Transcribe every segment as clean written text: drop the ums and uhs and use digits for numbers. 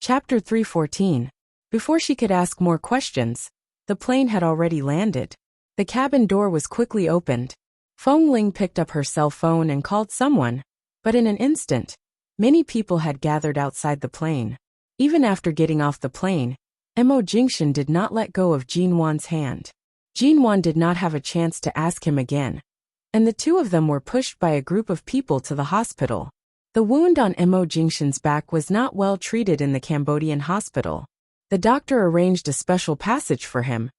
Chapter 314. Before she could ask more questions, the plane had already landed. The cabin door was quickly opened. Feng Ling picked up her cell phone and called someone, but in an instant, many people had gathered outside the plane. Even after getting off the plane, Mo Jingshan did not let go of Jin Wan's hand. Jin Wan did not have a chance to ask him again, and the two of them were pushed by a group of people to the hospital. The wound on Mo Jingshan's back was not well treated in the Cambodian hospital. The doctor arranged a special passage for him,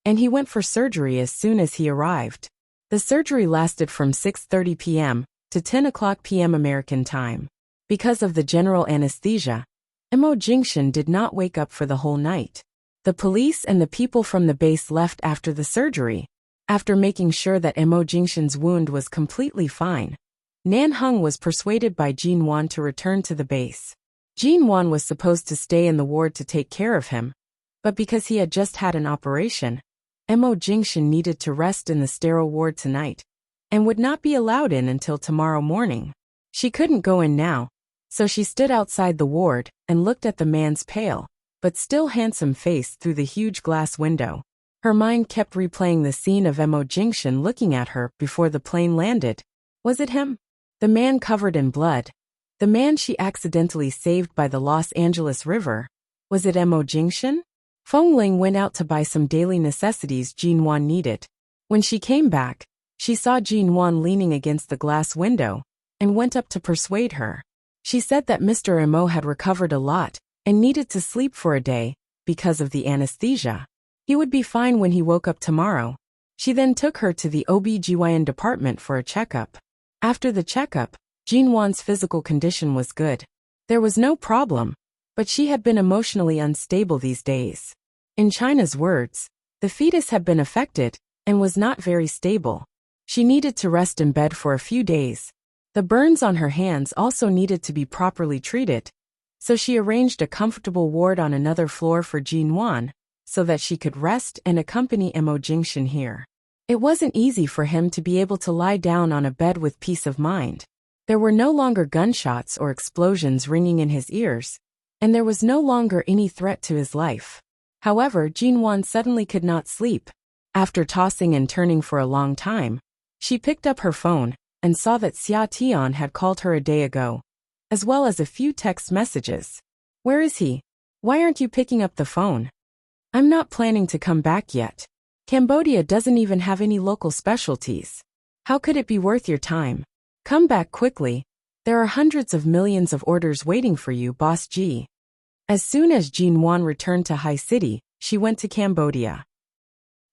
and he went for surgery as soon as he arrived. The surgery lasted from 6:30 p.m. to 10 p.m. American time. Because of the general anesthesia, Mo Jingshan did not wake up for the whole night. The police and the people from the base left after the surgery. After making sure that Mo Jingshan's wound was completely fine, Nan Hung was persuaded by Jin Wan to return to the base. Jin Wan was supposed to stay in the ward to take care of him, but because he had just had an operation, Mo Jingshan needed to rest in the sterile ward tonight, and would not be allowed in until tomorrow morning. She couldn't go in now, so she stood outside the ward and looked at the man's pale, but still handsome face through the huge glass window. Her mind kept replaying the scene of Mo Jingshan looking at her before the plane landed. Was it him? The man covered in blood. The man she accidentally saved by the Los Angeles River. Was it Mo Jingshan? Feng Ling went out to buy some daily necessities Jin Wan needed. When she came back, she saw Jin Wan leaning against the glass window, and went up to persuade her. She said that Mr. Mo had recovered a lot, and needed to sleep for a day, because of the anesthesia. He would be fine when he woke up tomorrow. She then took her to the OB/GYN department for a checkup. After the checkup, Jin Wan's physical condition was good. There was no problem, but she had been emotionally unstable these days. In China's words, the fetus had been affected, and was not very stable. She needed to rest in bed for a few days. The burns on her hands also needed to be properly treated, so she arranged a comfortable ward on another floor for Jin Wan, so that she could rest and accompany Mo Jingshan here. It wasn't easy for him to be able to lie down on a bed with peace of mind. There were no longer gunshots or explosions ringing in his ears, and there was no longer any threat to his life. However, Jin Wan suddenly could not sleep. After tossing and turning for a long time, she picked up her phone and saw that Xia Tian had called her a day ago, as well as a few text messages. Where is he? Why aren't you picking up the phone? I'm not planning to come back yet. Cambodia doesn't even have any local specialties. How could it be worth your time? Come back quickly. There are hundreds of millions of orders waiting for you, Boss G. As soon as Jin Wan returned to High City, she went to Cambodia.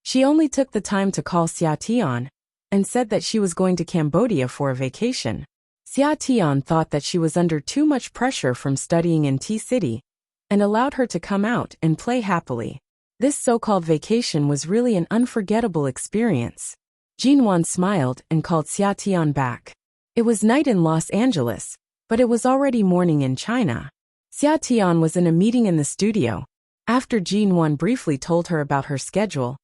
She only took the time to call Xia Tian, and said that she was going to Cambodia for a vacation. Xia Tian thought that she was under too much pressure from studying in T-City, and allowed her to come out and play happily. This so-called vacation was really an unforgettable experience. Jin Wan smiled and called Xia Tian back. It was night in Los Angeles, but it was already morning in China. Xia Tian was in a meeting in the studio. After Jin Wan briefly told her about her schedule,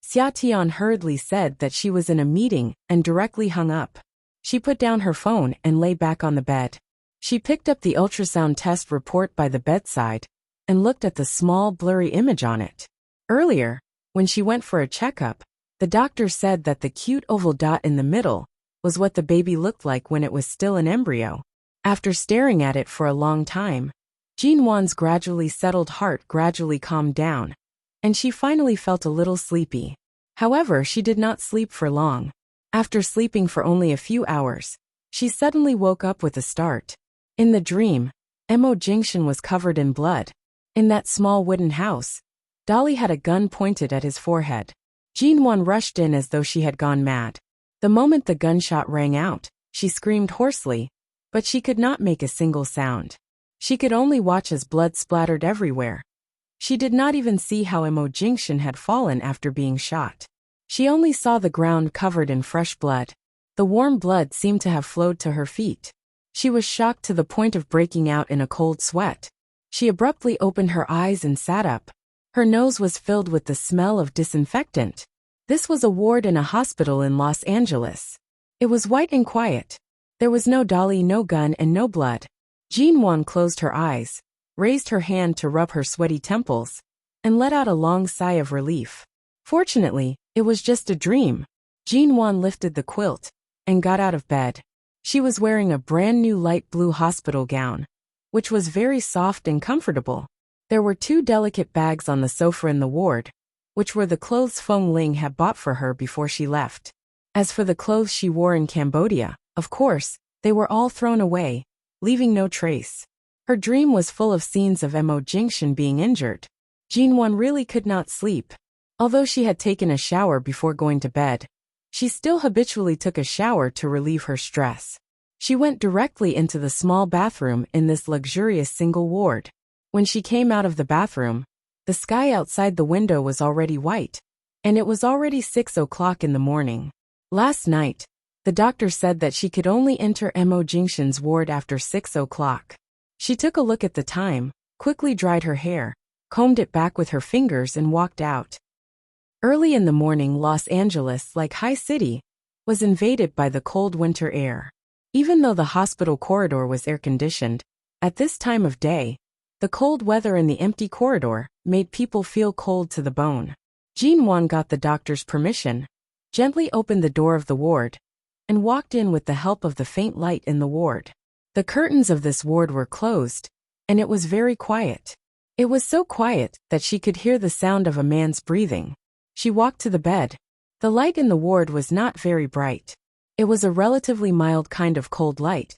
Xia Tian hurriedly said that she was in a meeting and directly hung up. She put down her phone and lay back on the bed. She picked up the ultrasound test report by the bedside and looked at the small blurry image on it. Earlier, when she went for a checkup, the doctor said that the cute oval dot in the middle was what the baby looked like when it was still an embryo. After staring at it for a long time, Jin Wan's gradually settled heart gradually calmed down, and she finally felt a little sleepy. However, she did not sleep for long. After sleeping for only a few hours, she suddenly woke up with a start. In the dream, Mo Jingshan was covered in blood. In that small wooden house, Dolly had a gun pointed at his forehead. Jin Wan rushed in as though she had gone mad. The moment the gunshot rang out, she screamed hoarsely, but she could not make a single sound. She could only watch as blood splattered everywhere. She did not even see how Mo Jingshan had fallen after being shot. She only saw the ground covered in fresh blood. The warm blood seemed to have flowed to her feet. She was shocked to the point of breaking out in a cold sweat. She abruptly opened her eyes and sat up. Her nose was filled with the smell of disinfectant. This was a ward in a hospital in Los Angeles. It was white and quiet. There was no dolly, no gun, and no blood. Jin Wan closed her eyes, raised her hand to rub her sweaty temples, and let out a long sigh of relief. Fortunately, it was just a dream. Jinwan lifted the quilt and got out of bed. She was wearing a brand new light blue hospital gown, which was very soft and comfortable. There were 2 delicate bags on the sofa in the ward, which were the clothes Feng Ling had bought for her before she left. As for the clothes she wore in Cambodia, of course, they were all thrown away, leaving no trace. Her dream was full of scenes of Mo Jingshan being injured. Jinwan really could not sleep. Although she had taken a shower before going to bed, she still habitually took a shower to relieve her stress. She went directly into the small bathroom in this luxurious single ward. When she came out of the bathroom, the sky outside the window was already white, and it was already 6 o'clock in the morning. Last night, the doctor said that she could only enter Mo Jingshan's ward after 6 o'clock. She took a look at the time, quickly dried her hair, combed it back with her fingers and walked out. Early in the morning, Los Angeles, like High City, was invaded by the cold winter air. Even though the hospital corridor was air-conditioned, at this time of day, the cold weather in the empty corridor made people feel cold to the bone. Jinwan got the doctor's permission, gently opened the door of the ward, and walked in with the help of the faint light in the ward. The curtains of this ward were closed, and it was very quiet. It was so quiet that she could hear the sound of a man's breathing. She walked to the bed. The light in the ward was not very bright. It was a relatively mild kind of cold light,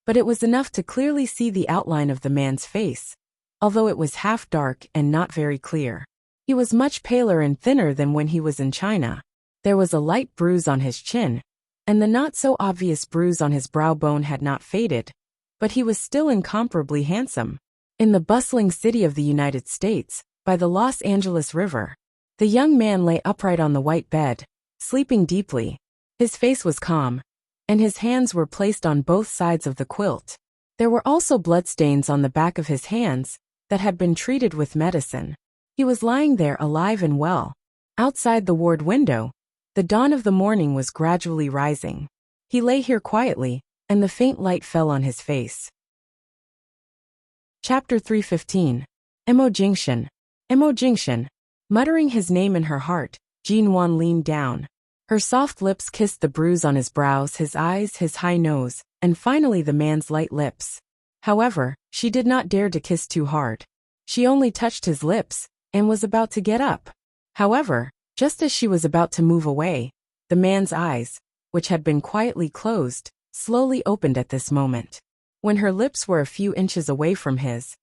but it was enough to clearly see the outline of the man's face, although it was half dark and not very clear. He was much paler and thinner than when he was in China. There was a light bruise on his chin, and the not-so-obvious bruise on his brow bone had not faded, but he was still incomparably handsome. In the bustling city of the United States, by the Los Angeles River, the young man lay upright on the white bed, sleeping deeply. His face was calm, and his hands were placed on both sides of the quilt. There were also bloodstains on the back of his hands that had been treated with medicine. He was lying there alive and well. Outside the ward window, the dawn of the morning was gradually rising. He lay here quietly, and the faint light fell on his face. Chapter 315. Mo Jingshan. Mo Jingshan. Muttering his name in her heart, Jinwan leaned down. Her soft lips kissed the bruise on his brows, his eyes, his high nose, and finally the man's light lips. However, she did not dare to kiss too hard. She only touched his lips, and was about to get up. However, just as she was about to move away, the man's eyes, which had been quietly closed, slowly opened at this moment. When her lips were a few inches away from his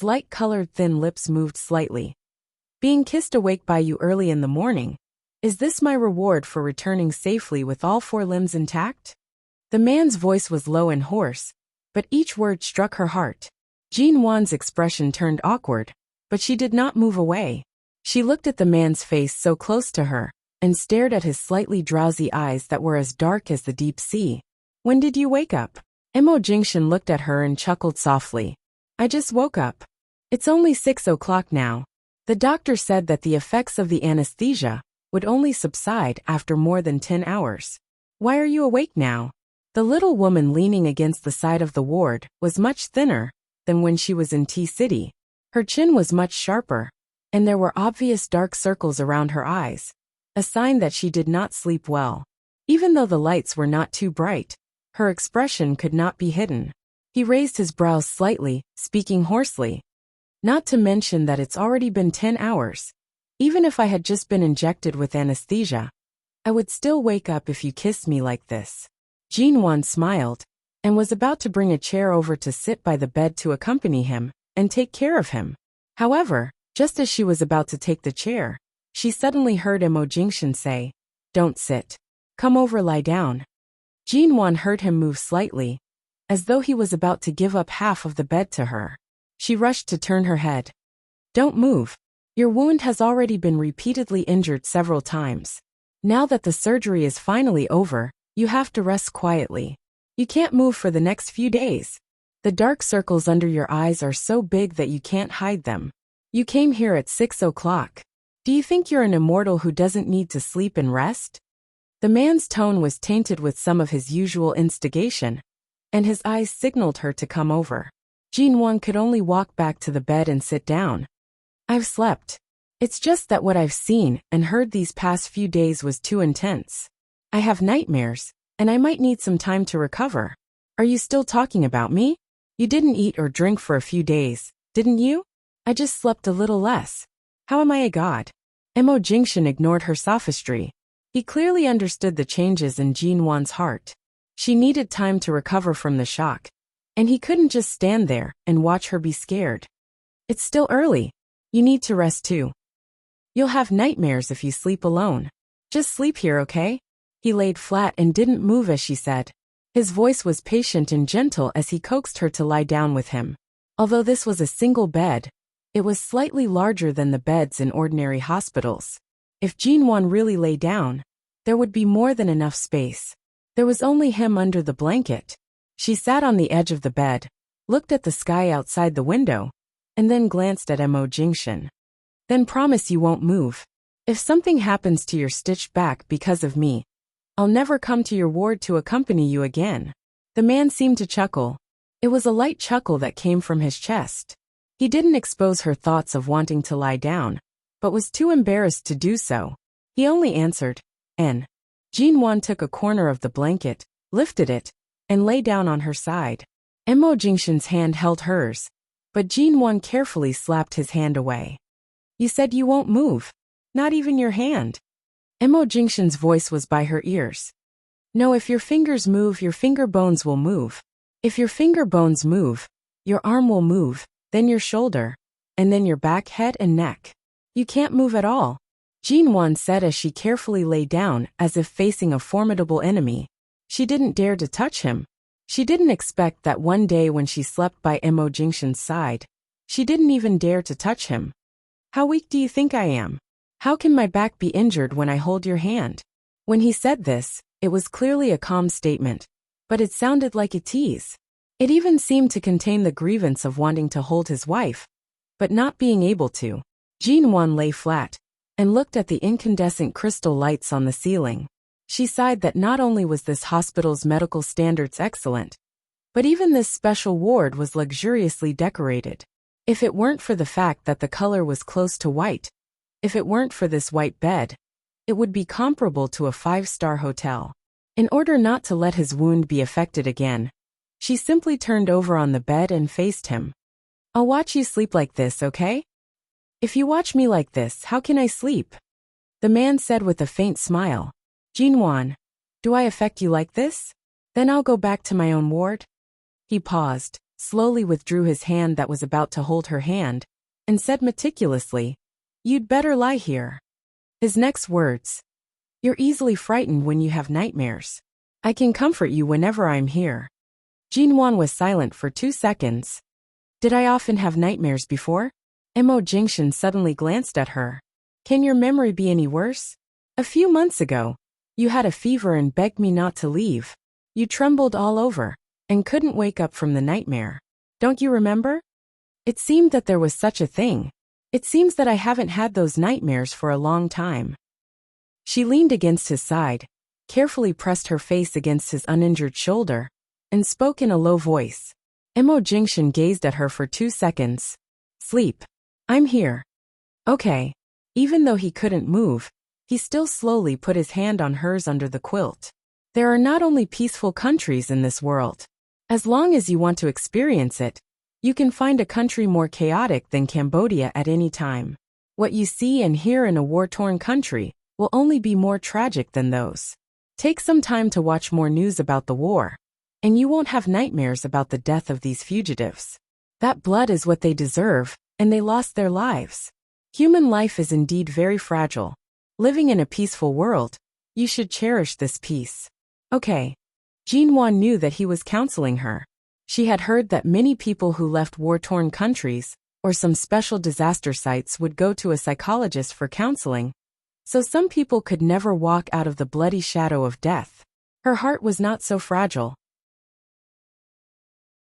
light-colored thin lips moved slightly. Being kissed awake by you early in the morning, is this my reward for returning safely with all 4 limbs intact? The man's voice was low and hoarse, but each word struck her heart. Jinwan's expression turned awkward, but she did not move away. She looked at the man's face so close to her, and stared at his slightly drowsy eyes that were as dark as the deep sea. When did you wake up? Mo Jingshan looked at her and chuckled softly. I just woke up. It's only 6 o'clock now. The doctor said that the effects of the anesthesia would only subside after more than 10 hours. Why are you awake now? The little woman leaning against the side of the ward was much thinner than when she was in T-City. Her chin was much sharper, and there were obvious dark circles around her eyes, a sign that she did not sleep well. Even though the lights were not too bright, her expression could not be hidden. He raised his brows slightly, speaking hoarsely. Not to mention that it's already been 10 hours. Even if I had just been injected with anesthesia, I would still wake up if you kissed me like this. Jinwan smiled, and was about to bring a chair over to sit by the bed to accompany him and take care of him. However, just as she was about to take the chair, she suddenly heard Mo Jingshan say, Don't sit. Come over, lie down. Jinwan heard him move slightly, as though he was about to give up half of the bed to her. She rushed to turn her head. Don't move. Your wound has already been repeatedly injured several times. Now that the surgery is finally over, you have to rest quietly. You can't move for the next few days. The dark circles under your eyes are so big that you can't hide them. You came here at 6 o'clock. Do you think you're an immortal who doesn't need to sleep and rest? The man's tone was tainted with some of his usual instigation, and his eyes signaled her to come over. Jinwon could only walk back to the bed and sit down. I've slept. It's just that what I've seen and heard these past few days was too intense. I have nightmares, and I might need some time to recover. Are you still talking about me? You didn't eat or drink for a few days, didn't you? I just slept a little less. How am I a god? Mo Jingshan ignored her sophistry. He clearly understood the changes in Jinwon's heart. She needed time to recover from the shock. And he couldn't just stand there and watch her be scared. It's still early. You need to rest too. You'll have nightmares if you sleep alone. Just sleep here, okay? He laid flat and didn't move as she said. His voice was patient and gentle as he coaxed her to lie down with him. Although this was a single bed, it was slightly larger than the beds in ordinary hospitals. If Jinwon really lay down, there would be more than enough space. There was only him under the blanket. She sat on the edge of the bed, looked at the sky outside the window, and then glanced at Mo Jingshan. Then promise you won't move. If something happens to your stitched back because of me, I'll never come to your ward to accompany you again. The man seemed to chuckle. It was a light chuckle that came from his chest. He didn't expose her thoughts of wanting to lie down, but was too embarrassed to do so. He only answered, N. Jinwon took a corner of the blanket, lifted it, and lay down on her side. Mo Jingshan's hand held hers, but Jinwon carefully slapped his hand away. You said you won't move. Not even your hand. Mo Jingshan's voice was by her ears. No, if your fingers move, your finger bones will move. If your finger bones move, your arm will move, then your shoulder, and then your back, head, and neck. You can't move at all, Jinwon said as she carefully lay down as if facing a formidable enemy. She didn't dare to touch him. She didn't expect that one day when she slept by Mo Jingshan's side. She didn't even dare to touch him. How weak do you think I am? How can my back be injured when I hold your hand? When he said this, it was clearly a calm statement, but it sounded like a tease. It even seemed to contain the grievance of wanting to hold his wife, but not being able to. Jinwon lay flat and looked at the incandescent crystal lights on the ceiling. She sighed that not only was this hospital's medical standards excellent, but even this special ward was luxuriously decorated. If it weren't for the fact that the color was close to white, if it weren't for this white bed, it would be comparable to a 5-star hotel. In order not to let his wound be affected again, she simply turned over on the bed and faced him. I'll watch you sleep like this, okay? If you watch me like this, how can I sleep? The man said with a faint smile. Jinwon, do I affect you like this? Then I'll go back to my own ward. He paused, slowly withdrew his hand that was about to hold her hand, and said meticulously, You'd better lie here. His next words. You're easily frightened when you have nightmares. I can comfort you whenever I'm here. Jinwon was silent for 2 seconds. Did I often have nightmares before? Mo Jingshan suddenly glanced at her. Can your memory be any worse? A few months ago, you had a fever and begged me not to leave. You trembled all over and couldn't wake up from the nightmare. Don't you remember? It seemed that there was such a thing. It seems that I haven't had those nightmares for a long time. She leaned against his side, carefully pressed her face against his uninjured shoulder, and spoke in a low voice. Mo Jingshan gazed at her for 2 seconds. Sleep. I'm here. Okay. Even though he couldn't move, he still slowly put his hand on hers under the quilt. There are not only peaceful countries in this world. As long as you want to experience it, you can find a country more chaotic than Cambodia at any time. What you see and hear in a war-torn country will only be more tragic than those. Take some time to watch more news about the war, and you won't have nightmares about the death of these fugitives. That blood is what they deserve, and they lost their lives. Human life is indeed very fragile. Living in a peaceful world, you should cherish this peace. Okay. Jinwon knew that he was counseling her. She had heard that many people who left war-torn countries or some special disaster sites would go to a psychologist for counseling, so some people could never walk out of the bloody shadow of death. Her heart was not so fragile.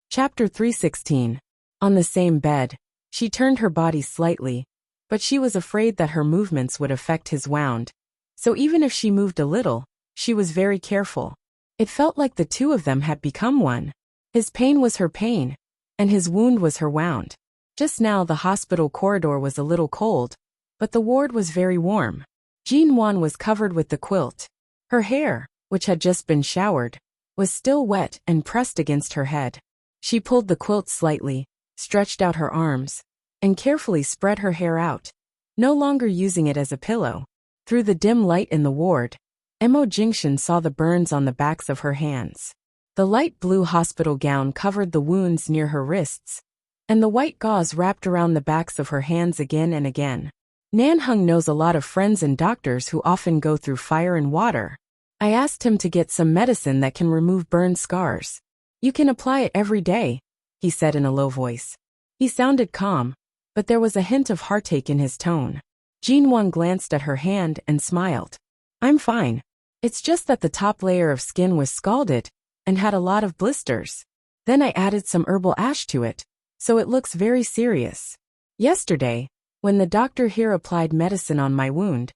Chapter 316. On the same bed, she turned her body slightly, but she was afraid that her movements would affect his wound. So even if she moved a little, she was very careful. It felt like the two of them had become one. His pain was her pain, and his wound was her wound. Just now the hospital corridor was a little cold, but the ward was very warm. Jean Wan was covered with the quilt. Her hair, which had just been showered, was still wet and pressed against her head. She pulled the quilt slightly, stretched out her arms, and carefully spread her hair out, no longer using it as a pillow. Through the dim light in the ward, Mo Jingshan saw the burns on the backs of her hands. The light blue hospital gown covered the wounds near her wrists, and the white gauze wrapped around the backs of her hands again and again. Nanheng knows a lot of friends and doctors who often go through fire and water. I asked him to get some medicine that can remove burn scars. You can apply it every day, he said in a low voice. He sounded calm, but there was a hint of heartache in his tone. Jean Wan glanced at her hand and smiled. I'm fine. It's just that the top layer of skin was scalded and had a lot of blisters. Then I added some herbal ash to it, so it looks very serious. Yesterday, when the doctor here applied medicine on my wound,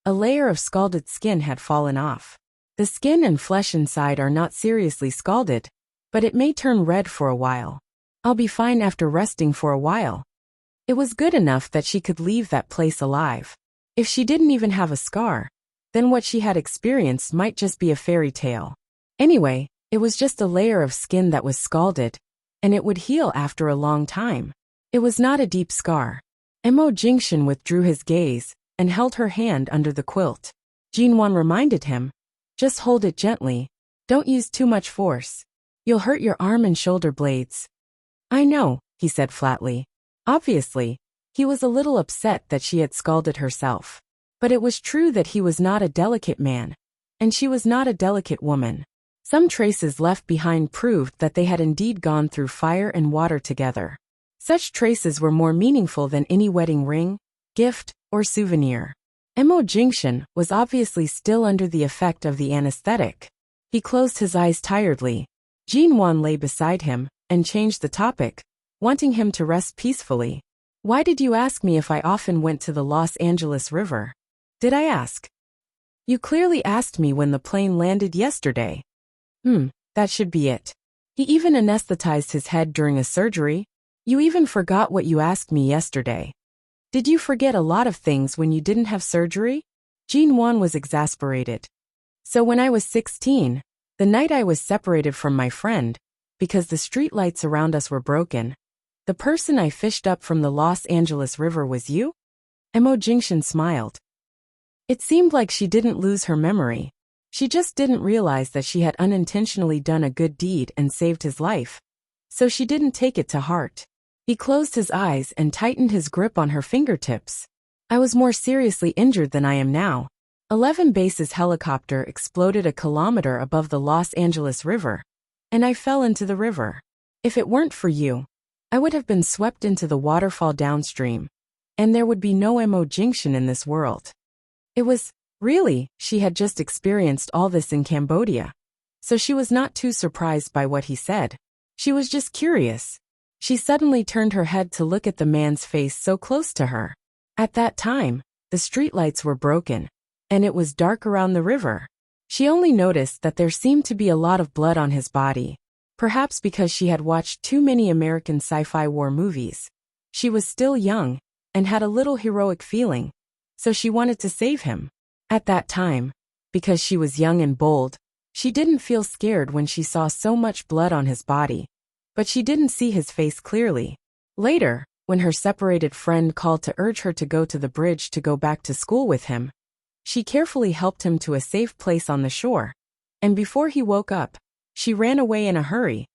a layer of scalded skin had fallen off. The skin and flesh inside are not seriously scalded, but it may turn red for a while. I'll be fine after resting for a while. It was good enough that she could leave that place alive. If she didn't even have a scar, then what she had experienced might just be a fairy tale. Anyway, it was just a layer of skin that was scalded, and it would heal after a long time. It was not a deep scar. Mo Jingshan withdrew his gaze and held her hand under the quilt. Jean Wan reminded him, just hold it gently. Don't use too much force. You'll hurt your arm and shoulder blades. I know, he said flatly. Obviously, he was a little upset that she had scalded herself. But it was true that he was not a delicate man, and she was not a delicate woman. Some traces left behind proved that they had indeed gone through fire and water together. Such traces were more meaningful than any wedding ring, gift, or souvenir. Mo Jingshan was obviously still under the effect of the anesthetic. He closed his eyes tiredly. Jean Wan lay beside him and changed the topic, wanting him to rest peacefully. Why did you ask me if I often went to the Los Angeles River? Did I ask? You clearly asked me when the plane landed yesterday. That should be it. He even anesthetized his head during a surgery. You even forgot what you asked me yesterday. Did you forget a lot of things when you didn't have surgery? Jean Wan was exasperated. So when I was 16, the night I was separated from my friend, because the streetlights around us were broken, the person I fished up from the Los Angeles River was you? Mo Jingshan smiled. It seemed like she didn't lose her memory. She just didn't realize that she had unintentionally done a good deed and saved his life. So she didn't take it to heart. He closed his eyes and tightened his grip on her fingertips. I was more seriously injured than I am now. 11 Base's helicopter exploded a kilometer above the Los Angeles River, and I fell into the river. If it weren't for you, I would have been swept into the waterfall downstream, and there would be no Mo Jingshan in this world. It was, really, she had just experienced all this in Cambodia. So she was not too surprised by what he said. She was just curious. She suddenly turned her head to look at the man's face so close to her. At that time, the streetlights were broken, and it was dark around the river. She only noticed that there seemed to be a lot of blood on his body, perhaps because she had watched too many American sci-fi war movies. She was still young, and had a little heroic feeling, so she wanted to save him. At that time, because she was young and bold, she didn't feel scared when she saw so much blood on his body. But she didn't see his face clearly. Later, when her separated friend called to urge her to go to the bridge to go back to school with him, she carefully helped him to a safe place on the shore. And before he woke up, she ran away in a hurry.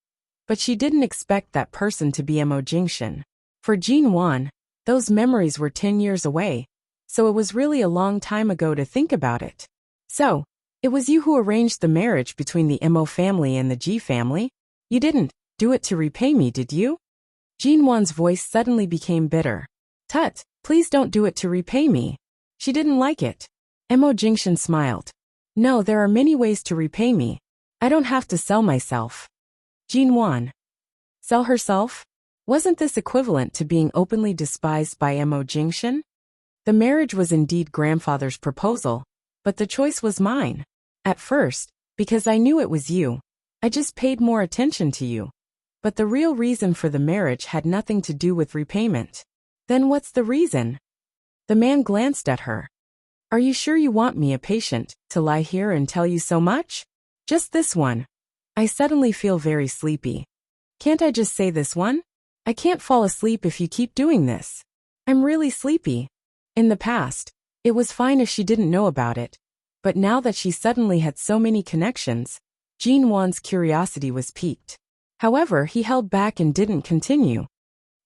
But she didn't expect that person to be Mo Jingshan. For Jean Wan, those memories were 10 years away, so it was really a long time ago to think about it. So, it was you who arranged the marriage between the Mo family and the Ji family? You didn't do it to repay me, did you? Jean Wan's voice suddenly became bitter. Tut, please don't do it to repay me. She didn't like it. Mo Jingshan smiled. No, there are many ways to repay me. I don't have to sell myself. Jean Wan. Sell herself? Wasn't this equivalent to being openly despised by Mo Jingshan? The marriage was indeed grandfather's proposal, but the choice was mine. At first, because I knew it was you, I just paid more attention to you. But the real reason for the marriage had nothing to do with repayment. Then what's the reason? The man glanced at her. Are you sure you want me, a patient, to lie here and tell you so much? Just this one. I suddenly feel very sleepy. Can't I just say this one? I can't fall asleep if you keep doing this. I'm really sleepy. In the past, it was fine if she didn't know about it. But now that she suddenly had so many connections, Jean Wan's curiosity was piqued. However, he held back and didn't continue.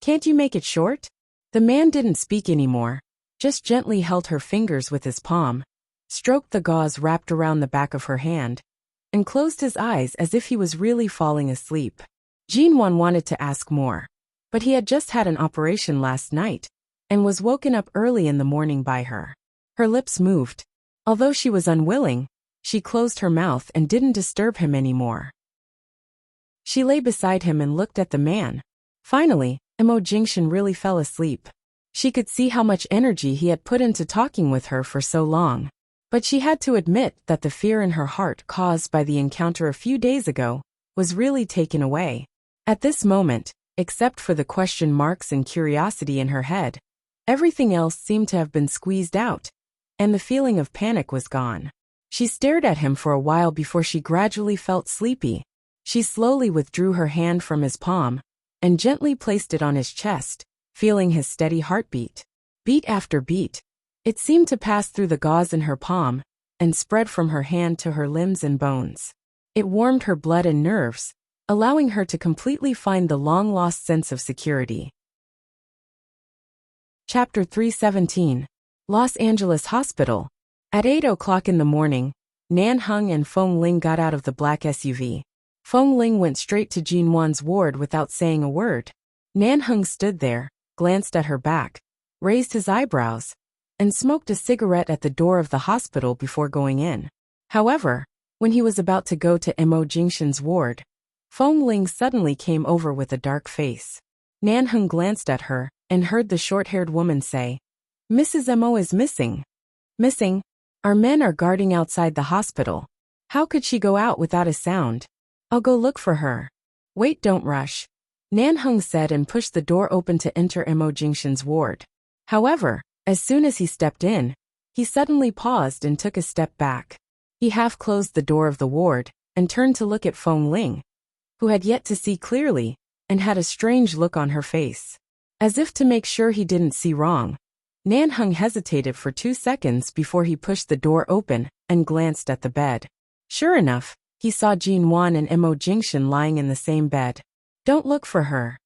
Can't you make it short? The man didn't speak anymore, just gently held her fingers with his palm, stroked the gauze wrapped around the back of her hand, and closed his eyes as if he was really falling asleep. Jean Wan wanted to ask more, but he had just had an operation last night, and was woken up early in the morning by her. Her lips moved. Although she was unwilling, she closed her mouth and didn't disturb him anymore. She lay beside him and looked at the man. Finally, Mo Jingshan really fell asleep. She could see how much energy he had put into talking with her for so long. But she had to admit that the fear in her heart caused by the encounter a few days ago was really taken away. At this moment, except for the question marks and curiosity in her head, everything else seemed to have been squeezed out, and the feeling of panic was gone. She stared at him for a while before she gradually felt sleepy. She slowly withdrew her hand from his palm and gently placed it on his chest, feeling his steady heartbeat. Beat after beat, it seemed to pass through the gauze in her palm and spread from her hand to her limbs and bones. It warmed her blood and nerves, allowing her to completely find the long-lost sense of security. Chapter 317. Los Angeles Hospital. At 8 o'clock in the morning, Nan Hung and Feng Ling got out of the black SUV. Feng Ling went straight to Jean Wan's ward without saying a word. Nan Hung stood there, glanced at her back, raised his eyebrows, and smoked a cigarette at the door of the hospital before going in. However, when he was about to go to Mo Jingshan's ward, Feng Ling suddenly came over with a dark face. Nan Hung glanced at her and heard the short-haired woman say, "Mrs. Mo is missing." "Missing? Our men are guarding outside the hospital. How could she go out without a sound? I'll go look for her." "Wait, don't rush," Nan Hung said and pushed the door open to enter Mo Jingshan's ward. However, as soon as he stepped in, he suddenly paused and took a step back. He half closed the door of the ward and turned to look at Feng Ling, who had yet to see clearly and had a strange look on her face. As if to make sure he didn't see wrong, Nan Hung hesitated for 2 seconds before he pushed the door open and glanced at the bed. Sure enough, he saw Jean Wan and Mo Jingshan lying in the same bed. "Don't look for her."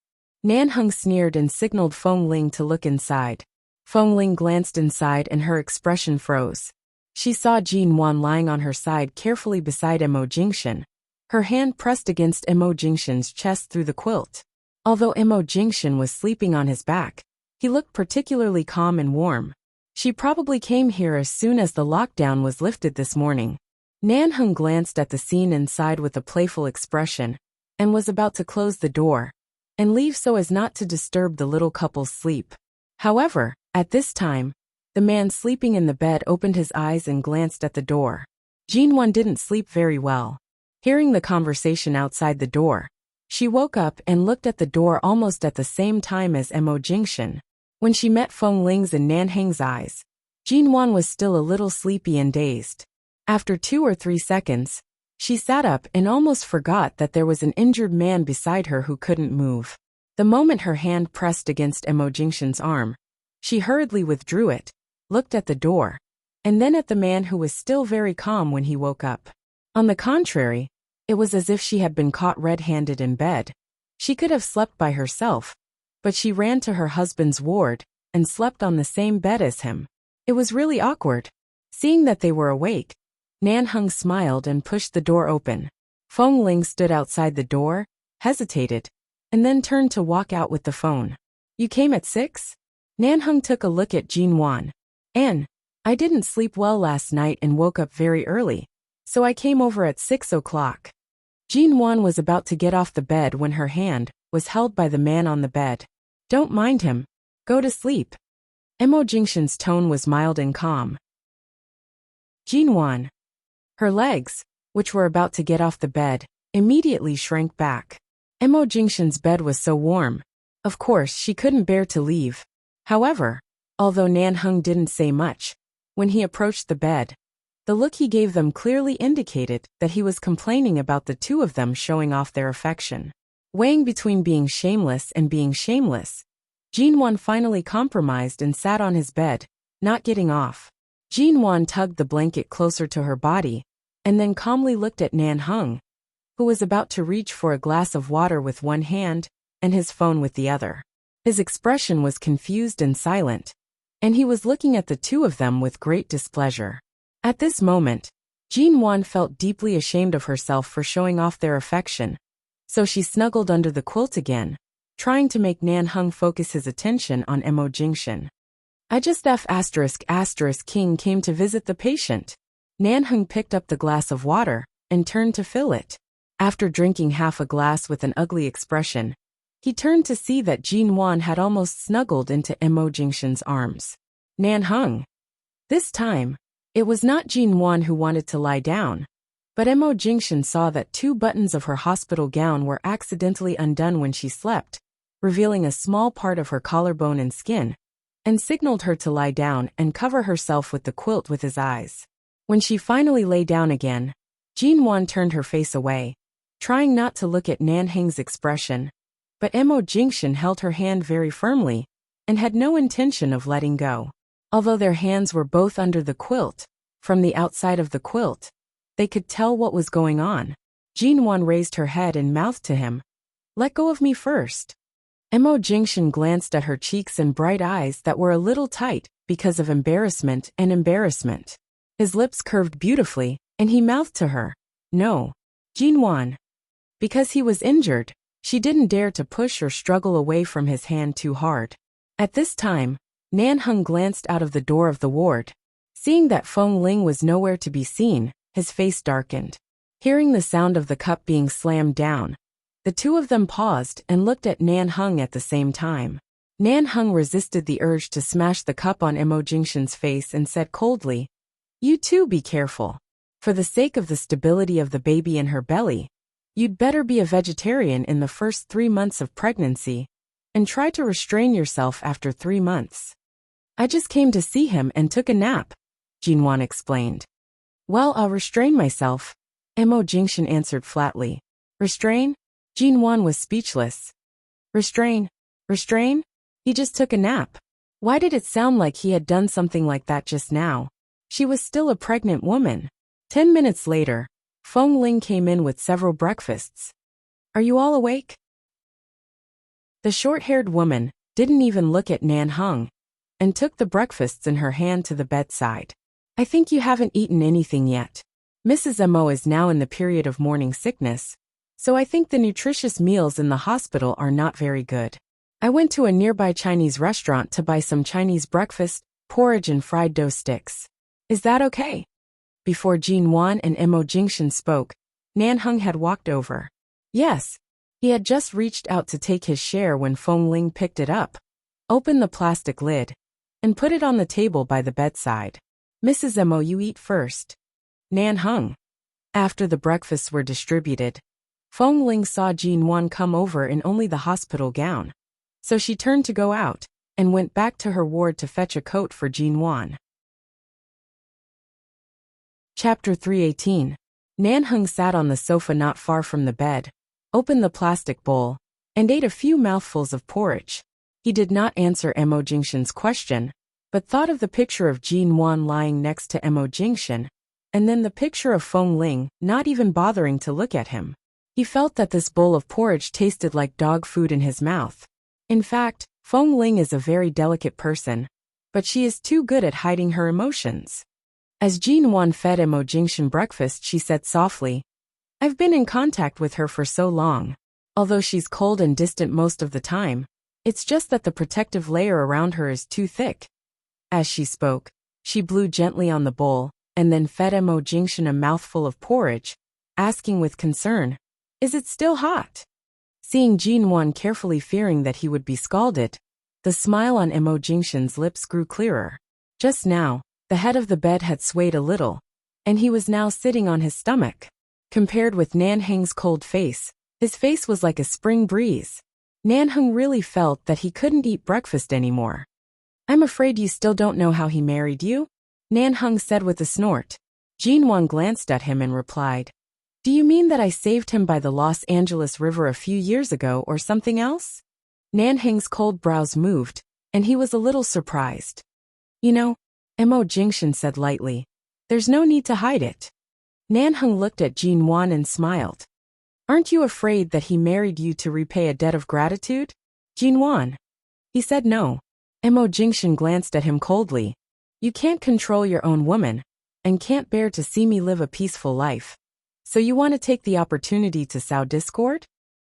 Nan Hung sneered and signaled Feng Ling to look inside. Feng Ling glanced inside and her expression froze. She saw Jean Wan lying on her side carefully beside Mo Jingshan, her hand pressed against Mo Jingshan's chest through the quilt. Although Mo Jingshan was sleeping on his back, he looked particularly calm and warm. She probably came here as soon as the lockdown was lifted this morning. Nan Hung glanced at the scene inside with a playful expression, and was about to close the door and leave so as not to disturb the little couple's sleep. However, at this time, the man sleeping in the bed opened his eyes and glanced at the door. Jean Wan didn't sleep very well. Hearing the conversation outside the door, she woke up and looked at the door almost at the same time as Mo Jingshan. When she met Feng Ling's and Nan Heng's eyes, Jean Wan was still a little sleepy and dazed. After 2 or 3 seconds, she sat up and almost forgot that there was an injured man beside her who couldn't move. The moment her hand pressed against Mo Jingshan's arm, she hurriedly withdrew it, looked at the door, and then at the man who was still very calm when he woke up. On the contrary, it was as if she had been caught red-handed in bed. She could have slept by herself, but she ran to her husband's ward and slept on the same bed as him. It was really awkward. Seeing that they were awake, Nan Hung smiled and pushed the door open. Feng Ling stood outside the door, hesitated, and then turned to walk out with the phone. "You came at 6? Nan Hung took a look at Jean Wan. I didn't sleep well last night and woke up very early, so I came over at 6 o'clock. Jean Wan was about to get off the bed when her hand was held by the man on the bed. "Don't mind him. Go to sleep." Mo Jingshan's tone was mild and calm. Jean Wan. Her legs, which were about to get off the bed, immediately shrank back. Emo Jingshan's bed was so warm. Of course, she couldn't bear to leave. However, although Nan Hung didn't say much, when he approached the bed, the look he gave them clearly indicated that he was complaining about the two of them showing off their affection. Weighing between being shameless and being shameless, Jinwon finally compromised and sat on his bed, not getting off. Jinwon tugged the blanket closer to her body, and then calmly looked at Nan Hung, who was about to reach for a glass of water with one hand and his phone with the other. His expression was confused and silent, and he was looking at the two of them with great displeasure. At this moment, Jinwon felt deeply ashamed of herself for showing off their affection, so she snuggled under the quilt again, trying to make Nan Hung focus his attention on Emo Jingshan. I just King came to visit the patient. Nan Hung picked up the glass of water and turned to fill it. After drinking half a glass with an ugly expression, he turned to see that Jinwon had almost snuggled into Emo Jingshan's arms. Nan Hung. This time, it was not Jinwon who wanted to lie down, but Emo Jingshan saw that 2 buttons of her hospital gown were accidentally undone when she slept, revealing a small part of her collarbone and skin, and signaled her to lie down and cover herself with the quilt with his eyes. When she finally lay down again, Jinwon turned her face away, trying not to look at Nan Heng's expression, but Emo Jingshan held her hand very firmly and had no intention of letting go. Although their hands were both under the quilt, from the outside of the quilt, they could tell what was going on. Jinwon raised her head and mouthed to him, "Let go of me first." Emo Jingshan glanced at her cheeks and bright eyes that were a little tight because of embarrassment. His lips curved beautifully, and he mouthed to her, "No, Jinwon." Because he was injured, she didn't dare to push or struggle away from his hand too hard. At this time, Nan Hung glanced out of the door of the ward. Seeing that Feng Ling was nowhere to be seen, his face darkened. Hearing the sound of the cup being slammed down, the two of them paused and looked at Nan Hung at the same time. Nan Hung resisted the urge to smash the cup on Emo Jingshan's face and said coldly, "You too be careful. For the sake of the stability of the baby in her belly, you'd better be a vegetarian in the first 3 months of pregnancy, and try to restrain yourself after 3 months." "I just came to see him and took a nap," Jinwon explained. "Well, I'll restrain myself," Emo Jingshan answered flatly. "Restrain?" Jinwon was speechless. Restrain? He just took a nap. Why did it sound like he had done something like that just now? She was still a pregnant woman. 10 minutes later, Feng Ling came in with several breakfasts. "Are you all awake?" The short-haired woman didn't even look at Nan Hung, and took the breakfasts in her hand to the bedside. "I think you haven't eaten anything yet. Mrs. Mo is now in the period of morning sickness, so I think the nutritious meals in the hospital are not very good. I went to a nearby Chinese restaurant to buy some Chinese breakfast, porridge and fried dough sticks. Is that okay?" Before Jinwon and Emo Jingshan spoke, Nan Hung had walked over. Yes, he had just reached out to take his share when Feng Ling picked it up, opened the plastic lid, and put it on the table by the bedside. "Mrs. Mo, you eat first." Nan Hung. After the breakfasts were distributed, Feng Ling saw Jinwon come over in only the hospital gown, so she turned to go out, and went back to her ward to fetch a coat for Jinwon. Chapter 318. Nan Hung sat on the sofa not far from the bed, opened the plastic bowl, and ate a few mouthfuls of porridge. He did not answer Emo Jingshan's question, but thought of the picture of Jinwon lying next to Emo Jingshan, and then the picture of Feng Ling not even bothering to look at him. He felt that this bowl of porridge tasted like dog food in his mouth. In fact, Feng Ling is a very delicate person, but she is too good at hiding her emotions. As Jinwon fed Emo Jingshan breakfast, she said softly, "I've been in contact with her for so long. Although she's cold and distant most of the time, it's just that the protective layer around her is too thick." As she spoke, she blew gently on the bowl, and then fed Emo Jingshan a mouthful of porridge, asking with concern, "Is it still hot?" Seeing Jinwon carefully fearing that he would be scalded, the smile on Emo Jingshan's lips grew clearer. Just now, the head of the bed had swayed a little, and he was now sitting on his stomach. Compared with Nan Heng's cold face, His face was like a spring breeze. Nanheng really felt that he couldn't eat breakfast anymore. I'm afraid you still don't know how he married you? Nanheng said with a snort. Jinwan glanced at him and replied, Do you mean that I saved him by the Los Angeles River a few years ago or something else? Nanheng's cold brows moved, and he was a little surprised. You know, Mo Jingshan said lightly, there's no need to hide it. Nanheng looked at Jinwan and smiled. Aren't you afraid that he married you to repay a debt of gratitude? Jinwan. He said no. Mo Jingshan glanced at him coldly. You can't control your own woman, and can't bear to see me live a peaceful life. So you want to take the opportunity to sow discord?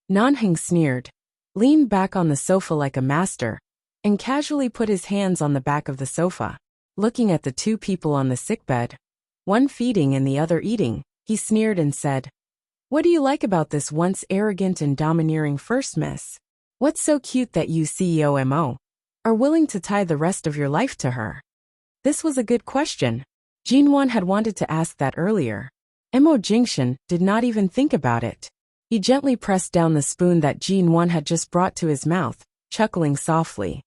Nanheng sneered, leaned back on the sofa like a master, and casually put his hands on the back of the sofa. Looking at the two people on the sickbed, one feeding and the other eating, he sneered and said, What do you like about this once arrogant and domineering first miss? What's so cute that you, CEO Mo, are willing to tie the rest of your life to her? This was a good question. Jinwan had wanted to ask that earlier. Mo Jingshan did not even think about it. He gently pressed down the spoon that Jinwan had just brought to his mouth, chuckling softly.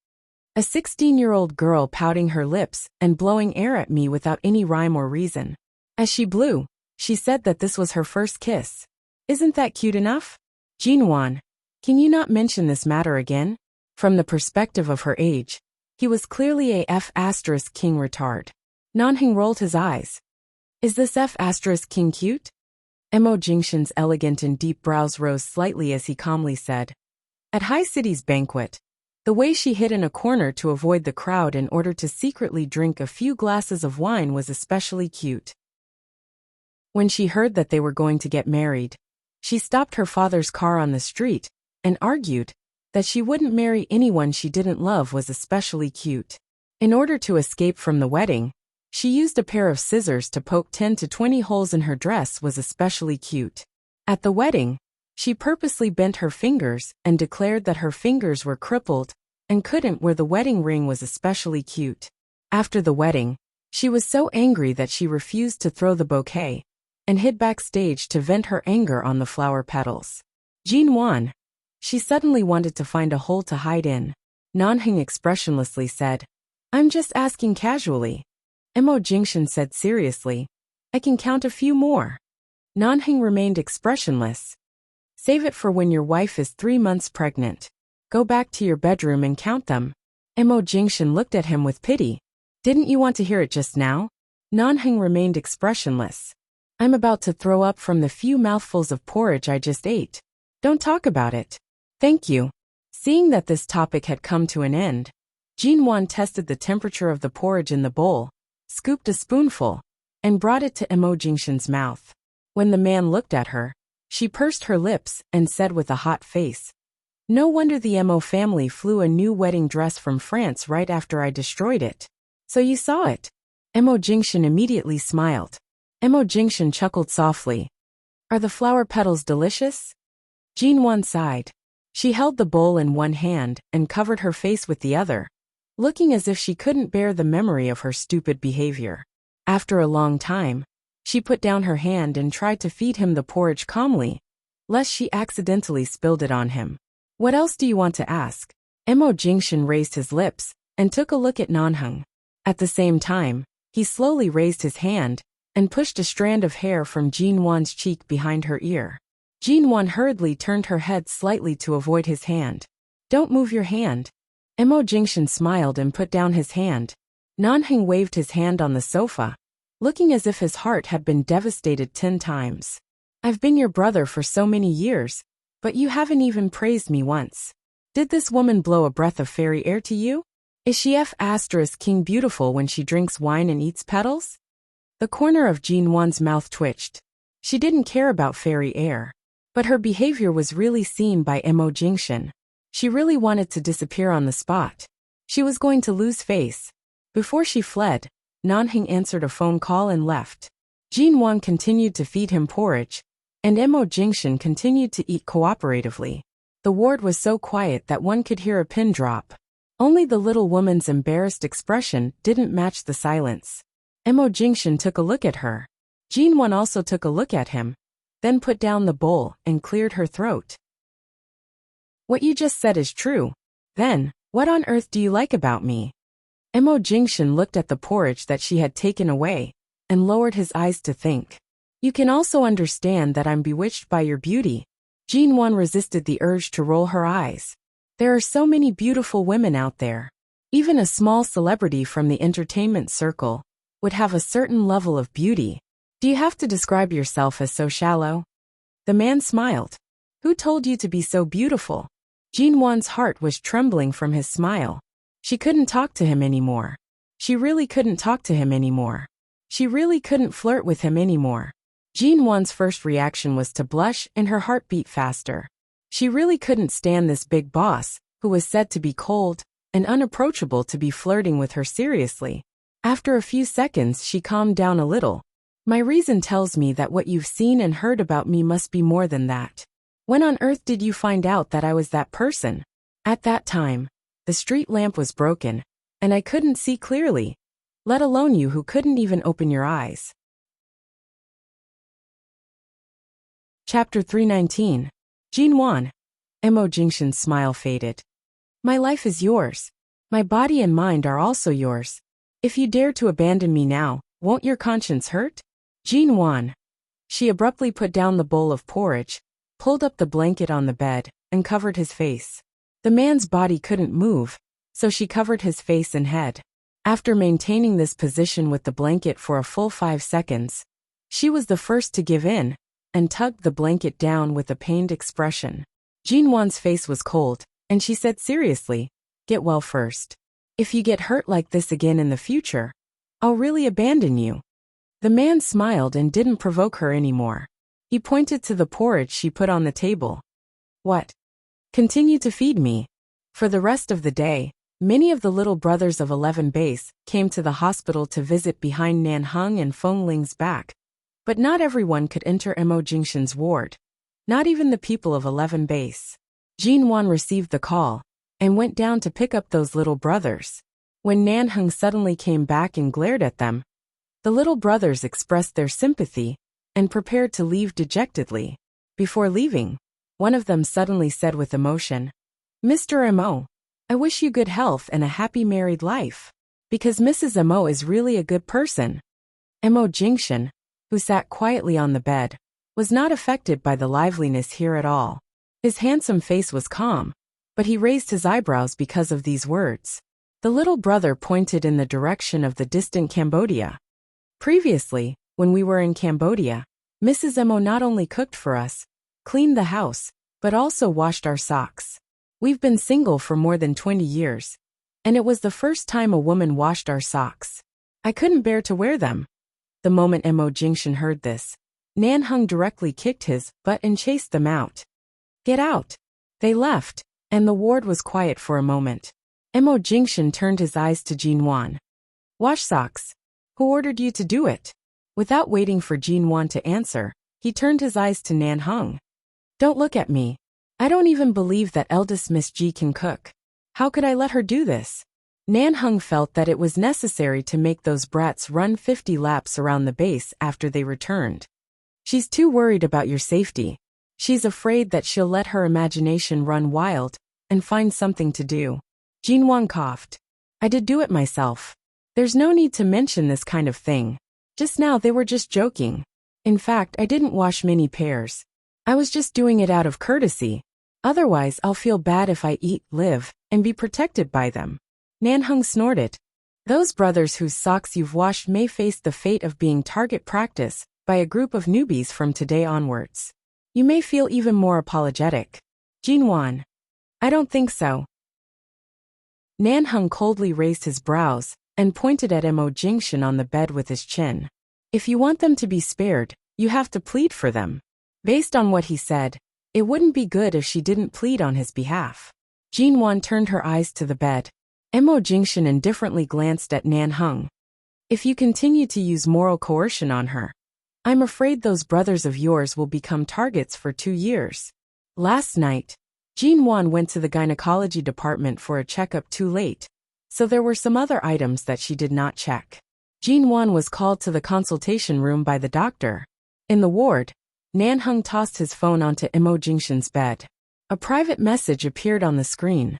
A 16-year-old girl pouting her lips and blowing air at me without any rhyme or reason. As she blew, she said that this was her first kiss. Isn't that cute enough? Jinwan, can you not mention this matter again? From the perspective of her age, he was clearly a F***king retard. Nanheng rolled his eyes. Is this F***king cute? Mo Jingshan's elegant and deep brows rose slightly as he calmly said. At High City's banquet, the way she hid in a corner to avoid the crowd in order to secretly drink a few glasses of wine was especially cute. When she heard that they were going to get married, she stopped her father's car on the street and argued that she wouldn't marry anyone she didn't love was especially cute. In order to escape from the wedding, she used a pair of scissors to poke 10 to 20 holes in her dress was especially cute. At the wedding, she purposely bent her fingers and declared that her fingers were crippled and couldn't wear the wedding ring was especially cute. After the wedding, she was so angry that she refused to throw the bouquet and hid backstage to vent her anger on the flower petals. Jinwan. She suddenly wanted to find a hole to hide in. Nanheng expressionlessly said, I'm just asking casually. Mo Jingshan said seriously, I can count a few more. Nanheng remained expressionless. Save it for when your wife is 3 months pregnant. Go back to your bedroom and count them. Mo Jingshan looked at him with pity. Didn't you want to hear it just now? Nanheng remained expressionless. I'm about to throw up from the few mouthfuls of porridge I just ate. Don't talk about it. Thank you. Seeing that this topic had come to an end, Jinwan tested the temperature of the porridge in the bowl, scooped a spoonful, and brought it to Mo Jingshan's mouth. When the man looked at her, she pursed her lips and said with a hot face, No wonder the Mo family flew a new wedding dress from France right after I destroyed it. So you saw it. Mo Jingshan immediately smiled. Mo Jingshan chuckled softly. Are the flower petals delicious? Jinwan sighed. She held the bowl in one hand and covered her face with the other, looking as if she couldn't bear the memory of her stupid behavior. After a long time, she put down her hand and tried to feed him the porridge calmly, lest she accidentally spilled it on him. What else do you want to ask? Mo Jingshan raised his lips and took a look at Nanheng. At the same time, he slowly raised his hand and pushed a strand of hair from Jinwan's cheek behind her ear. Jinwan hurriedly turned her head slightly to avoid his hand. Don't move your hand. Mo Jingshan smiled and put down his hand. Nanheng waved his hand on the sofa, looking as if his heart had been devastated 10 times. I've been your brother for so many years, but you haven't even praised me once. Did this woman blow a breath of fairy air to you? Is she F***king beautiful when she drinks wine and eats petals? The corner of Jinwan's mouth twitched. She didn't care about fairy air, but her behavior was really seen by Mo Jingshan. She really wanted to disappear on the spot. She was going to lose face. Before she fled, Nanheng answered a phone call and left. Jinwan continued to feed him porridge, and Mo Jingshan continued to eat cooperatively. The ward was so quiet that one could hear a pin drop. Only the little woman's embarrassed expression didn't match the silence. Mo Jingshan took a look at her. Jinwan also took a look at him. then put down the bowl and cleared her throat. What you just said is true. Then, what on earth do you like about me? Mo Jingshan looked at the porridge that she had taken away and lowered his eyes to think. You can also understand that I'm bewitched by your beauty. Jin Wan resisted the urge to roll her eyes. There are so many beautiful women out there. Even a small celebrity from the entertainment circle would have a certain level of beauty. Do you have to describe yourself as so shallow? The man smiled. Who told you to be so beautiful? Jin Wan's heart was trembling from his smile. She couldn't talk to him anymore. She really couldn't talk to him anymore. She really couldn't flirt with him anymore. Jin Wan's first reaction was to blush and her heart beat faster. She really couldn't stand this big boss, who was said to be cold and unapproachable, to be flirting with her seriously. After a few seconds, she calmed down a little. My reason tells me that what you've seen and heard about me must be more than that. When on earth did you find out that I was that person? At that time, the street lamp was broken, and I couldn't see clearly, let alone you who couldn't even open your eyes. Chapter 319. Jin Wan. Mo Jingshan's smile faded. My life is yours. My body and mind are also yours. If you dare to abandon me now, won't your conscience hurt? Jin Wan. She abruptly put down the bowl of porridge, pulled up the blanket on the bed, and covered his face. The man's body couldn't move, so she covered his face and head. After maintaining this position with the blanket for a full 5 seconds, she was the first to give in and tugged the blanket down with a pained expression. Jin Wan's face was cold, and she said seriously, get well first. If you get hurt like this again in the future, I'll really abandon you. The man smiled and didn't provoke her anymore. He pointed to the porridge she put on the table. What? Continue to feed me. For the rest of the day, many of the little brothers of 11 Base came to the hospital to visit behind Nan Heng and Feng Ling's back. But not everyone could enter Mo Jingshan's ward. Not even the people of 11 Base. Jin Wan received the call and went down to pick up those little brothers. When Nan Heng suddenly came back and glared at them, the little brothers expressed their sympathy and prepared to leave dejectedly. Before leaving, one of them suddenly said with emotion, Mr. Mo, I wish you good health and a happy married life, because Mrs. Mo is really a good person. Mo Jingshan, who sat quietly on the bed, was not affected by the liveliness here at all. His handsome face was calm, but he raised his eyebrows because of these words. The little brother pointed in the direction of the distant Cambodia. Previously, when we were in Cambodia, Mrs. Mo not only cooked for us, cleaned the house, but also washed our socks. We've been single for more than 20 years, and it was the first time a woman washed our socks. I couldn't bear to wear them. The moment Mo Jingshan heard this, Nan Heng directly kicked his butt and chased them out. Get out! They left, and the ward was quiet for a moment. Mo Jingshan turned his eyes to Jin Wan. Wash socks. Who ordered you to do it? Without waiting for Jin Wan to answer, he turned his eyes to Nan Heng. Don't look at me. I don't even believe that eldest Miss Ji can cook. How could I let her do this? Nan Heng felt that it was necessary to make those brats run 50 laps around the base after they returned. She's too worried about your safety. She's afraid that she'll let her imagination run wild and find something to do. Jin Wan coughed. I did do it myself. There's no need to mention this kind of thing. Just now they were just joking. In fact, I didn't wash many pairs. I was just doing it out of courtesy. Otherwise, I'll feel bad if I eat, live, and be protected by them. Nan Heng snorted. Those brothers whose socks you've washed may face the fate of being target practice by a group of newbies from today onwards. You may feel even more apologetic. Jin Wan. I don't think so. Nan Heng coldly raised his brows and pointed at Mo Jingshan on the bed with his chin. If you want them to be spared, you have to plead for them. Based on what he said, it wouldn't be good if she didn't plead on his behalf. Jin Wan turned her eyes to the bed. Mo Jingshan indifferently glanced at Nan Heng. If you continue to use moral coercion on her, I'm afraid those brothers of yours will become targets for 2 years. Last night, Jin Wan went to the gynecology department for a checkup too late, so there were some other items that she did not check. Jin Wan was called to the consultation room by the doctor. In the ward, Nanheng tossed his phone onto Imo Jingshan's bed. A private message appeared on the screen.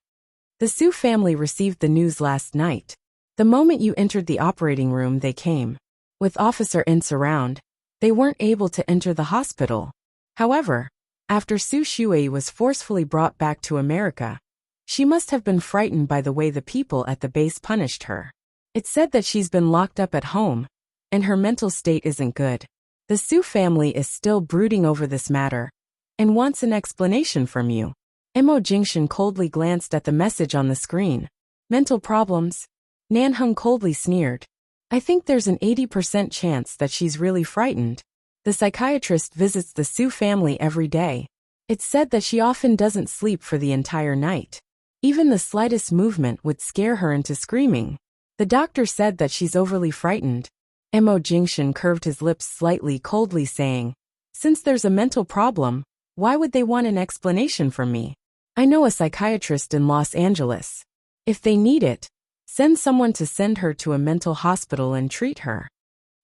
The Su family received the news last night. The moment you entered the operating room, they came. With Officer Ince around, they weren't able to enter the hospital. However, after Su Shui was forcefully brought back to America, she must have been frightened by the way the people at the base punished her. It's said that she's been locked up at home, and her mental state isn't good. The Su family is still brooding over this matter and wants an explanation from you. Imo Jingshan coldly glanced at the message on the screen. Mental problems? Nanheng coldly sneered. I think there's an 80% chance that she's really frightened. The psychiatrist visits the Su family every day. It's said that she often doesn't sleep for the entire night. Even the slightest movement would scare her into screaming. The doctor said that she's overly frightened. Imo Jingshan curved his lips slightly, coldly saying, since there's a mental problem, why would they want an explanation from me? I know a psychiatrist in Los Angeles. If they need it, send someone to send her to a mental hospital and treat her.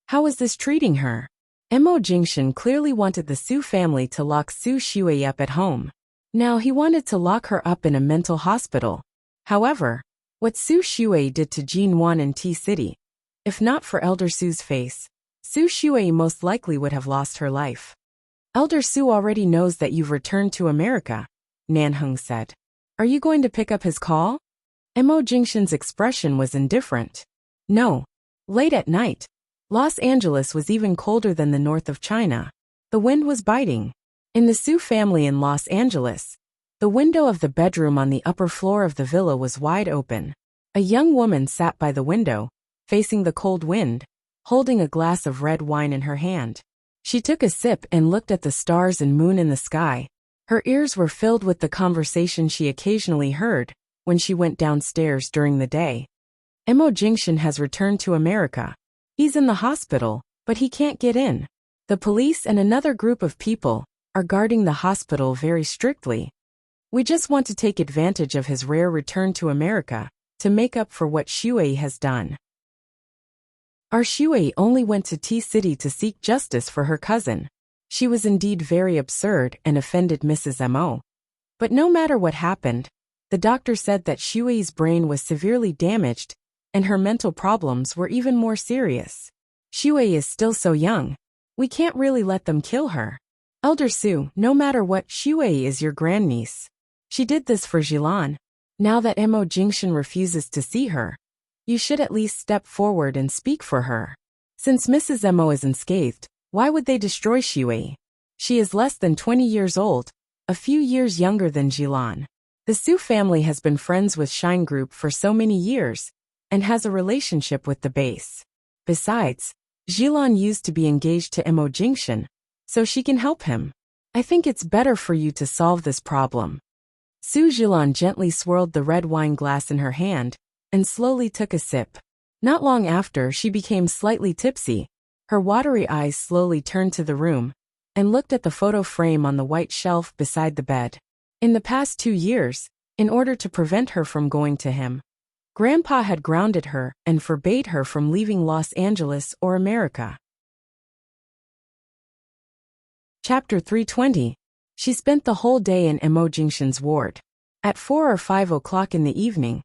How is this treating her? Imo Jingshan clearly wanted the Su family to lock Su Shui up at home. Now he wanted to lock her up in a mental hospital. However, what Su Shui did to Jinwan in T-City, if not for Elder Su's face, Su Shui most likely would have lost her life. Elder Su already knows that you've returned to America, Nanheng said. Are you going to pick up his call? Imo Jingshan's expression was indifferent. No. Late at night, Los Angeles was even colder than the north of China. The wind was biting. In the Su family in Los Angeles, the window of the bedroom on the upper floor of the villa was wide open. A young woman sat by the window, facing the cold wind, holding a glass of red wine in her hand. She took a sip and looked at the stars and moon in the sky. Her ears were filled with the conversation she occasionally heard when she went downstairs during the day. Imo Jingshan has returned to America. He's in the hospital, but he can't get in. The police and another group of people are guarding the hospital very strictly. We just want to take advantage of his rare return to America to make up for what Shui has done. Our Shui only went to T-City to seek justice for her cousin. She was indeed very absurd and offended Mrs. Mo. But no matter what happened, the doctor said that Shui's brain was severely damaged and her mental problems were even more serious. Shui is still so young. We can't really let them kill her. Elder Su, no matter what, Shui is your grandniece. She did this for Jilan. Now that Imo Jingshan refuses to see her, you should at least step forward and speak for her. Since Mrs. Mo is unscathed, why would they destroy Shui? She is less than 20 years old, a few years younger than Jilan. The Su family has been friends with Shine Group for so many years and has a relationship with the base. Besides, Jilan used to be engaged to Imo Jingshan, so she can help him. I think it's better for you to solve this problem. Su Jilan gently swirled the red wine glass in her hand and slowly took a sip. Not long after, she became slightly tipsy. Her watery eyes slowly turned to the room and looked at the photo frame on the white shelf beside the bed. In the past 2 years, in order to prevent her from going to him, Grandpa had grounded her and forbade her from leaving Los Angeles or America. Chapter 320. She spent the whole day in Imo Jingshan's ward. At 4 or 5 o'clock in the evening,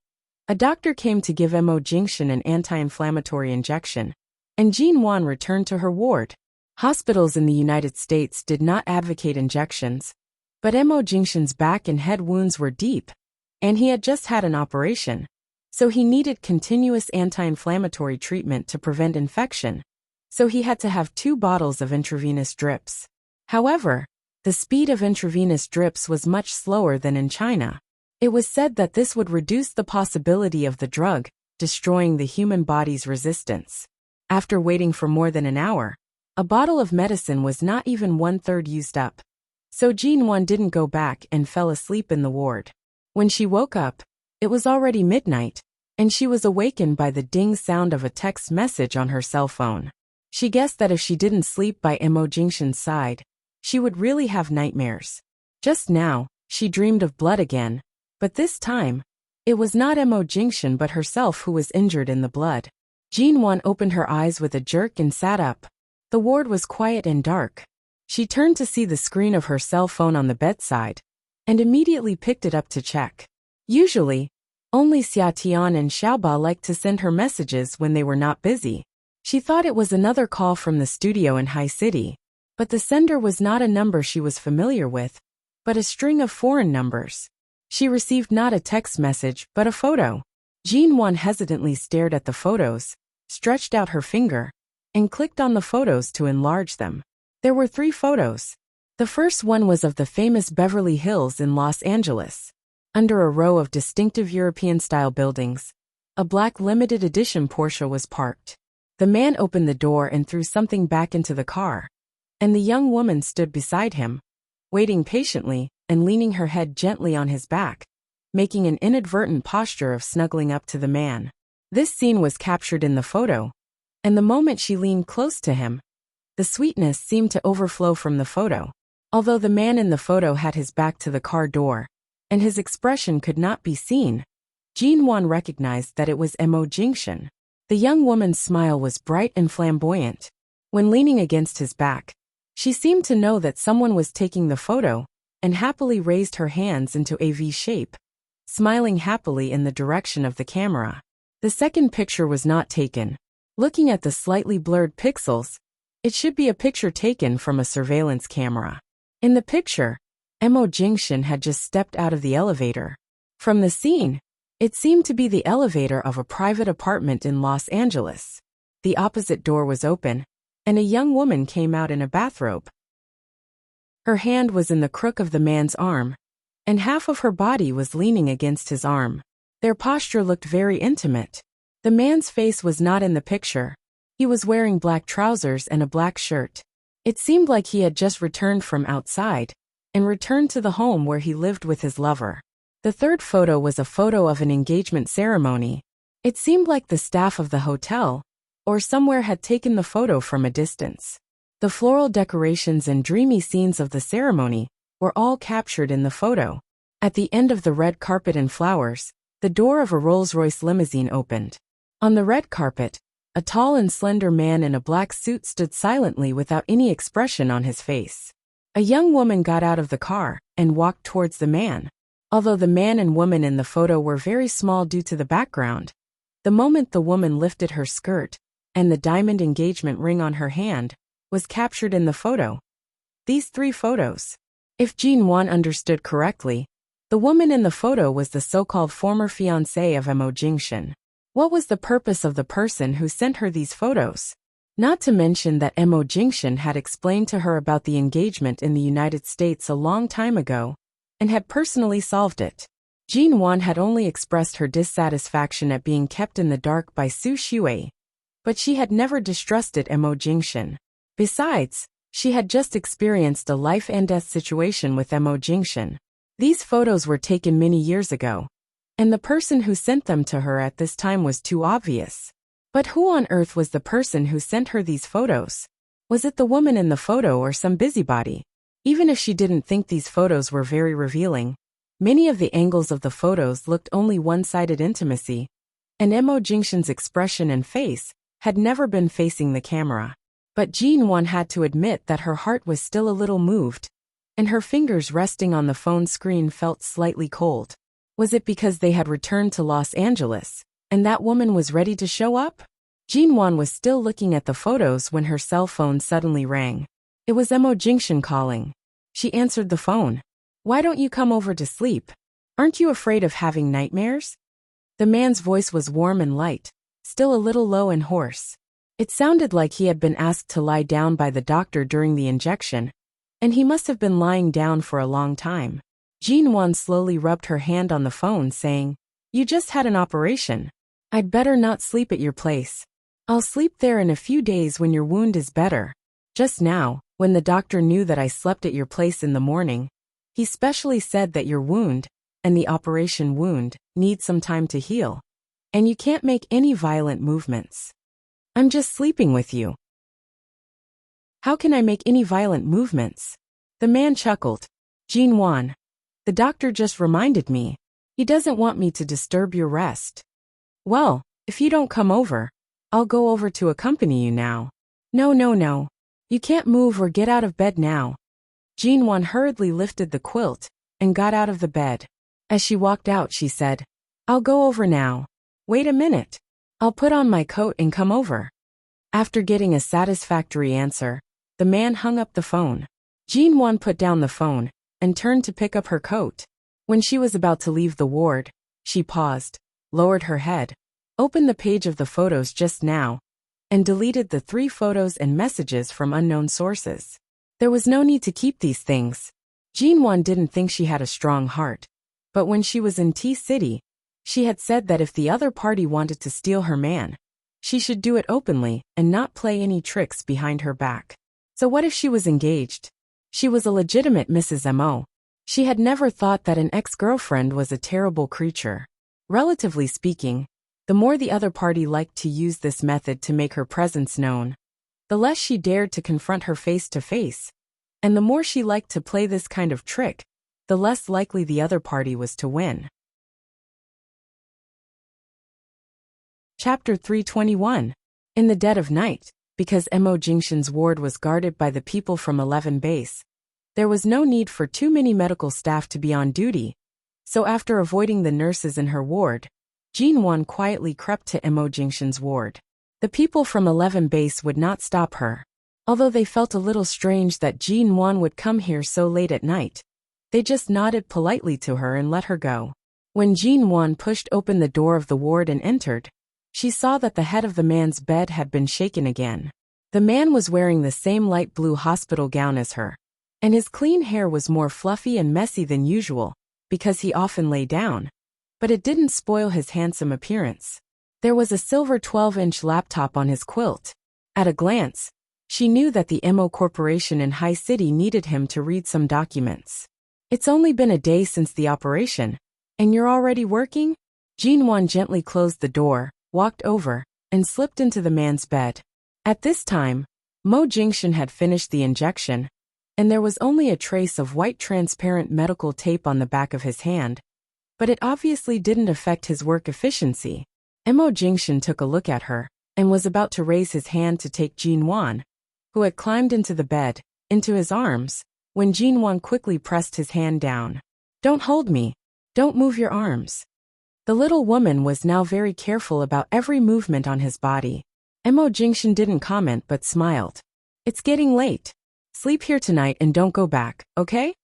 a doctor came to give Imo Jingshan an anti-inflammatory injection, and Jean Wan returned to her ward. Hospitals in the United States did not advocate injections, but Imo Jingshan's back and head wounds were deep, and he had just had an operation, so he needed continuous anti-inflammatory treatment to prevent infection, so he had to have 2 bottles of intravenous drips. However, the speed of intravenous drips was much slower than in China. It was said that this would reduce the possibility of the drug destroying the human body's resistance. After waiting for more than an hour, a bottle of medicine was not even 1/3 used up. So Jean Wan didn't go back and fell asleep in the ward. When she woke up, it was already midnight, and she was awakened by the ding sound of a text message on her cell phone. She guessed that if she didn't sleep by Imo Jingshan's side, she would really have nightmares. Just now, she dreamed of blood again, but this time, it was not Imo Jingshan but herself who was injured in the blood. Jean Wan opened her eyes with a jerk and sat up. The ward was quiet and dark. She turned to see the screen of her cell phone on the bedside and immediately picked it up to check. Usually, only Xia Tian and Xiaoba liked to send her messages when they were not busy. She thought it was another call from the studio in High City, but the sender was not a number she was familiar with, but a string of foreign numbers. She received not a text message but a photo. Jean Wan hesitantly stared at the photos, stretched out her finger, and clicked on the photos to enlarge them. There were 3 photos. The first one was of the famous Beverly Hills in Los Angeles. Under a row of distinctive European-style buildings, a black limited edition Porsche was parked. The man opened the door and threw something back into the car, and the young woman stood beside him, waiting patiently and leaning her head gently on his back, making an inadvertent posture of snuggling up to the man. This scene was captured in the photo, and the moment she leaned close to him, the sweetness seemed to overflow from the photo. Although the man in the photo had his back to the car door, and his expression could not be seen, Jean Wan recognized that it was Mo Jingshan. The young woman's smile was bright and flamboyant. When leaning against his back, she seemed to know that someone was taking the photo, and happily raised her hands into a V shape, smiling happily in the direction of the camera. The second picture was not taken. Looking at the slightly blurred pixels, it should be a picture taken from a surveillance camera. In the picture, Mo Jingshan had just stepped out of the elevator. From the scene, it seemed to be the elevator of a private apartment in Los Angeles. The opposite door was open, and a young woman came out in a bathrobe. Her hand was in the crook of the man's arm, and half of her body was leaning against his arm. Their posture looked very intimate. The man's face was not in the picture. He was wearing black trousers and a black shirt. It seemed like he had just returned from outside, and returned to the home where he lived with his lover. The third photo was a photo of an engagement ceremony. It seemed like the staff of the hotel, or somewhere, had taken the photo from a distance. The floral decorations and dreamy scenes of the ceremony were all captured in the photo. At the end of the red carpet and flowers, the door of a Rolls-Royce limousine opened. On the red carpet, a tall and slender man in a black suit stood silently without any expression on his face. A young woman got out of the car and walked towards the man. Although the man and woman in the photo were very small due to the background, the moment the woman lifted her skirt, and the diamond engagement ring on her hand was captured in the photo. These 3 photos. If Jean Wan understood correctly, the woman in the photo was the so-called former fiancé of Mo Jingshan. What was the purpose of the person who sent her these photos? Not to mention that Mo Jingshan had explained to her about the engagement in the United States a long time ago, and had personally solved it. Jean Wan had only expressed her dissatisfaction at being kept in the dark by Su Shui, but she had never distrusted Mo Jingshan. Besides, she had just experienced a life-and-death situation with Mo Jingshan. These photos were taken many years ago, and the person who sent them to her at this time was too obvious. But who on earth was the person who sent her these photos? Was it the woman in the photo or some busybody? Even if she didn't think these photos were very revealing, many of the angles of the photos looked only one-sided intimacy, and Mo Jingshan's expression and face had never been facing the camera. But Jean Wan had to admit that her heart was still a little moved, and her fingers resting on the phone screen felt slightly cold. Was it because they had returned to Los Angeles, and that woman was ready to show up? Jean Wan was still looking at the photos when her cell phone suddenly rang. It was Mo Jingshan calling. She answered the phone. "Why don't you come over to sleep? Aren't you afraid of having nightmares?" The man's voice was warm and light, still a little low and hoarse. It sounded like he had been asked to lie down by the doctor during the injection, and he must have been lying down for a long time. Jean Wan slowly rubbed her hand on the phone, saying, "You just had an operation. I'd better not sleep at your place. I'll sleep there in a few days when your wound is better. Just now, when the doctor knew that I slept at your place in the morning, he specially said that your wound, and the operation wound, need some time to heal. And you can't make any violent movements. I'm just sleeping with you. How can I make any violent movements?" The man chuckled. "Jean Wan, the doctor just reminded me. He doesn't want me to disturb your rest. Well, if you don't come over, I'll go over to accompany you now." No, You can't move or get out of bed now. Jinwon hurriedly lifted the quilt and got out of the bed. As she walked out, she said, I'll go over now. Wait a minute. I'll put on my coat and come over. After getting a satisfactory answer, the man hung up the phone. Jinwon put down the phone and turned to pick up her coat. When she was about to leave the ward, she paused, lowered her head, opened the page of the photos just now, and deleted the 3 photos and messages from unknown sources. There was no need to keep these things. Jinwon didn't think she had a strong heart, but when she was in T-City, she had said that if the other party wanted to steal her man, she should do it openly and not play any tricks behind her back. So what if she was engaged? She was a legitimate Mrs. Mo. She had never thought that an ex-girlfriend was a terrible creature. Relatively speaking, the more the other party liked to use this method to make her presence known, the less she dared to confront her face to face, and the more she liked to play this kind of trick, the less likely the other party was to win. Chapter 321. In the dead of night, because Mo Jingshan's ward was guarded by the people from 11 base, there was no need for too many medical staff to be on duty, so after avoiding the nurses in her ward, Jinwon quietly crept to Mo Jingshan's ward. The people from 11 base would not stop her. Although they felt a little strange that Jinwon would come here so late at night, they just nodded politely to her and let her go. When Jinwon pushed open the door of the ward and entered, she saw that the head of the man's bed had been shaken again. The man was wearing the same light blue hospital gown as her, and his clean hair was more fluffy and messy than usual, because he often lay down, but it didn't spoil his handsome appearance. There was a silver 12-inch laptop on his quilt. At a glance, she knew that the Mo Corporation in High City needed him to read some documents. It's only been a day since the operation, and you're already working? Jinwon gently closed the door, walked over, and slipped into the man's bed. At this time, Mo Jingshan had finished the injection, and there was only a trace of white transparent medical tape on the back of his hand, but it obviously didn't affect his work efficiency. Mo Jingshan took a look at her, and was about to raise his hand to take Jinwon, who had climbed into the bed, into his arms, when Jinwon quickly pressed his hand down. Don't hold me. Don't move your arms. The little woman was now very careful about every movement on his body. Mo Jingshan didn't comment but smiled. It's getting late. Sleep here tonight and don't go back, okay?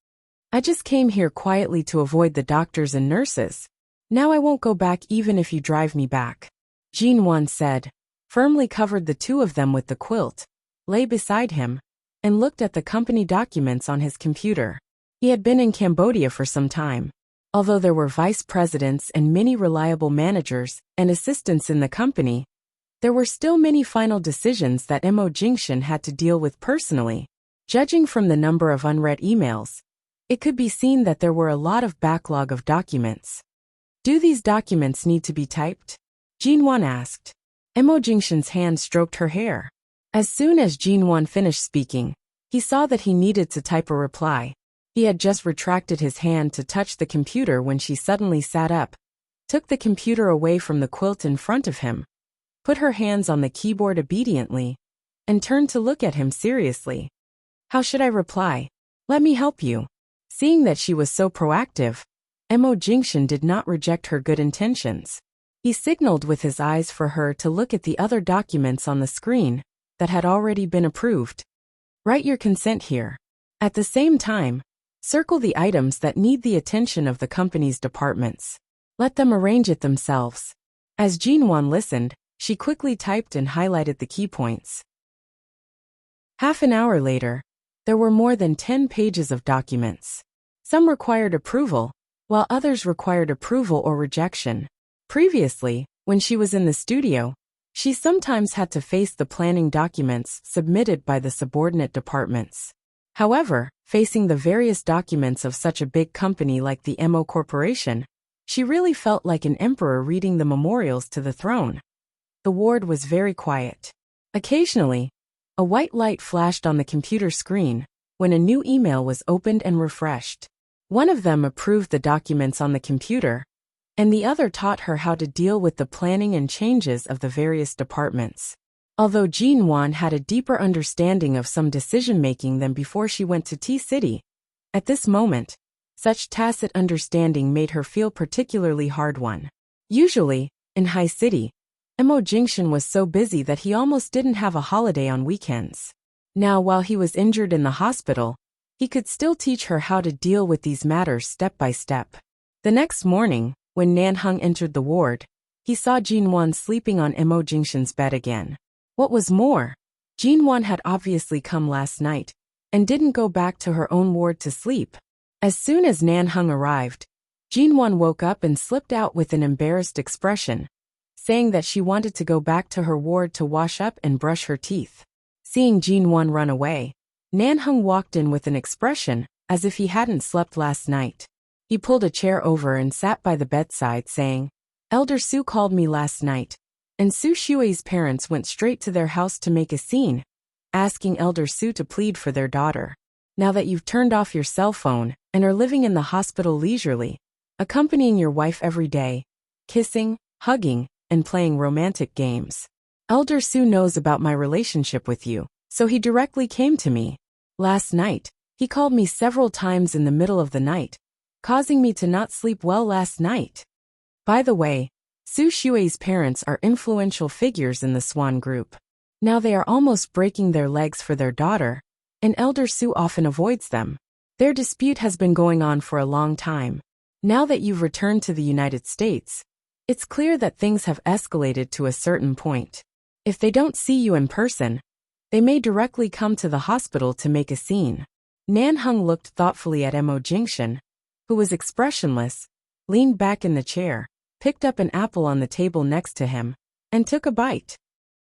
I just came here quietly to avoid the doctors and nurses. Now I won't go back even if you drive me back. Jinwon said, firmly covered the 2 of them with the quilt, lay beside him, and looked at the company documents on his computer. He had been in Cambodia for some time. Although there were vice presidents and many reliable managers and assistants in the company, there were still many final decisions that Mo Jingshan had to deal with personally. Judging from the number of unread emails, it could be seen that there were a lot of backlog of documents. Do these documents need to be typed? Jinwon asked. Mo Jingshan's hand stroked her hair. As soon as Jinwon finished speaking, he saw that he needed to type a reply. He had just retracted his hand to touch the computer when she suddenly sat up, took the computer away from the quilt in front of him, put her hands on the keyboard obediently, and turned to look at him seriously. How should I reply? Let me help you. Seeing that she was so proactive, Mo Jingshan did not reject her good intentions. He signaled with his eyes for her to look at the other documents on the screen that had already been approved. Write your consent here. At the same time, circle the items that need the attention of the company's departments. Let them arrange it themselves. As Jinwon listened, she quickly typed and highlighted the key points. Half an hour later, there were more than 10 pages of documents. Some required approval, while others required approval or rejection. Previously, when she was in the studio, she sometimes had to face the planning documents submitted by the subordinate departments. However, facing the various documents of such a big company like the Mo Corporation, she really felt like an emperor reading the memorials to the throne. The ward was very quiet. Occasionally, a white light flashed on the computer screen when a new email was opened and refreshed. One of them approved the documents on the computer, and the other taught her how to deal with the planning and changes of the various departments. Although Jean Wan had a deeper understanding of some decision-making than before she went to T-City, at this moment, such tacit understanding made her feel particularly hard-won. Usually, in High City, Mo Jingshan was so busy that he almost didn't have a holiday on weekends. Now, while he was injured in the hospital, he could still teach her how to deal with these matters step by step. The next morning, when Nan Hung entered the ward, he saw Jean Wan sleeping on Mo Jingshan's bed again. What was more, Jean Wan had obviously come last night and didn't go back to her own ward to sleep. As soon as Nan Hung arrived, Jean Wan woke up and slipped out with an embarrassed expression, saying that she wanted to go back to her ward to wash up and brush her teeth. Seeing Jean Wan run away, Nan Hung walked in with an expression as if he hadn't slept last night. He pulled a chair over and sat by the bedside, saying, "Elder Su called me last night, and Su Shui's parents went straight to their house to make a scene, asking Elder Su to plead for their daughter. Now that you've turned off your cell phone and are living in the hospital leisurely, accompanying your wife every day, kissing, hugging, and playing romantic games, Elder Su knows about my relationship with you, so he directly came to me. Last night, he called me several times in the middle of the night, causing me to not sleep well last night." By the way, Su Shui's parents are influential figures in the Swan Group. Now they are almost breaking their legs for their daughter, and Elder Su often avoids them. Their dispute has been going on for a long time. Now that you've returned to the United States, it's clear that things have escalated to a certain point. If they don't see you in person, they may directly come to the hospital to make a scene. Nan Hung looked thoughtfully at Mo Jingshan, who was expressionless, leaned back in the chair, picked up an apple on the table next to him, and took a bite.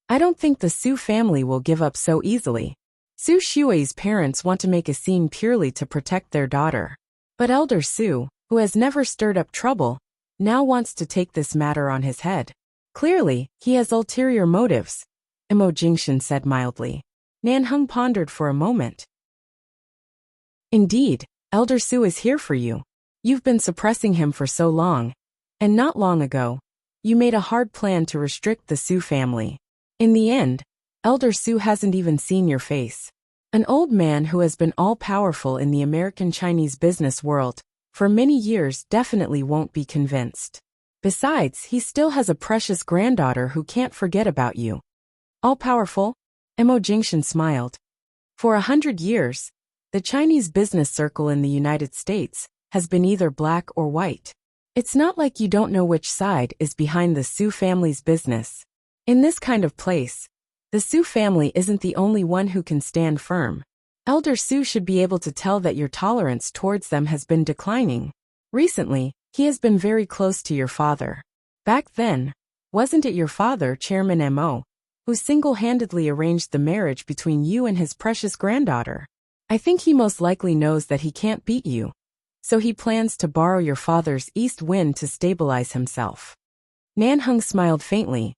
"I don't think the Su family will give up so easily. Su Shui's parents want to make a scene purely to protect their daughter. But Elder Su, who has never stirred up trouble, now wants to take this matter on his head. Clearly, he has ulterior motives," Mo Jingshan said mildly. Nan Hung pondered for a moment. "Indeed, Elder Su is here for you. You've been suppressing him for so long, and not long ago, you made a hard plan to restrict the Su family. In the end, Elder Su hasn't even seen your face. An old man who has been all-powerful in the American-Chinese business world for many years definitely won't be convinced. Besides, he still has a precious granddaughter who can't forget about you." "All-powerful?" Mo Jingshan smiled. "For 100 years, the Chinese business circle in the United States has been either black or white. It's not like you don't know which side is behind the Su family's business. In this kind of place, the Su family isn't the only one who can stand firm. Elder Su should be able to tell that your tolerance towards them has been declining. Recently, he has been very close to your father. Back then, wasn't it your father, Chairman Mo, who single-handedly arranged the marriage between you and his precious granddaughter? I think he most likely knows that he can't beat you, so he plans to borrow your father's east wind to stabilize himself." Nan Hung smiled faintly.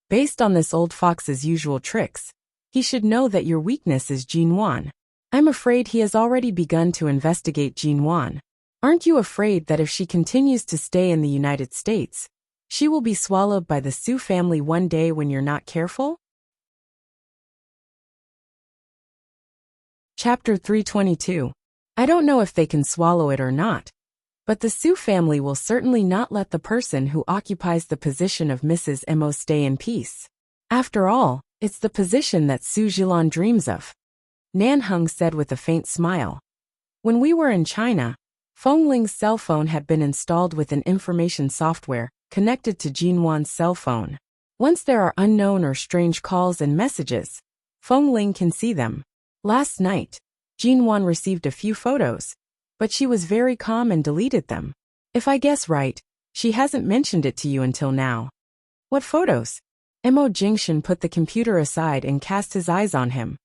"Based on this old fox's usual tricks, he should know that your weakness is Jean Wan. I'm afraid he has already begun to investigate Jean Wan. Aren't you afraid that if she continues to stay in the United States, she will be swallowed by the Su family one day when you're not careful?" Chapter 322. I don't know if they can swallow it or not, but the Su family will certainly not let the person who occupies the position of Mrs. Mo stay in peace. After all, it's the position that Su Zhilan dreams of," Nan Hung said with a faint smile. "When we were in China, Feng Ling's cell phone had been installed with an information software connected to Jean Wan's cell phone. Once there are unknown or strange calls and messages, Feng Ling can see them. Last night, Jean Wan received a few photos, but she was very calm and deleted them. If I guess right, she hasn't mentioned it to you until now." "What photos?" Mo Jingshan put the computer aside and cast his eyes on him.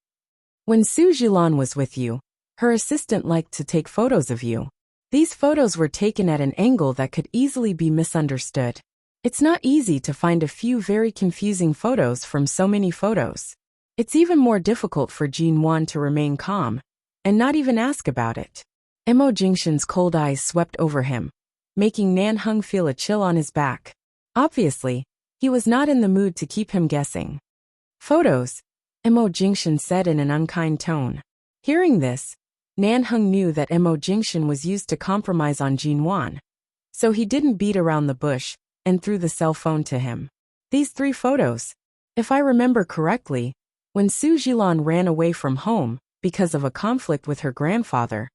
"When Su Zhilan was with you, her assistant liked to take photos of you. These photos were taken at an angle that could easily be misunderstood. It's not easy to find a few very confusing photos from so many photos. It's even more difficult for Jean Wan to remain calm and not even ask about it." Mo Jingshan's cold eyes swept over him, making Nan Hung feel a chill on his back. Obviously, he was not in the mood to keep him guessing. Photos, Mo Jingshan said in an unkind tone. Hearing this, Nan Heng knew that Mo Jingshan was used to compromise on Jinwan, so he didn't beat around the bush and threw the cell phone to him. These 3 photos. If I remember correctly, when Su Jilan ran away from home because of a conflict with her grandfather,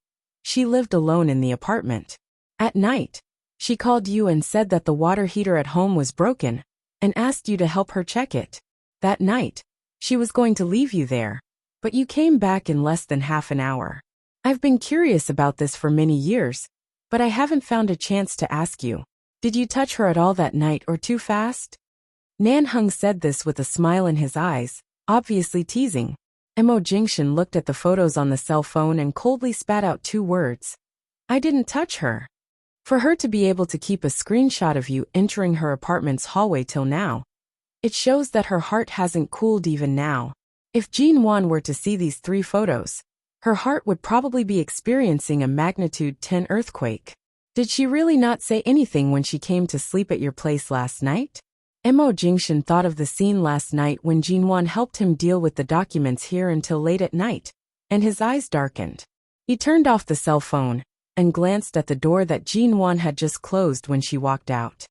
she lived alone in the apartment. At night, she called you and said that the water heater at home was broken and asked you to help her check it. That night, she was going to leave you there, but you came back in less than half an hour. I've been curious about this for many years, but I haven't found a chance to ask you. Did you touch her at all that night or too fast? Nan Heng said this with a smile in his eyes, obviously teasing. Mo Jingshan looked at the photos on the cell phone and coldly spat out 2 words. I didn't touch her. For her to be able to keep a screenshot of you entering her apartment's hallway till now, it shows that her heart hasn't cooled even now. If Jinwan were to see these 3 photos, her heart would probably be experiencing a magnitude 10 earthquake. Did she really not say anything when she came to sleep at your place last night? Mo Jingshan thought of the scene last night when Jinwan helped him deal with the documents here until late at night, and his eyes darkened. He turned off the cell phone and glanced at the door that Jinwan had just closed when she walked out.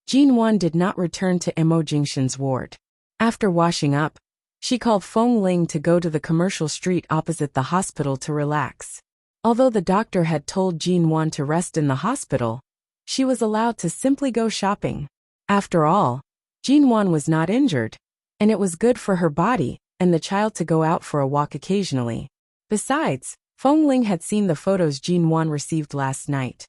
Jinwan did not return to Mo Jingshan's ward. After washing up, she called Feng Ling to go to the commercial street opposite the hospital to relax. Although the doctor had told Jinwan to rest in the hospital, she was allowed to simply go shopping. After all, Jinwan was not injured, and it was good for her body and the child to go out for a walk occasionally. Besides, Feng Ling had seen the photos Jinwan received last night.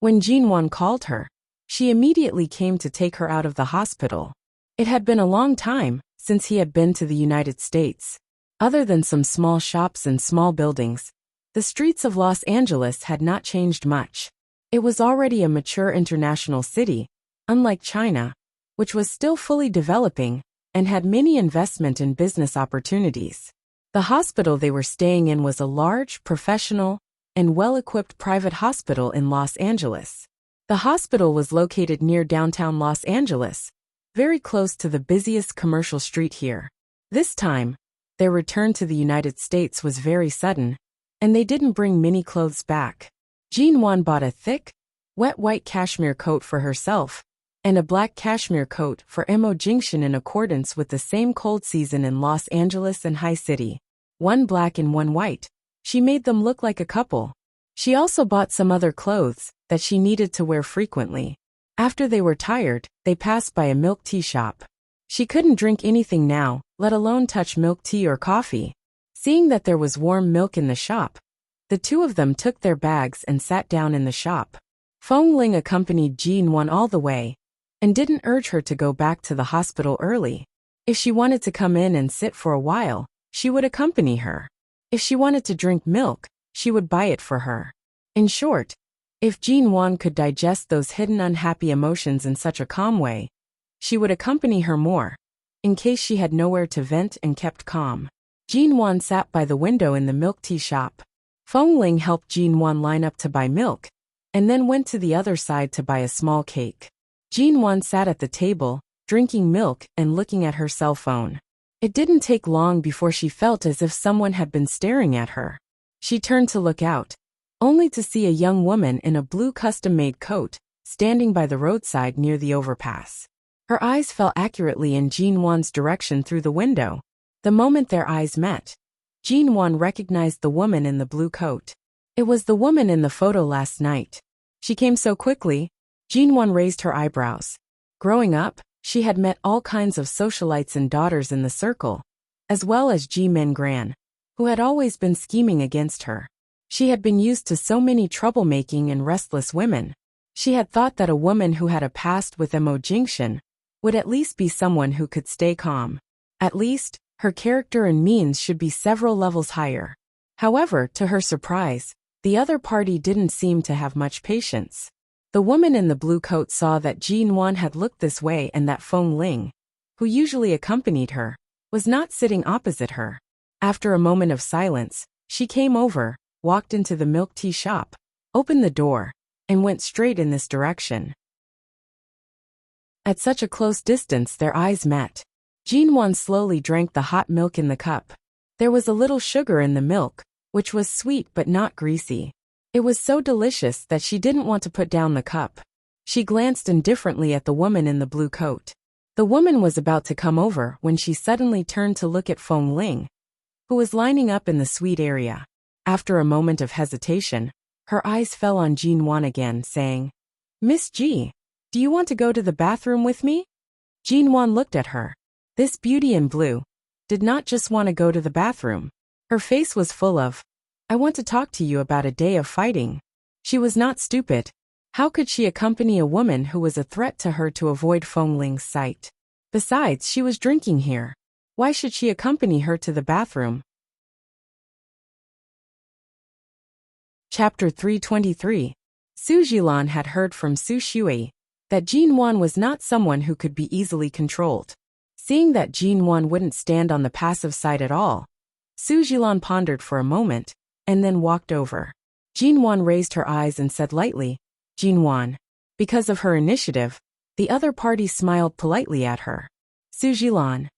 When Jinwan called her, she immediately came to take her out of the hospital. It had been a long time since he had been to the United States. Other than some small shops and small buildings, the streets of Los Angeles had not changed much. It was already a mature international city, unlike China, which was still fully developing and had many investment and business opportunities. The hospital they were staying in was a large, professional, and well-equipped private hospital in Los Angeles. The hospital was located near downtown Los Angeles, very close to the busiest commercial street here. This time, their return to the United States was very sudden, and they didn't bring many clothes back. Jinwan bought a thick, wet white cashmere coat for herself, and a black cashmere coat for Mo Jingshan in accordance with the same cold season in Los Angeles and High City. One black and one white. She made them look like a couple. She also bought some other clothes that she needed to wear frequently. After they were tired, they passed by a milk tea shop. She couldn't drink anything now, let alone touch milk tea or coffee. Seeing that there was warm milk in the shop, the 2 of them took their bags and sat down in the shop. Feng Ling accompanied Jinwan all the way, and didn't urge her to go back to the hospital early. If she wanted to come in and sit for a while, she would accompany her. If she wanted to drink milk, she would buy it for her. In short, if Jinwan could digest those hidden unhappy emotions in such a calm way, she would accompany her more, in case she had nowhere to vent and kept calm. Jinwan sat by the window in the milk tea shop. Feng Ling helped Jinwan line up to buy milk, and then went to the other side to buy a small cake. Jinwan sat at the table, drinking milk and looking at her cell phone. It didn't take long before she felt as if someone had been staring at her. She turned to look out, only to see a young woman in a blue custom-made coat, standing by the roadside near the overpass. Her eyes fell accurately in Jinwan's direction through the window. The moment their eyes met, Jinwan recognized the woman in the blue coat. It was the woman in the photo last night. She came so quickly, Jinwan raised her eyebrows. Growing up, she had met all kinds of socialites and daughters in the circle, as well as Ji Min Gran, who had always been scheming against her. She had been used to so many troublemaking and restless women. She had thought that a woman who had a past with Mo Jingshan would at least be someone who could stay calm. At least, her character and means should be several levels higher. However, to her surprise, the other party didn't seem to have much patience. The woman in the blue coat saw that Jinwan had looked this way and that Feng Ling, who usually accompanied her, was not sitting opposite her. After a moment of silence, she came over, walked into the milk tea shop, opened the door, and went straight in this direction. At such a close distance their eyes met. Jinwan slowly drank the hot milk in the cup. There was a little sugar in the milk, which was sweet but not greasy. It was so delicious that she didn't want to put down the cup. She glanced indifferently at the woman in the blue coat. The woman was about to come over when she suddenly turned to look at Feng Ling, who was lining up in the suite area. After a moment of hesitation, her eyes fell on Jinwan again, saying, "Miss Ji, do you want to go to the bathroom with me?" Jinwan looked at her. This beauty in blue did not just want to go to the bathroom. Her face was full of, "I want to talk to you about a day of fighting." She was not stupid. How could she accompany a woman who was a threat to her to avoid Feng Ling's sight? Besides, she was drinking here. Why should she accompany her to the bathroom? Chapter 323. Su Jilan had heard from Su Shui that Jinwan was not someone who could be easily controlled. Seeing that Jinwan wouldn't stand on the passive side at all, Su Jilan pondered for a moment and then walked over. Jinwan raised her eyes and said lightly, "Jinwan." Because of her initiative, the other party smiled politely at her. Su Jilan.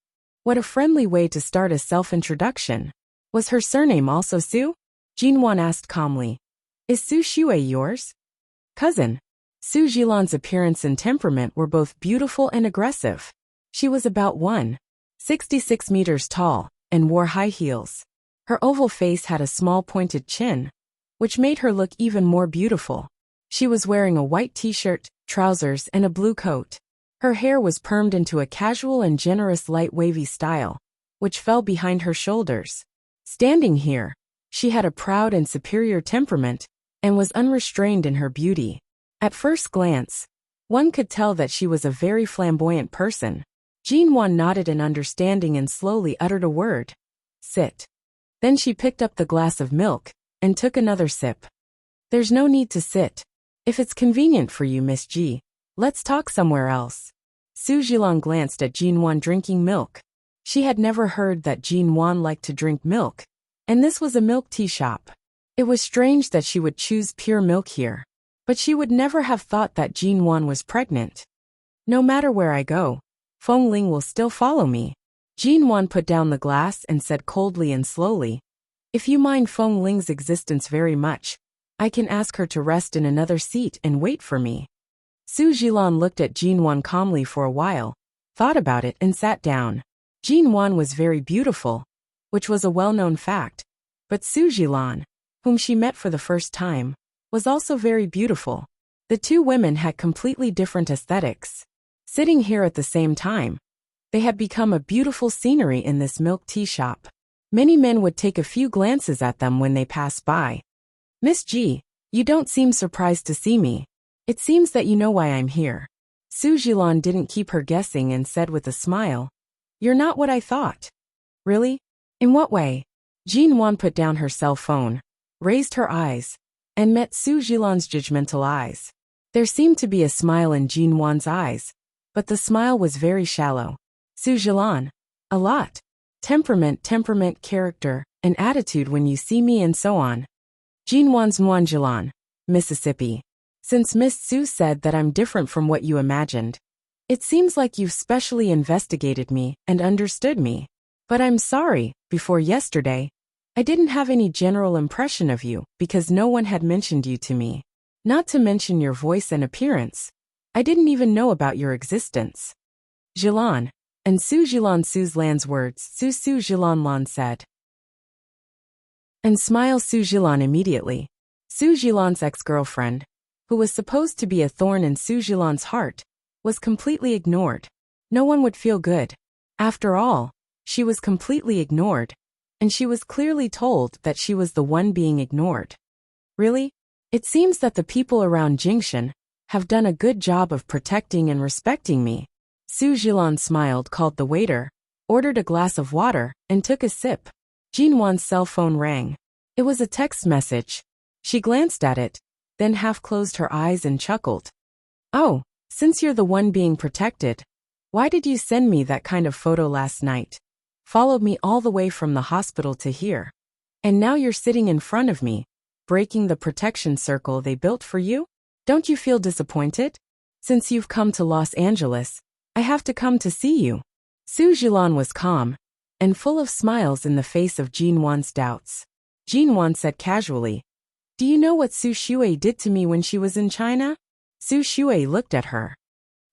What a friendly way to start a self-introduction. Was her surname also Su? Jinwan asked calmly. "Is Su Shui yours?" "Cousin." Su Jilan's appearance and temperament were both beautiful and aggressive. She was about 1.66 meters tall and wore high heels. Her oval face had a small pointed chin, which made her look even more beautiful. She was wearing a white t-shirt, trousers, and a blue coat. Her hair was permed into a casual and generous light wavy style, which fell behind her shoulders. Standing here, she had a proud and superior temperament and was unrestrained in her beauty. At first glance, one could tell that she was a very flamboyant person. Jinwan nodded in understanding and slowly uttered a word. "Sit." Then she picked up the glass of milk and took another sip. "There's no need to sit. If it's convenient for you, Miss Ji, let's talk somewhere else." Su Jilan glanced at Jinwan drinking milk. She had never heard that Jinwan liked to drink milk, and this was a milk tea shop. It was strange that she would choose pure milk here, but she would never have thought that Jinwan was pregnant. "No matter where I go, Feng Ling will still follow me." Jinwan put down the glass and said coldly and slowly, "If you mind Feng Ling's existence very much, I can ask her to rest in another seat and wait for me." Su Jilan looked at Jinwan calmly for a while, thought about it and sat down. Jinwan was very beautiful, which was a well-known fact, but Su Jilan, whom she met for the first time, was also very beautiful. The two women had completely different aesthetics. Sitting here at the same time, they had become a beautiful scenery in this milk tea shop. Many men would take a few glances at them when they passed by. "Miss Ji, you don't seem surprised to see me. It seems that you know why I'm here." Su Jilan didn't keep her guessing and said with a smile, "You're not what I thought." "Really? In what way?" Jinwan put down her cell phone, raised her eyes, and met Su Jilan's judgmental eyes. There seemed to be a smile in Jinwan's eyes, but the smile was very shallow. "Su Jilan. A lot. Temperament, character, and attitude when you see me and so on." Jinwan's Jilan, Mississippi. "Since Miss Su said that I'm different from what you imagined, it seems like you've specially investigated me and understood me. But I'm sorry, before yesterday, I didn't have any general impression of you because no one had mentioned you to me. Not to mention your voice and appearance. I didn't even know about your existence." Jilan. And Su Jilan Su's Lan's words, Su Jilan Lan said. And smile Su Jilan immediately. Su Jilan's ex-girlfriend, who was supposed to be a thorn in Su Jilan's heart, was completely ignored. No one would feel good. After all, she was completely ignored, and she was clearly told that she was the one being ignored. Really? It seems that the people around Jingshan have done a good job of protecting and respecting me. Su Jilan smiled, called the waiter, ordered a glass of water, and took a sip. Jinwan's cell phone rang. It was a text message. She glanced at it, then half closed her eyes and chuckled. "Oh, since you're the one being protected, why did you send me that kind of photo last night? Followed me all the way from the hospital to here. And now you're sitting in front of me, breaking the protection circle they built for you? Don't you feel disappointed? Since you've come to Los Angeles, I have to come to see you." Su Jilan was calm and full of smiles in the face of Jin Wan's doubts. Jin Wan said casually, "Do you know what Su Shui did to me when she was in China?" Su Shui looked at her.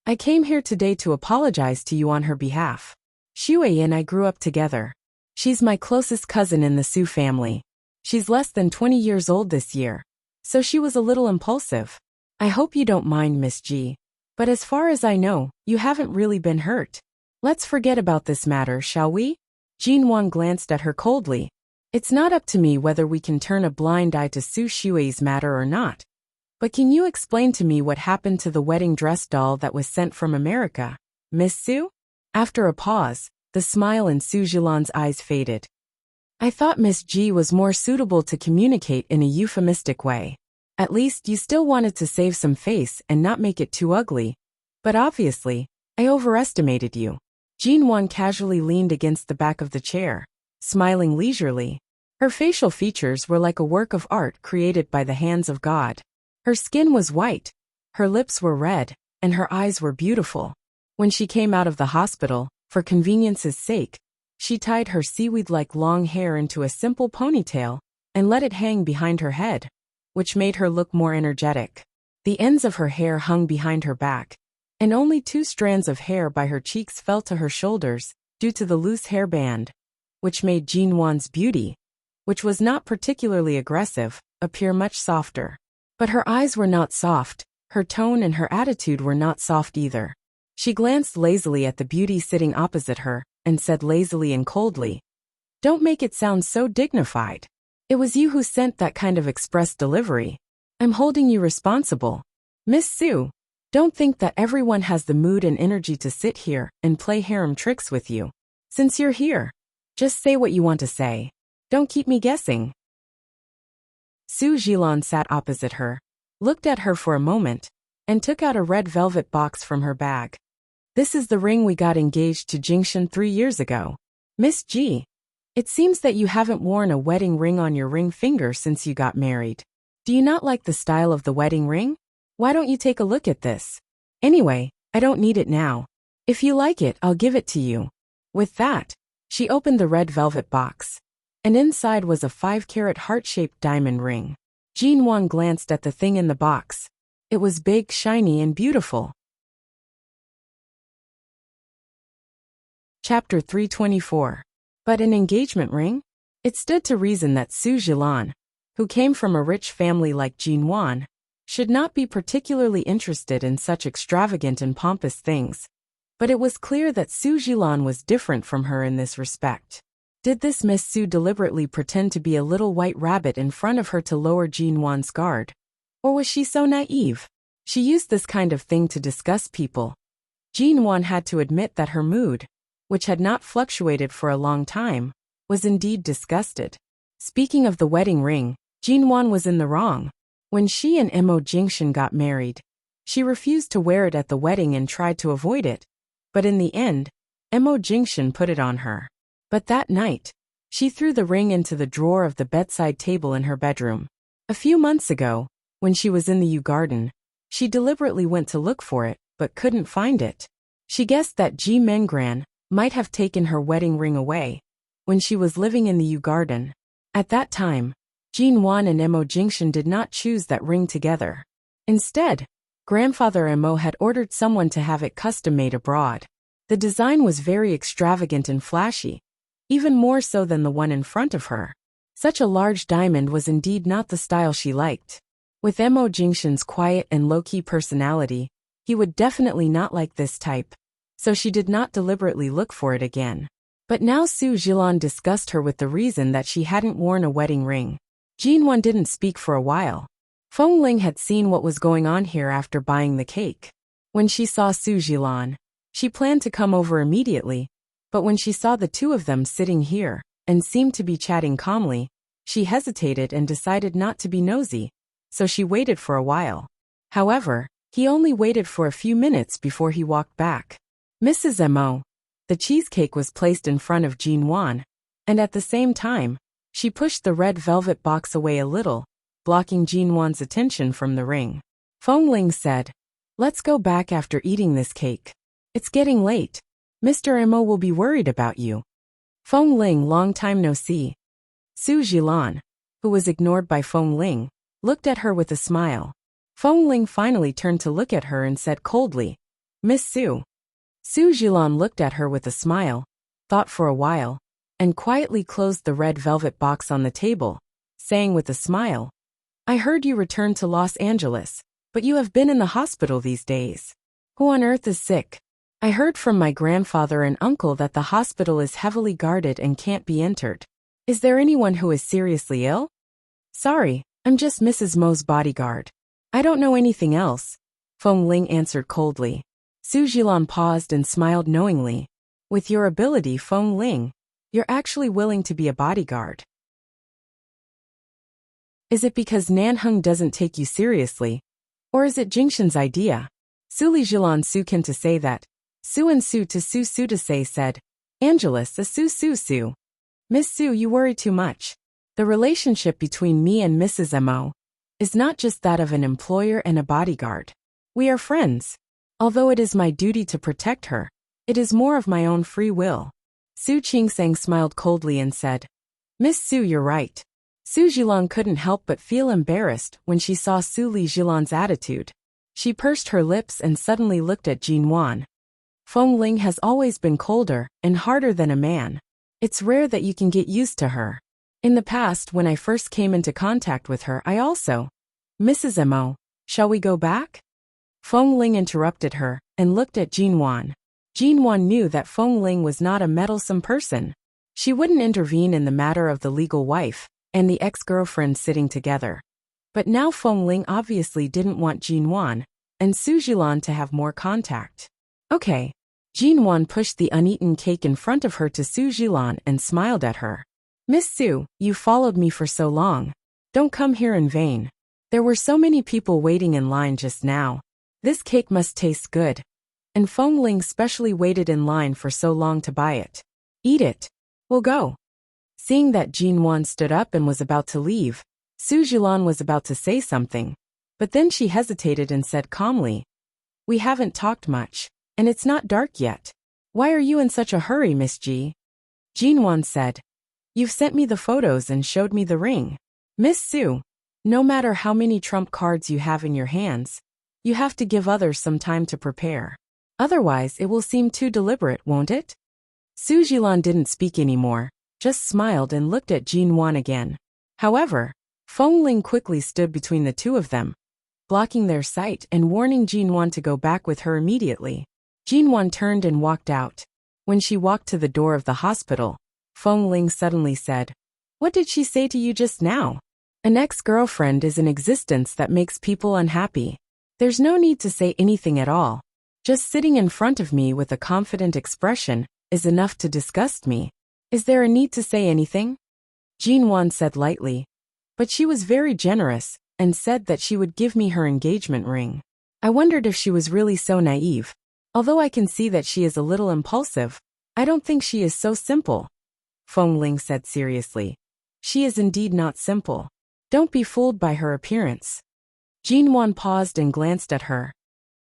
"I came here today to apologize to you on her behalf. Shui and I grew up together. She's my closest cousin in the Su family. She's less than 20 years old this year, so she was a little impulsive. I hope you don't mind, Miss G. But as far as I know, you haven't really been hurt. Let's forget about this matter, shall we?" Jin Wan glanced at her coldly. "It's not up to me whether we can turn a blind eye to Su Shui's matter or not. But can you explain to me what happened to the wedding dress doll that was sent from America, Miss Su?" After a pause, the smile in Su Jilan's eyes faded. "I thought Miss G was more suitable to communicate in a euphemistic way. At least you still wanted to save some face and not make it too ugly. But obviously, I overestimated you." Jin Wan casually leaned against the back of the chair, smiling leisurely. Her facial features were like a work of art created by the hands of God. Her skin was white, her lips were red, and her eyes were beautiful. When she came out of the hospital, for convenience's sake, she tied her seaweed-like long hair into a simple ponytail and let it hang behind her head, which made her look more energetic. The ends of her hair hung behind her back, and only 2 strands of hair by her cheeks fell to her shoulders due to the loose hairband, which made Jin Wan's beauty, which was not particularly aggressive, appear much softer. But her eyes were not soft, her tone and her attitude were not soft either. She glanced lazily at the beauty sitting opposite her and said lazily and coldly, "Don't make it sound so dignified. It was you who sent that kind of express delivery. I'm holding you responsible. Miss Su, don't think that everyone has the mood and energy to sit here and play harem tricks with you. Since you're here, just say what you want to say. Don't keep me guessing." Su Jilan sat opposite her, looked at her for a moment, and took out a red velvet box from her bag. "This is the ring we got engaged to Jingshan 3 years ago. Miss G, it seems that you haven't worn a wedding ring on your ring finger since you got married. Do you not like the style of the wedding ring? Why don't you take a look at this? Anyway, I don't need it now. If you like it, I'll give it to you." With that, she opened the red velvet box, and inside was a 5-carat heart-shaped diamond ring. Jin Wan glanced at the thing in the box. It was big, shiny, and beautiful. Chapter 324. But an engagement ring? It stood to reason that Su Jilan, who came from a rich family like Jin Wan, should not be particularly interested in such extravagant and pompous things. But it was clear that Su Jilan was different from her in this respect. Did this Miss Su deliberately pretend to be a little white rabbit in front of her to lower Jin Wan's guard? Or was she so naive? She used this kind of thing to disgust people. Jin Wan had to admit that her mood, which had not fluctuated for a long time, was indeed disgusted. Speaking of the wedding ring, Jin Wan was in the wrong. When she and Mo Jingshan got married, she refused to wear it at the wedding and tried to avoid it. But in the end, Mo Jingshan put it on her. But that night, she threw the ring into the drawer of the bedside table in her bedroom. A few months ago, when she was in the Yew Garden, she deliberately went to look for it, but couldn't find it. She guessed that Ji Mengran might have taken her wedding ring away when she was living in the Yew Garden. At that time, Jin Wan and Mo Jingshan did not choose that ring together. Instead, grandfather Mo had ordered someone to have it custom-made abroad. The design was very extravagant and flashy, even more so than the one in front of her. Such a large diamond was indeed not the style she liked. With Mo Jingshan's quiet and low-key personality, he would definitely not like this type, so she did not deliberately look for it again. But now Su Jilan discussed her with the reason that she hadn't worn a wedding ring. Jin Wan didn't speak for a while. Feng Ling had seen what was going on here after buying the cake. When she saw Su Jilan, she planned to come over immediately, but when she saw the two of them sitting here and seemed to be chatting calmly, she hesitated and decided not to be nosy, so she waited for a while. However, he only waited for a few minutes before he walked back. "Mrs. Mo." The cheesecake was placed in front of Jin Wan, and at the same time, she pushed the red velvet box away a little, blocking Jin Wan's attention from the ring. Feng Ling said, "Let's go back after eating this cake. It's getting late." Mr. Mo will be worried about you. Feng Ling, long time no see. Su Jilan, who was ignored by Feng Ling, looked at her with a smile. Feng Ling finally turned to look at her and said coldly, Miss Su. Su Jilan looked at her with a smile, thought for a while, and quietly closed the red velvet box on the table, saying with a smile, I heard you returned to Los Angeles, but you have been in the hospital these days. Who on earth is sick? I heard from my grandfather and uncle that the hospital is heavily guarded and can't be entered. Is there anyone who is seriously ill? Sorry, I'm just Mrs. Mo's bodyguard. I don't know anything else, Feng Ling answered coldly. Su Jilan paused and smiled knowingly. With your ability, Feng Ling, you're actually willing to be a bodyguard. Is it because Nanheng doesn't take you seriously? Or is it Jingshan's idea? Su Li Jilan Su Kin to say that. Su and Su to Su Su to say said. Angelus a Su Su Su. Miss Su, you worry too much. The relationship between me and Mrs. Mo is not just that of an employer and a bodyguard. We are friends. Although it is my duty to protect her, it is more of my own free will. Su Qingsang smiled coldly and said, Miss Su, you're right. Su Jilan couldn't help but feel embarrassed when she saw Su Li Jilan's attitude. She pursed her lips and suddenly looked at Jin Wan. Feng Ling has always been colder and harder than a man. It's rare that you can get used to her. In the past, when I first came into contact with her, I also. Mrs. Mo, shall we go back? Feng Ling interrupted her and looked at Jin Wan. Jin Wan knew that Feng Ling was not a meddlesome person. She wouldn't intervene in the matter of the legal wife and the ex-girlfriend sitting together. But now Feng Ling obviously didn't want Jin Wan and Su Jilan to have more contact. Okay. Jin Wan pushed the uneaten cake in front of her to Su Jilan and smiled at her. Miss Su, you followed me for so long. Don't come here in vain. There were so many people waiting in line just now. This cake must taste good. And Feng Ling specially waited in line for so long to buy it. Eat it. We'll go. Seeing that Jin Wan stood up and was about to leave, Su Jilan was about to say something. But then she hesitated and said calmly, We haven't talked much. And it's not dark yet. Why are you in such a hurry, Miss Ji? Jin Wan said. You've sent me the photos and showed me the ring. Miss Su, no matter how many trump cards you have in your hands, you have to give others some time to prepare. Otherwise, it will seem too deliberate, won't it? Su Jilan didn't speak anymore, just smiled and looked at Jin Wan again. However, Feng Ling quickly stood between the two of them, blocking their sight and warning Jin Wan to go back with her immediately. Jin Wan turned and walked out. When she walked to the door of the hospital, Feng Ling suddenly said, What did she say to you just now? An ex-girlfriend is an existence that makes people unhappy. There's no need to say anything at all. Just sitting in front of me with a confident expression is enough to disgust me. Is there a need to say anything? Jin Wan said lightly. But she was very generous and said that she would give me her engagement ring. I wondered if she was really so naive. Although I can see that she is a little impulsive, I don't think she is so simple. Feng Ling said seriously. She is indeed not simple. Don't be fooled by her appearance. Jin Wan paused and glanced at her.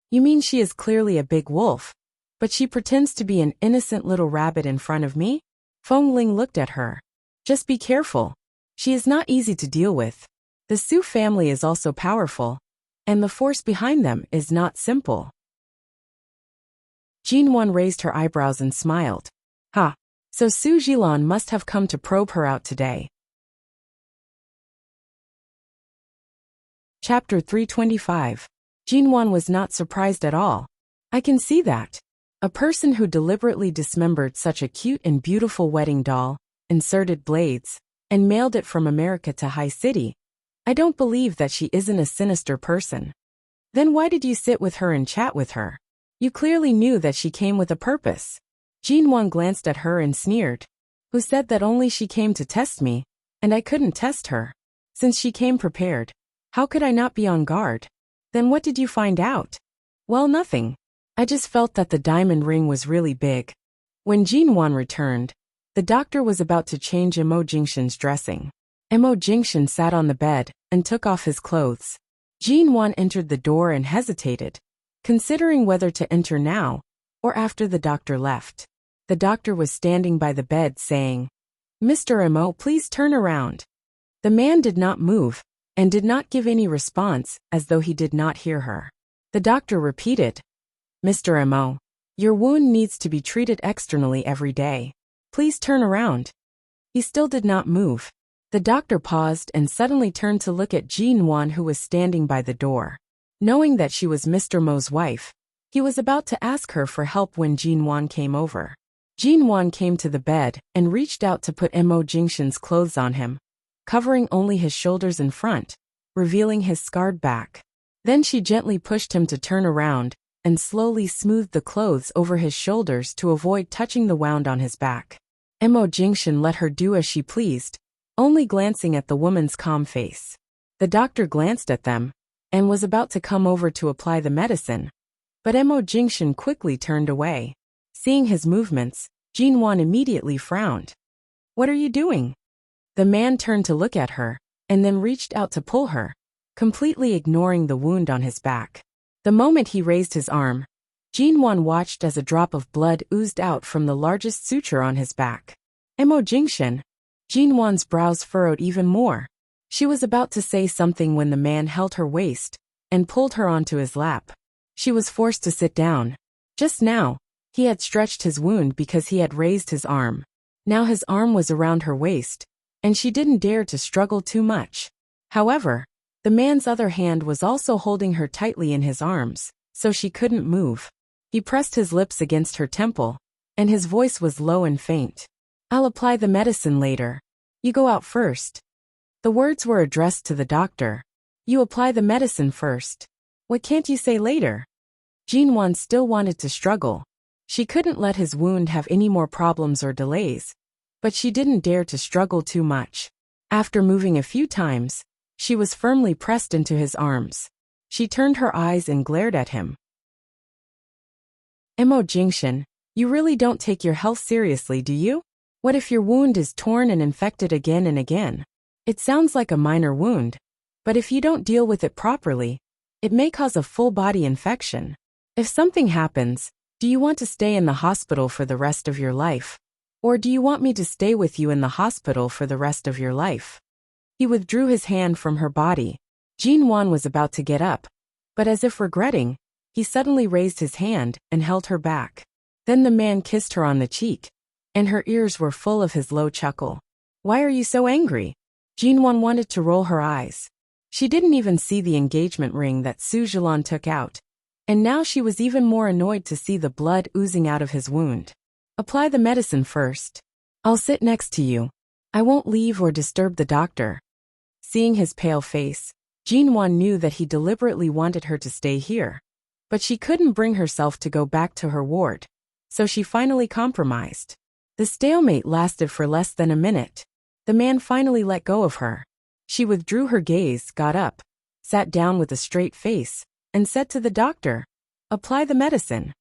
You mean she is clearly a big wolf, but she pretends to be an innocent little rabbit in front of me? Feng Ling looked at her. Just be careful. She is not easy to deal with. The Su family is also powerful, and the force behind them is not simple. Jin Wan raised her eyebrows and smiled. Ha! So Su Jilan must have come to probe her out today. Chapter 325. Jin Wan was not surprised at all. I can see that. A person who deliberately dismembered such a cute and beautiful wedding doll, inserted blades, and mailed it from America to High City. I don't believe that she isn't a sinister person. Then why did you sit with her and chat with her? You clearly knew that she came with a purpose. Jin Wan glanced at her and sneered. Who said that only she came to test me, and I couldn't test her? Since she came prepared, how could I not be on guard? Then what did you find out? Well, nothing. I just felt that the diamond ring was really big. When Jin Wan returned, the doctor was about to change Mo Jingshan's dressing. Mo Jingshan sat on the bed and took off his clothes. Jin Wan entered the door and hesitated, considering whether to enter now or after the doctor left. The doctor was standing by the bed saying, "Mr. Mo, please turn around." The man did not move, and did not give any response, as though he did not hear her. The doctor repeated, "Mr. Mo, your wound needs to be treated externally every day. Please turn around." He still did not move. The doctor paused and suddenly turned to look at Jean Wan, who was standing by the door. Knowing that she was Mr. Mo's wife, he was about to ask her for help when Jean Wan came over. Jean Wan came to the bed and reached out to put Mo Jingshan's clothes on him, covering only his shoulders in front, revealing his scarred back. Then she gently pushed him to turn around and slowly smoothed the clothes over his shoulders to avoid touching the wound on his back. Mo Jingshan let her do as she pleased, only glancing at the woman's calm face. The doctor glanced at them and was about to come over to apply the medicine, but Mo Jingshan quickly turned away. Seeing his movements, Jean Wan immediately frowned. "What are you doing?" The man turned to look at her, and then reached out to pull her, completely ignoring the wound on his back. The moment he raised his arm, Jean Wan watched as a drop of blood oozed out from the largest suture on his back. Mo Jingshan. Jean Wan's brows furrowed even more. She was about to say something when the man held her waist and pulled her onto his lap. She was forced to sit down. Just now, he had stretched his wound because he had raised his arm. Now his arm was around her waist, and she didn't dare to struggle too much. However, the man's other hand was also holding her tightly in his arms, so she couldn't move. He pressed his lips against her temple, and his voice was low and faint. "I'll apply the medicine later. You go out first." The words were addressed to the doctor. "You apply the medicine first. What can't you say later?" Jean Wan still wanted to struggle. She couldn't let his wound have any more problems or delays, but she didn't dare to struggle too much. After moving a few times, she was firmly pressed into his arms. She turned her eyes and glared at him. "Mo Jingshan, you really don't take your health seriously, do you? What if your wound is torn and infected again and again? It sounds like a minor wound, but if you don't deal with it properly, it may cause a full-body infection. If something happens, do you want to stay in the hospital for the rest of your life? Or do you want me to stay with you in the hospital for the rest of your life?" He withdrew his hand from her body. Jean Wan was about to get up, but as if regretting, he suddenly raised his hand and held her back. Then the man kissed her on the cheek, and her ears were full of his low chuckle. "Why are you so angry?" Jean Wan wanted to roll her eyes. She didn't even see the engagement ring that Su Zhilan took out, and now she was even more annoyed to see the blood oozing out of his wound. "Apply the medicine first. I'll sit next to you. I won't leave or disturb the doctor." Seeing his pale face, Jean Wan knew that he deliberately wanted her to stay here, but she couldn't bring herself to go back to her ward, so she finally compromised. The stalemate lasted for less than a minute. The man finally let go of her. She withdrew her gaze, got up, sat down with a straight face, and said to the doctor, "Apply the medicine."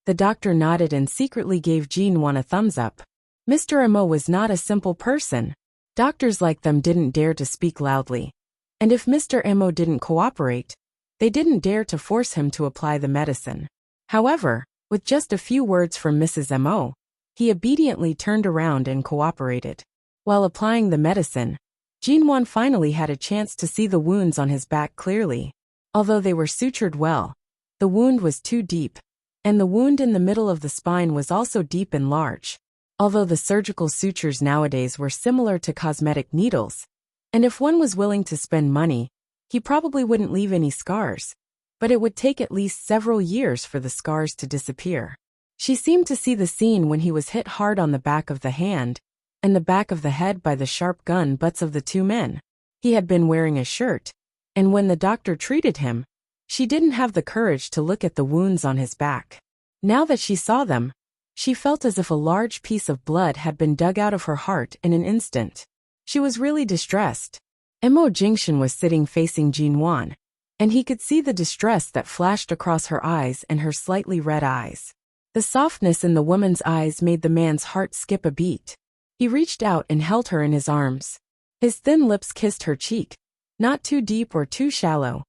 The doctor nodded and secretly gave Jean Wan a thumbs up. Mr. Mo was not a simple person. Doctors like them didn't dare to speak loudly. And if Mr. Mo didn't cooperate, they didn't dare to force him to apply the medicine. However, with just a few words from Mrs. Mo, he obediently turned around and cooperated. While applying the medicine, Jean Wan finally had a chance to see the wounds on his back clearly. Although they were sutured well, the wound was too deep, and the wound in the middle of the spine was also deep and large. Although the surgical sutures nowadays were similar to cosmetic needles, and if one was willing to spend money, he probably wouldn't leave any scars, but it would take at least several years for the scars to disappear. She seemed to see the scene when he was hit hard on the back of the hand and the back of the head by the sharp gun butts of the two men. He had been wearing a shirt, and when the doctor treated him, she didn't have the courage to look at the wounds on his back. Now that she saw them, she felt as if a large piece of blood had been dug out of her heart in an instant. She was really distressed. Mo Jingshan was sitting facing Jean Wan, and he could see the distress that flashed across her eyes and her slightly red eyes. The softness in the woman's eyes made the man's heart skip a beat. He reached out and held her in his arms. His thin lips kissed her cheek, not too deep or too shallow,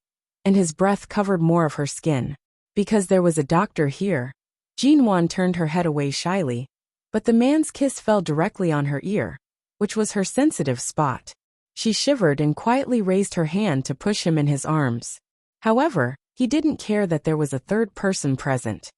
and his breath covered more of her skin. Because there was a doctor here, Jinwon turned her head away shyly, but the man's kiss fell directly on her ear, which was her sensitive spot. She shivered and quietly raised her hand to push him in his arms. However, he didn't care that there was a third person present.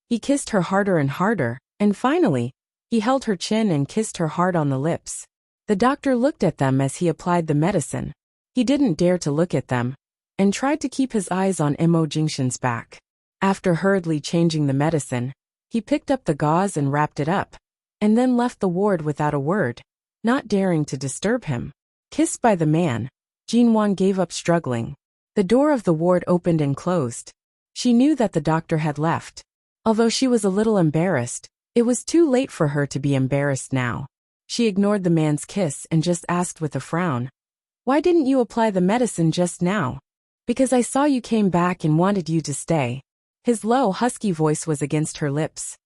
He kissed her harder and harder, and finally, he held her chin and kissed her hard on the lips. The doctor looked at them as he applied the medicine. He didn't dare to look at them, and tried to keep his eyes on Imo Jingshin's back. After hurriedly changing the medicine, he picked up the gauze and wrapped it up, and then left the ward without a word, not daring to disturb him. Kissed by the man, Jinwon gave up struggling. The door of the ward opened and closed. She knew that the doctor had left. Although she was a little embarrassed, it was too late for her to be embarrassed now. She ignored the man's kiss and just asked with a frown, "Why didn't you apply the medicine just now?" "Because I saw you came back and wanted you to stay." His low, husky voice was against her lips.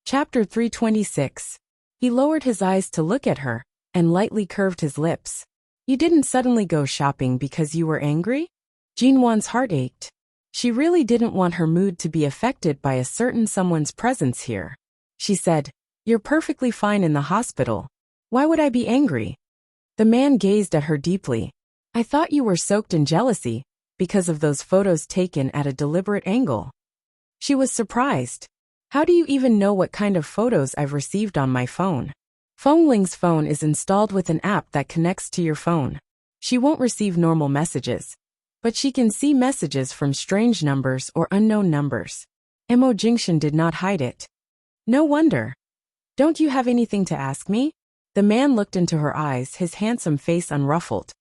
Chapter 326. He lowered his eyes to look at her, and lightly curved his lips. "You didn't suddenly go shopping because you were angry?" Jinwon's heart ached. She really didn't want her mood to be affected by a certain someone's presence here. She said, "You're perfectly fine in the hospital. Why would I be angry?" The man gazed at her deeply. "I thought you were soaked in jealousy, because of those photos taken at a deliberate angle." She was surprised. "How do you even know what kind of photos I've received on my phone?" Phoneling's phone is installed with an app that connects to your phone. She won't receive normal messages, but she can see messages from strange numbers or unknown numbers. Imo Jingshin did not hide it. "No wonder. Don't you have anything to ask me?" The man looked into her eyes, his handsome face unruffled.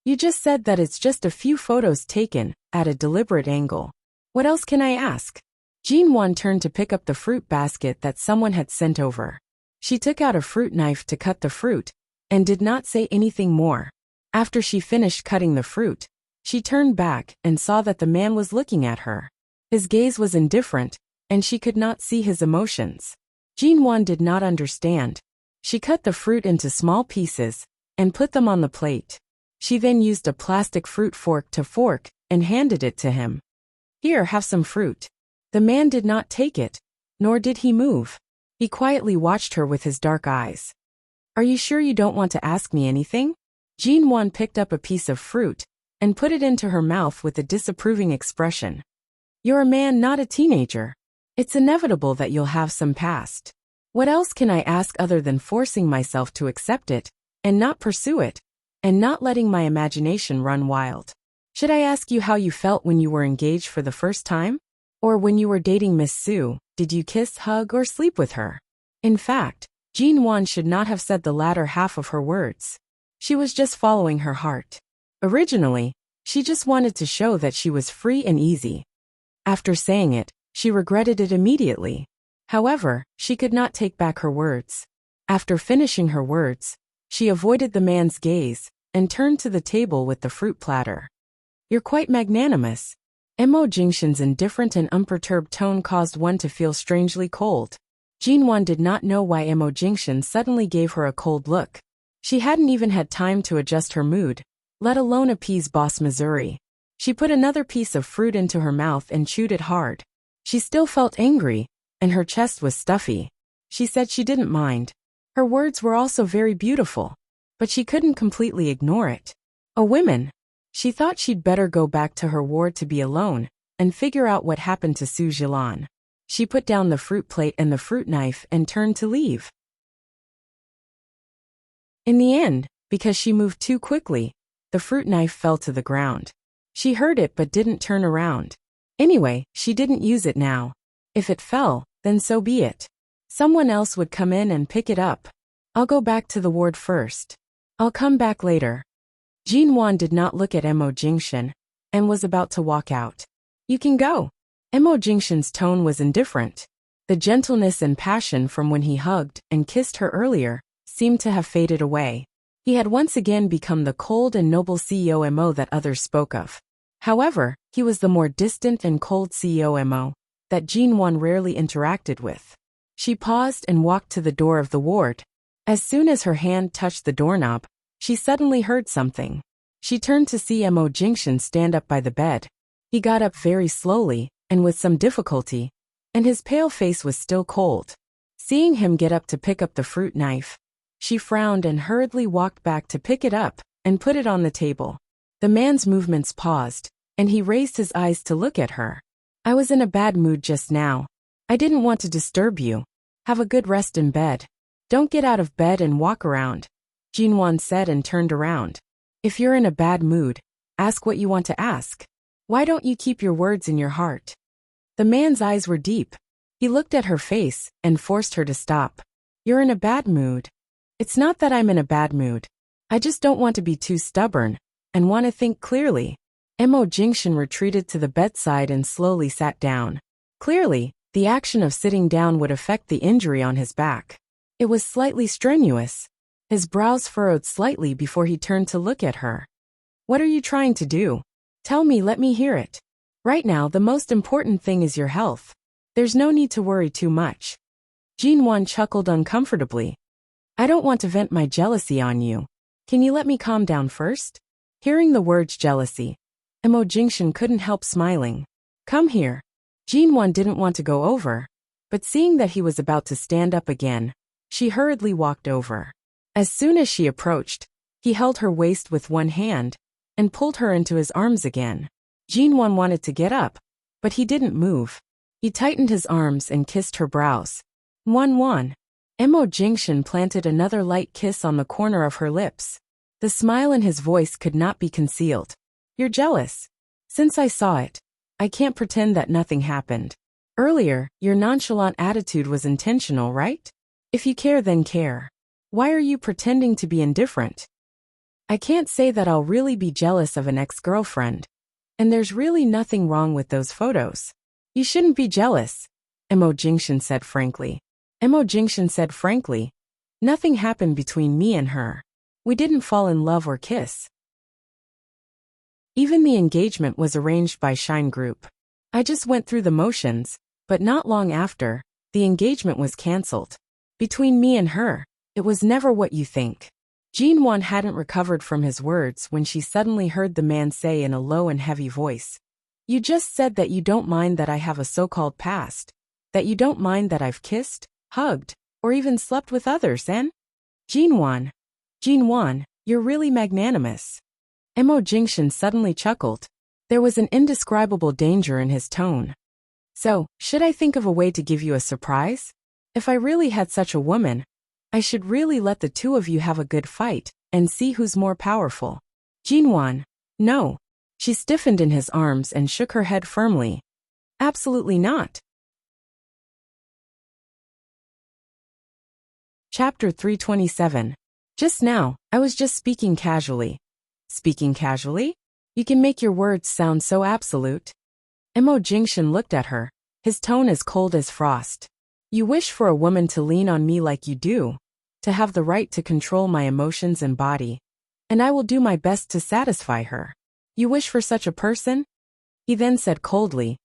"You just said that it's just a few photos taken at a deliberate angle. What else can I ask?" Jinwon turned to pick up the fruit basket that someone had sent over. She took out a fruit knife to cut the fruit, and did not say anything more. After she finished cutting the fruit, she turned back and saw that the man was looking at her. His gaze was indifferent, and she could not see his emotions. Jinwon did not understand. She cut the fruit into small pieces, and put them on the plate. She then used a plastic fruit fork to fork, and handed it to him. "Here, have some fruit." The man did not take it, nor did he move. He quietly watched her with his dark eyes. "Are you sure you don't want to ask me anything?" Jinwon picked up a piece of fruit, and put it into her mouth with a disapproving expression. "You're a man, not a teenager. It's inevitable that you'll have some past. What else can I ask other than forcing myself to accept it, and not pursue it, and not letting my imagination run wild? Should I ask you how you felt when you were engaged for the first time? Or when you were dating Miss Sue, did you kiss, hug, or sleep with her?" In fact, Jinwon should not have said the latter half of her words. She was just following her heart. Originally, she just wanted to show that she was free and easy. After saying it, she regretted it immediately. However, she could not take back her words. After finishing her words, she avoided the man's gaze, and turned to the table with the fruit platter. "You're quite magnanimous." Imo Jingshin's indifferent and unperturbed tone caused one to feel strangely cold. Jinwon did not know why Imo Jingshin suddenly gave her a cold look. She hadn't even had time to adjust her mood, let alone appease Boss Missouri. She put another piece of fruit into her mouth and chewed it hard. She still felt angry, and her chest was stuffy. She said she didn't mind. Her words were also very beautiful, but she couldn't completely ignore it. A woman. She thought she'd better go back to her ward to be alone, and figure out what happened to Su Jilan. She put down the fruit plate and the fruit knife and turned to leave. In the end, because she moved too quickly, the fruit knife fell to the ground. She heard it but didn't turn around. Anyway, she didn't use it now. If it fell, then so be it. Someone else would come in and pick it up. "I'll go back to the ward first. I'll come back later." Jinwon did not look at Imo Jingshin, and was about to walk out. "You can go." Imo Jingshin's tone was indifferent. The gentleness and passion from when he hugged and kissed her earlier seemed to have faded away. He had once again become the cold and noble CEO Mo that others spoke of. However, he was the more distant and cold CEO Mo that Jinwon rarely interacted with. She paused and walked to the door of the ward. As soon as her hand touched the doorknob, she suddenly heard something. She turned to see Mo Jingshin stand up by the bed, He got up very slowly, and with some difficulty, and his pale face was still cold. Seeing him get up to pick up the fruit knife, she frowned and hurriedly walked back to pick it up and put it on the table. The man's movements paused, and he raised his eyes to look at her. I was in a bad mood just now. I didn't want to disturb you. Have a good rest in bed. Don't get out of bed and walk around, Jinwon said and turned around. If you're in a bad mood, ask what you want to ask. Why don't you keep your words in your heart? The man's eyes were deep. He looked at her face and forced her to stop. You're in a bad mood. It's not that I'm in a bad mood. I just don't want to be too stubborn and want to think clearly. Mo Jingshan retreated to the bedside and slowly sat down. Clearly, the action of sitting down would affect the injury on his back. It was slightly strenuous. His brows furrowed slightly before he turned to look at her. What are you trying to do? Tell me, let me hear it. Right now, the most important thing is your health. There's no need to worry too much. Jinwon chuckled uncomfortably. I don't want to vent my jealousy on you. Can you let me calm down first? Hearing the words jealousy, Mo Jingshan couldn't help smiling. Come here. Jinwon didn't want to go over, but seeing that he was about to stand up again, she hurriedly walked over. As soon as she approached, he held her waist with one hand and pulled her into his arms again. Jinwon wanted to get up, but he didn't move. He tightened his arms and kissed her brows. Mo Jingshan planted another light kiss on the corner of her lips. The smile in his voice could not be concealed. You're jealous. Since I saw it, I can't pretend that nothing happened. Earlier, your nonchalant attitude was intentional, right? If you care, then care. Why are you pretending to be indifferent? I can't say that I'll really be jealous of an ex-girlfriend. And there's really nothing wrong with those photos. You shouldn't be jealous, Mo Jingshan said frankly. Mo Jingshan said frankly, nothing happened between me and her. We didn't fall in love or kiss. Even the engagement was arranged by Shine Group. I just went through the motions, but not long after, the engagement was cancelled. Between me and her, it was never what you think. Jinwon hadn't recovered from his words when she suddenly heard the man say in a low and heavy voice. You just said that you don't mind that I have a so-called past. That you don't mind that I've kissed, hugged, or even slept with others, and? Jinwon, you're really magnanimous. Mo Jingshan suddenly chuckled. There was an indescribable danger in his tone. So, should I think of a way to give you a surprise? If I really had such a woman, I should really let the two of you have a good fight and see who's more powerful. Jinwon, no. She stiffened in his arms and shook her head firmly. Absolutely not. Chapter 327. Just now, I was just speaking casually. Speaking casually? You can make your words sound so absolute. Mo Jingshan looked at her, his tone as cold as frost. You wish for a woman to lean on me like you do, to have the right to control my emotions and body, and I will do my best to satisfy her. You wish for such a person? He then said coldly,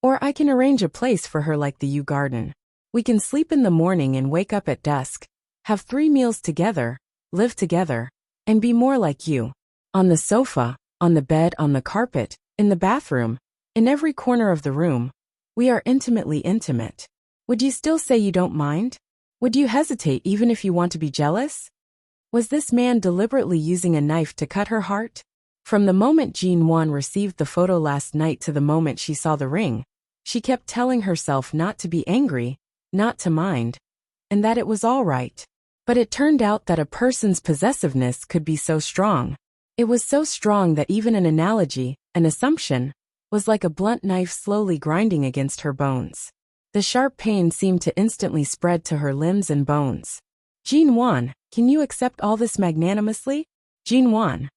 or I can arrange a place for her like the Yew Garden. We can sleep in the morning and wake up at dusk, have 3 meals together, live together, and be more like you. On the sofa, on the bed, on the carpet, in the bathroom, in every corner of the room, we are intimately intimate. Would you still say you don't mind? Would you hesitate even if you want to be jealous? Was this man deliberately using a knife to cut her heart? From the moment Jinwon received the photo last night to the moment she saw the ring, she kept telling herself not to be angry, not to mind, and that it was all right. But it turned out that a person's possessiveness could be so strong. It was so strong that even an analogy, an assumption, was like a blunt knife slowly grinding against her bones. The sharp pain seemed to instantly spread to her limbs and bones. Jinwon, can you accept all this magnanimously? Jinwon.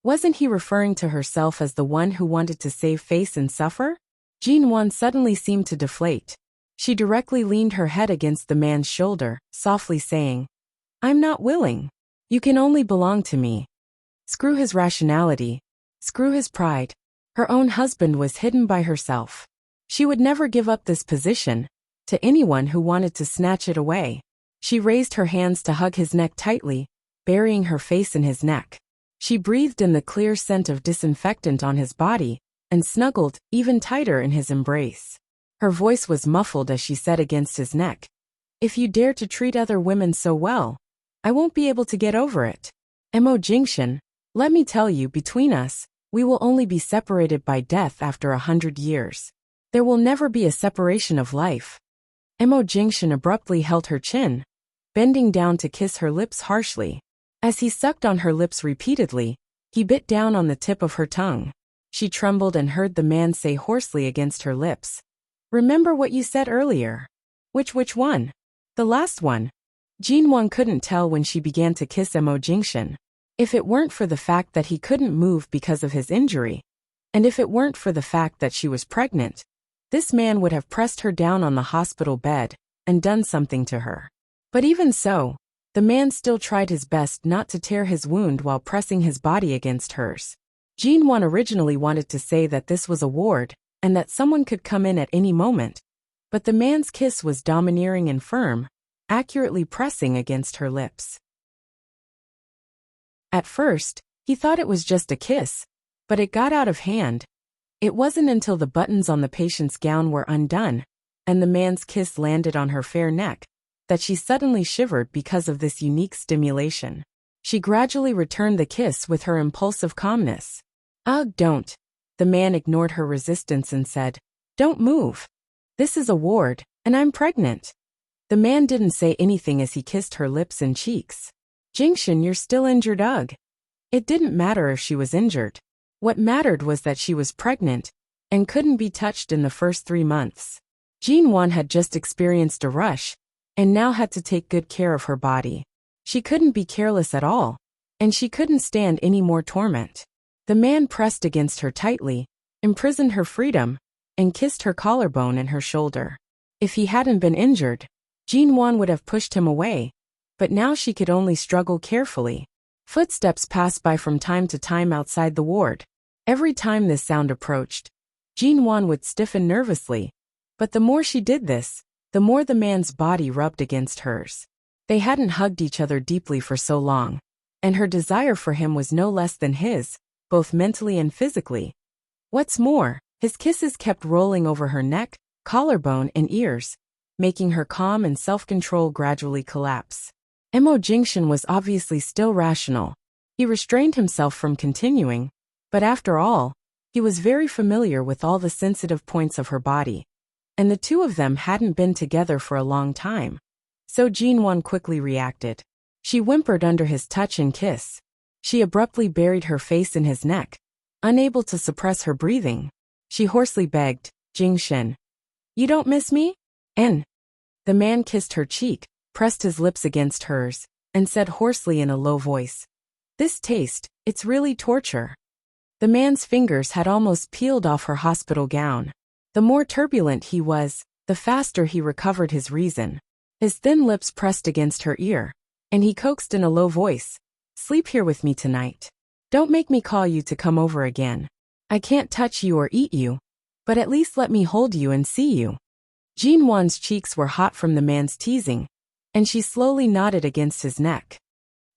Wasn't he referring to herself as the one who wanted to save face and suffer? Jinwon suddenly seemed to deflate. She directly leaned her head against the man's shoulder, softly saying, I'm not willing. You can only belong to me. Screw his rationality. Screw his pride. Her own husband was hidden by herself. She would never give up this position to anyone who wanted to snatch it away. She raised her hands to hug his neck tightly, burying her face in his neck. She breathed in the clear scent of disinfectant on his body and snuggled even tighter in his embrace. Her voice was muffled as she said against his neck, "If you dare to treat other women so well, I won't be able to get over it. Mo Jingshan, let me tell you, between us, we will only be separated by death after 100 years. There will never be a separation of life." Mo Jingshan abruptly held her chin, bending down to kiss her lips harshly. As he sucked on her lips repeatedly, he bit down on the tip of her tongue. She trembled and heard the man say hoarsely against her lips, "Remember what you said earlier." Which one? The last one. Jinwon couldn't tell when she began to kiss Mo Jingshan. If it weren't for the fact that he couldn't move because of his injury, and if it weren't for the fact that she was pregnant, this man would have pressed her down on the hospital bed and done something to her. But even so, the man still tried his best not to tear his wound while pressing his body against hers. Jinwon originally wanted to say that this was a ward and that someone could come in at any moment, but the man's kiss was domineering and firm, accurately pressing against her lips. At first, he thought it was just a kiss, but it got out of hand. It wasn't until the buttons on the patient's gown were undone and the man's kiss landed on her fair neck that she suddenly shivered because of this unique stimulation. She gradually returned the kiss with her impulsive calmness. "Ugh, don't." The man ignored her resistance and said, "Don't move. This is a ward, and I'm pregnant." The man didn't say anything as he kissed her lips and cheeks. "Jingshan, you're still injured, ugh." It didn't matter if she was injured. What mattered was that she was pregnant and couldn't be touched in the first 3 months. Jinwon had just experienced a rush and now had to take good care of her body. She couldn't be careless at all, and she couldn't stand any more torment. The man pressed against her tightly, imprisoned her freedom, and kissed her collarbone and her shoulder. If he hadn't been injured, Jinwon would have pushed him away, but now she could only struggle carefully. Footsteps passed by from time to time outside the ward. Every time this sound approached, Jinwon would stiffen nervously, but the more she did this, the more the man's body rubbed against hers. They hadn't hugged each other deeply for so long, and her desire for him was no less than his, both mentally and physically. What's more, his kisses kept rolling over her neck, collarbone, and ears, making her calm and self-control gradually collapse. Mo Jingshan was obviously still rational. He restrained himself from continuing, but after all, he was very familiar with all the sensitive points of her body, and the two of them hadn't been together for a long time. So Jinwon quickly reacted. She whimpered under his touch and kiss. She abruptly buried her face in his neck, unable to suppress her breathing. She hoarsely begged, "Jingshan, you don't miss me?" "N." The man kissed her cheek, pressed his lips against hers, and said hoarsely in a low voice, "This taste, it's really torture." The man's fingers had almost peeled off her hospital gown. The more turbulent he was, the faster he recovered his reason. His thin lips pressed against her ear, and he coaxed in a low voice, "Sleep here with me tonight. Don't make me call you to come over again. I can't touch you or eat you, but at least let me hold you and see you." Jinwon's cheeks were hot from the man's teasing, and she slowly nodded against his neck.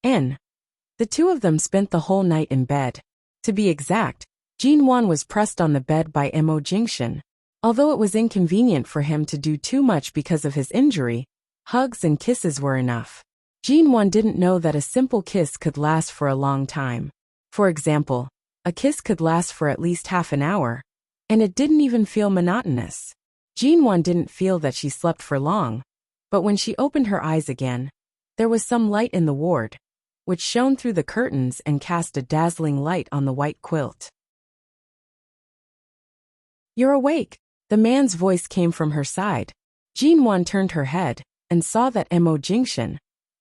The two of them spent the whole night in bed. To be exact, Jinwon was pressed on the bed by Mo Jingshan. Although it was inconvenient for him to do too much because of his injury, hugs and kisses were enough. Jinwon didn't know that a simple kiss could last for a long time. For example, a kiss could last for at least half an hour, and it didn't even feel monotonous. Jinwon didn't feel that she slept for long, but when she opened her eyes again, there was some light in the ward, which shone through the curtains and cast a dazzling light on the white quilt. "You're awake." The man's voice came from her side. Jinwon turned her head and saw that Mo Jingshan,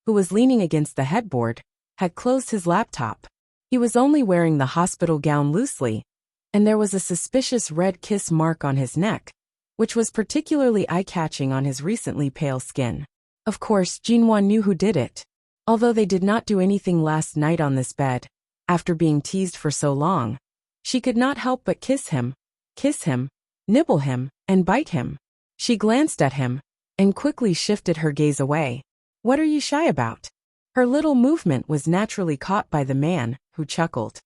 who was leaning against the headboard, had closed his laptop. He was only wearing the hospital gown loosely, and there was a suspicious red kiss mark on his neck, which was particularly eye-catching on his recently pale skin. Of course, Jinwon knew who did it. Although they did not do anything last night on this bed, after being teased for so long, she could not help but kiss him, nibble him, and bite him. She glanced at him, and quickly shifted her gaze away. "What are you shy about?" Her little movement was naturally caught by the man, who chuckled.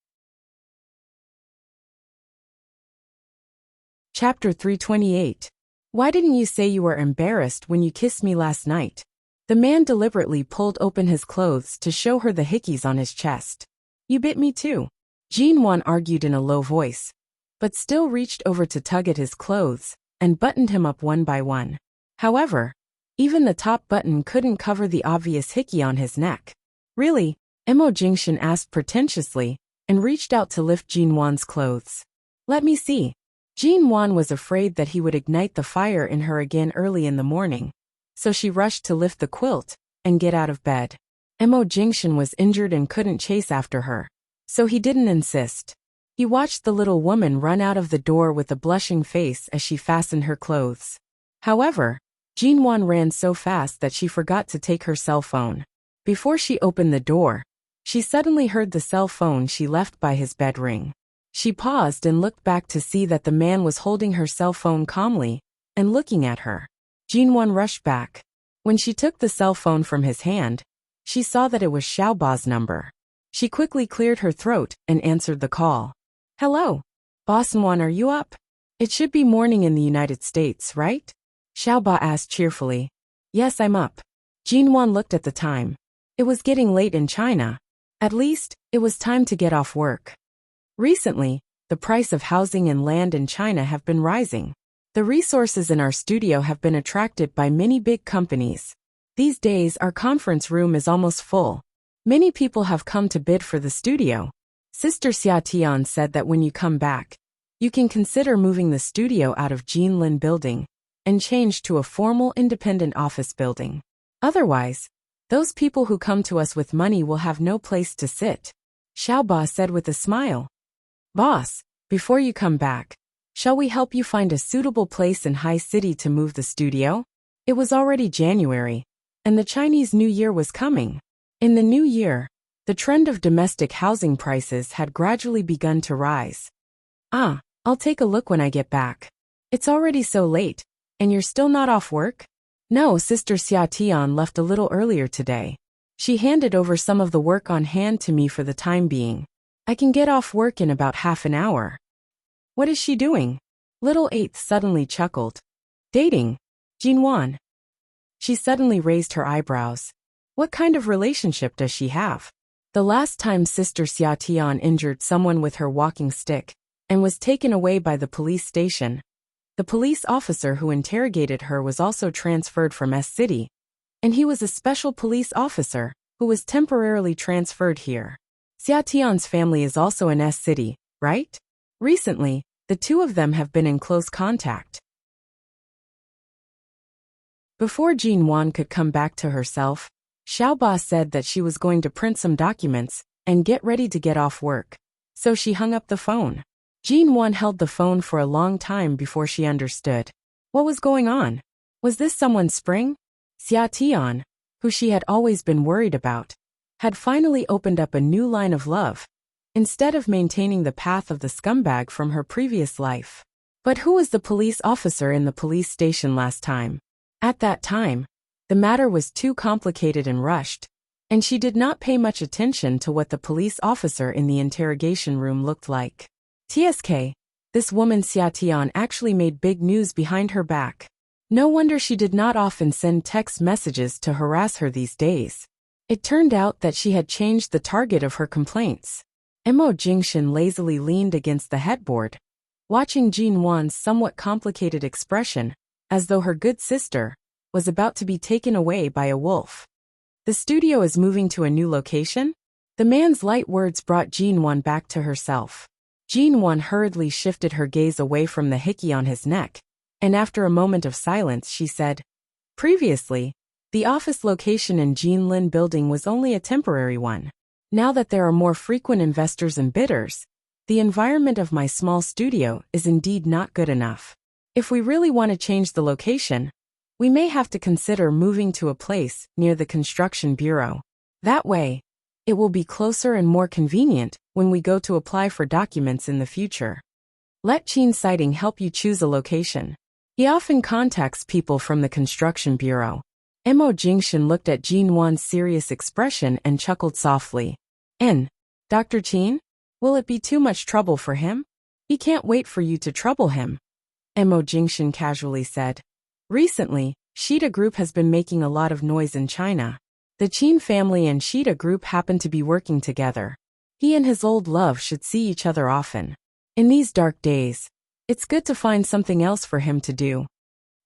Chapter 328. Why didn't you say you were embarrassed when you kissed me last night? The man deliberately pulled open his clothes to show her the hickeys on his chest. You bit me too. Jinwon argued in a low voice, but still reached over to tug at his clothes and buttoned him up one by one. However, even the top button couldn't cover the obvious hickey on his neck. Really? Emo Jingshin asked pretentiously and reached out to lift Jinwon's clothes. Let me see. Jinwon was afraid that he would ignite the fire in her again early in the morning, so she rushed to lift the quilt and get out of bed. Emo Jingshin was injured and couldn't chase after her, so he didn't insist. He watched the little woman run out of the door with a blushing face as she fastened her clothes. However, Jinwon ran so fast that she forgot to take her cell phone. Before she opened the door, she suddenly heard the cell phone she left by his bed ring. She paused and looked back to see that the man was holding her cell phone calmly and looking at her. Jinwon rushed back. When she took the cell phone from his hand, she saw that it was Xiaoba's number. She quickly cleared her throat and answered the call. Hello. Boss Mwon, are you up? It should be morning in the United States, right? Xiaoba asked cheerfully. Yes, I'm up. Jinwon looked at the time. It was getting late in China. At least, it was time to get off work. Recently, the price of housing and land in China have been rising. The resources in our studio have been attracted by many big companies. These days, our conference room is almost full. Many people have come to bid for the studio. Sister Xia Tian said that when you come back, you can consider moving the studio out of Jinlin building and change to a formal independent office building. Otherwise, those people who come to us with money will have no place to sit. Xiaoba said with a smile. Boss, before you come back, shall we help you find a suitable place in High City to move the studio? It was already January, and the Chinese New Year was coming. In the new year, the trend of domestic housing prices had gradually begun to rise. I'll take a look when I get back. It's already so late, and you're still not off work? No, Sister Xia Tian left a little earlier today. She handed over some of the work on hand to me for the time being. I can get off work in about half an hour. What is she doing? Little Eighth suddenly chuckled. Dating? Jinwon. She suddenly raised her eyebrows. What kind of relationship does she have? The last time Sister Xia Tian injured someone with her walking stick and was taken away by the police station, the police officer who interrogated her was also transferred from S City, and he was a special police officer who was temporarily transferred here. Xia Tian's family is also in S City, right? Recently, the two of them have been in close contact. Before Jinwon could come back to herself, Xiaoba said that she was going to print some documents and get ready to get off work, so she hung up the phone. Jinwon held the phone for a long time before she understood. What was going on? Was this someone's spring? Xia Tian, who she had always been worried about, had finally opened up a new line of love, instead of maintaining the path of the scumbag from her previous life. But who was the police officer in the police station last time? At that time, the matter was too complicated and rushed, and she did not pay much attention to what the police officer in the interrogation room looked like. TSK, this woman Xia Tian actually made big news behind her back. No wonder she did not often send text messages to harass her these days. It turned out that she had changed the target of her complaints. Emo Jingshin lazily leaned against the headboard, watching Jinwon's somewhat complicated expression, as though her good sister was about to be taken away by a wolf. The studio is moving to a new location? The man's light words brought Jinwon back to herself. Jinwon hurriedly shifted her gaze away from the hickey on his neck, and after a moment of silence she said, Previously, the office location in Jinlin building was only a temporary one. Now that there are more frequent investors and bidders, the environment of my small studio is indeed not good enough. If we really want to change the location, we may have to consider moving to a place near the construction bureau. That way, it will be closer and more convenient when we go to apply for documents in the future. Let Chin Sighting help you choose a location. He often contacts people from the construction bureau. Emo Jingshin looked at Jinwon's serious expression and chuckled softly. Dr. Chin? Will it be too much trouble for him? He can't wait for you to trouble him. Mo Jingshan casually said. Recently, Shida Group has been making a lot of noise in China. The Qin family and Shida Group happen to be working together. He and his old love should see each other often. In these dark days, it's good to find something else for him to do.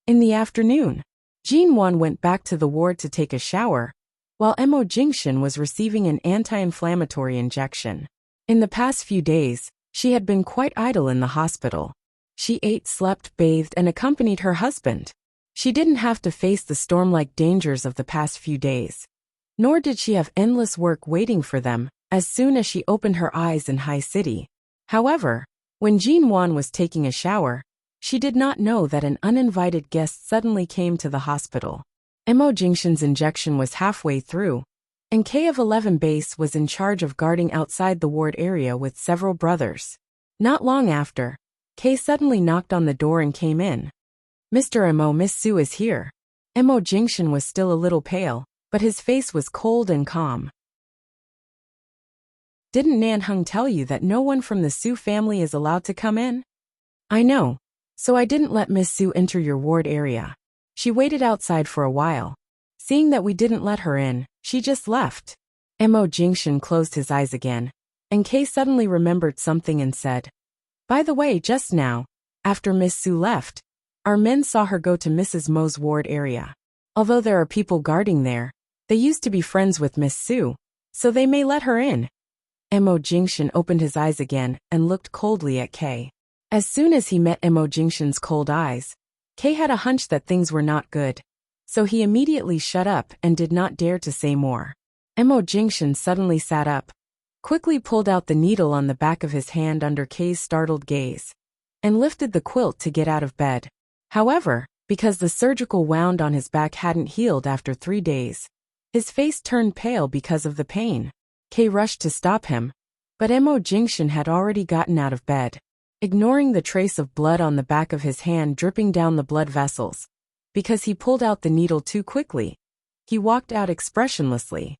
In the afternoon, Jin Wan went back to the ward to take a shower, while Mo Jingshan was receiving an anti-inflammatory injection. In the past few days, she had been quite idle in the hospital. She ate, slept, bathed, and accompanied her husband. She didn't have to face the storm-like dangers of the past few days. Nor did she have endless work waiting for them as soon as she opened her eyes in High City. However, when Jin Wan was taking a shower, she did not know that an uninvited guest suddenly came to the hospital. Mo Jingshan's injection was halfway through, and K of 11 base was in charge of guarding outside the ward area with several brothers. Not long after, K suddenly knocked on the door and came in. Mr. Mo, Miss Su is here. Mo Jingshan was still a little pale, but his face was cold and calm. Didn't Nan Heng tell you that no one from the Su family is allowed to come in? I know. So I didn't let Miss Su enter your ward area. She waited outside for a while. Seeing that we didn't let her in, she just left. Mo Jingshan closed his eyes again, and Kay suddenly remembered something and said, by the way, just now, after Miss Su left, our men saw her go to Mrs. Mo's ward area. Although there are people guarding there, they used to be friends with Miss Su, so they may let her in. Mo Jingshan opened his eyes again and looked coldly at Kay. As soon as he met Mo Jingshan's cold eyes, Kay had a hunch that things were not good, so he immediately shut up and did not dare to say more. Mo Jingshan suddenly sat up, quickly pulled out the needle on the back of his hand under Kay's startled gaze, and lifted the quilt to get out of bed. However, because the surgical wound on his back hadn't healed after 3 days, his face turned pale because of the pain. Kay rushed to stop him, but Mo Jingshan had already gotten out of bed. Ignoring the trace of blood on the back of his hand dripping down the blood vessels, because he pulled out the needle too quickly, he walked out expressionlessly.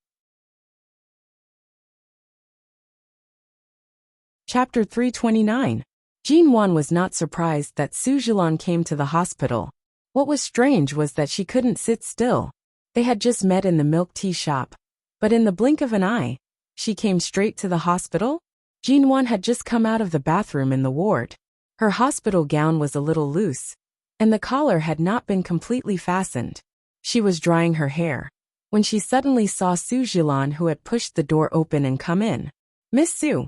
Chapter 329. Jin Wan was not surprised that Su Zhilan came to the hospital. What was strange was that she couldn't sit still. They had just met in the milk tea shop, but in the blink of an eye, she came straight to the hospital. Jin Wan had just come out of the bathroom in the ward. Her hospital gown was a little loose, and the collar had not been completely fastened. She was drying her hair when she suddenly saw Su Zhilan, who had pushed the door open and come in. Miss Su.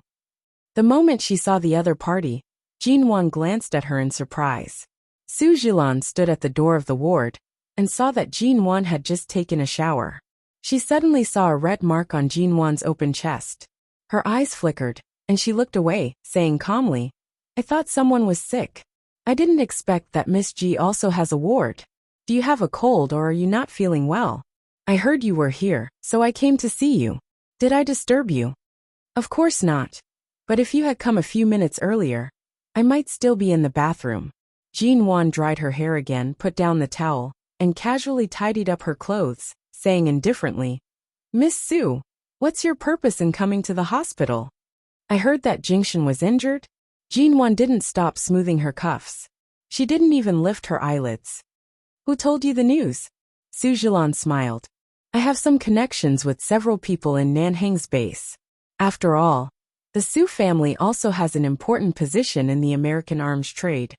The moment she saw the other party, Jin Wan glanced at her in surprise. Su Zhilan stood at the door of the ward and saw that Jin Wan had just taken a shower. She suddenly saw a red mark on Jin Wan's open chest. Her eyes flickered, and she looked away, saying calmly, I thought someone was sick. I didn't expect that Miss G also has a ward. Do you have a cold or are you not feeling well? I heard you were here, so I came to see you. Did I disturb you? Of course not. But if you had come a few minutes earlier, I might still be in the bathroom. Jin Wan dried her hair again, put down the towel, and casually tidied up her clothes, saying indifferently, Miss Su, what's your purpose in coming to the hospital? I heard that Jingshan was injured. Jin Wan didn't stop smoothing her cuffs. She didn't even lift her eyelids. Who told you the news? Su Zhilan smiled. I have some connections with several people in Nanhang's base. After all, the Su family also has an important position in the American arms trade.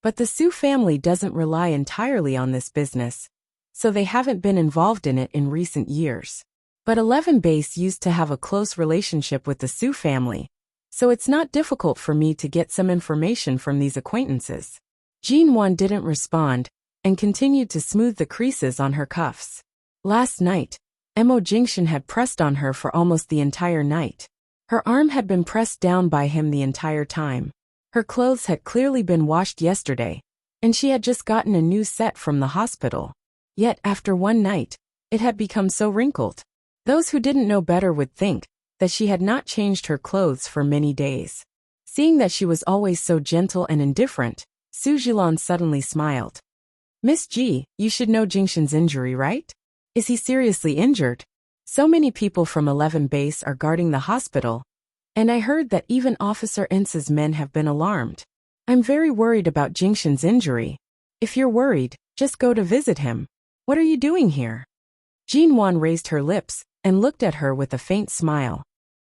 But the Su family doesn't rely entirely on this business, so they haven't been involved in it in recent years. But 11 Base used to have a close relationship with the Su family, so it's not difficult for me to get some information from these acquaintances. Jin Wan didn't respond and continued to smooth the creases on her cuffs. Last night, Mo Jingshan had pressed on her for almost the entire night. Her arm had been pressed down by him the entire time. Her clothes had clearly been washed yesterday, and she had just gotten a new set from the hospital. Yet after one night, it had become so wrinkled. Those who didn't know better would think that she had not changed her clothes for many days. Seeing that she was always so gentle and indifferent, Su Zhilan suddenly smiled. Miss G, you should know Jingshan's injury, right? Is he seriously injured? So many people from 11 Base are guarding the hospital, and I heard that even Officer Ince's men have been alarmed. I'm very worried about Jingshan's injury. If you're worried, just go to visit him. What are you doing here? Jinwan raised her lips and looked at her with a faint smile.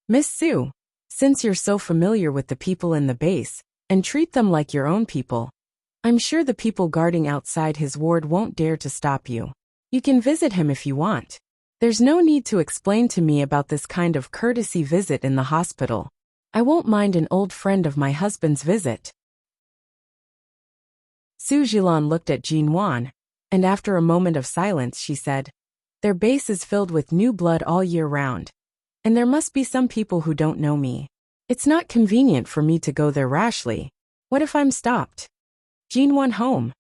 Miss Su, since you're so familiar with the people in the base, and treat them like your own people, I'm sure the people guarding outside his ward won't dare to stop you. You can visit him if you want. There's no need to explain to me about this kind of courtesy visit in the hospital. I won't mind an old friend of my husband's visit. Su Jilan looked at Jinwan, and after a moment of silence she said, their base is filled with new blood all year round. And there must be some people who don't know me. It's not convenient for me to go there rashly. What if I'm stopped? Jinwan home.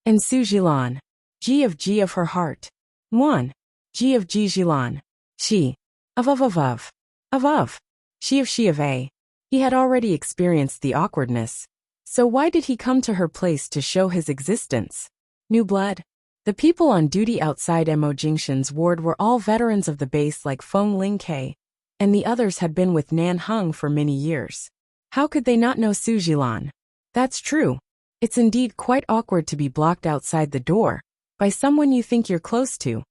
And Su Jilan. G of her heart. One. G of Jilan. She. Of. She of A. He had already experienced the awkwardness. So why did he come to her place to show his existence? New blood? The people on duty outside Mo Jingshan's ward were all veterans of the base like Feng Lingke, and the others had been with Nan Heng for many years. How could they not know Su Jilan? That's true. It's indeed quite awkward to be blocked outside the door by someone you think you're close to.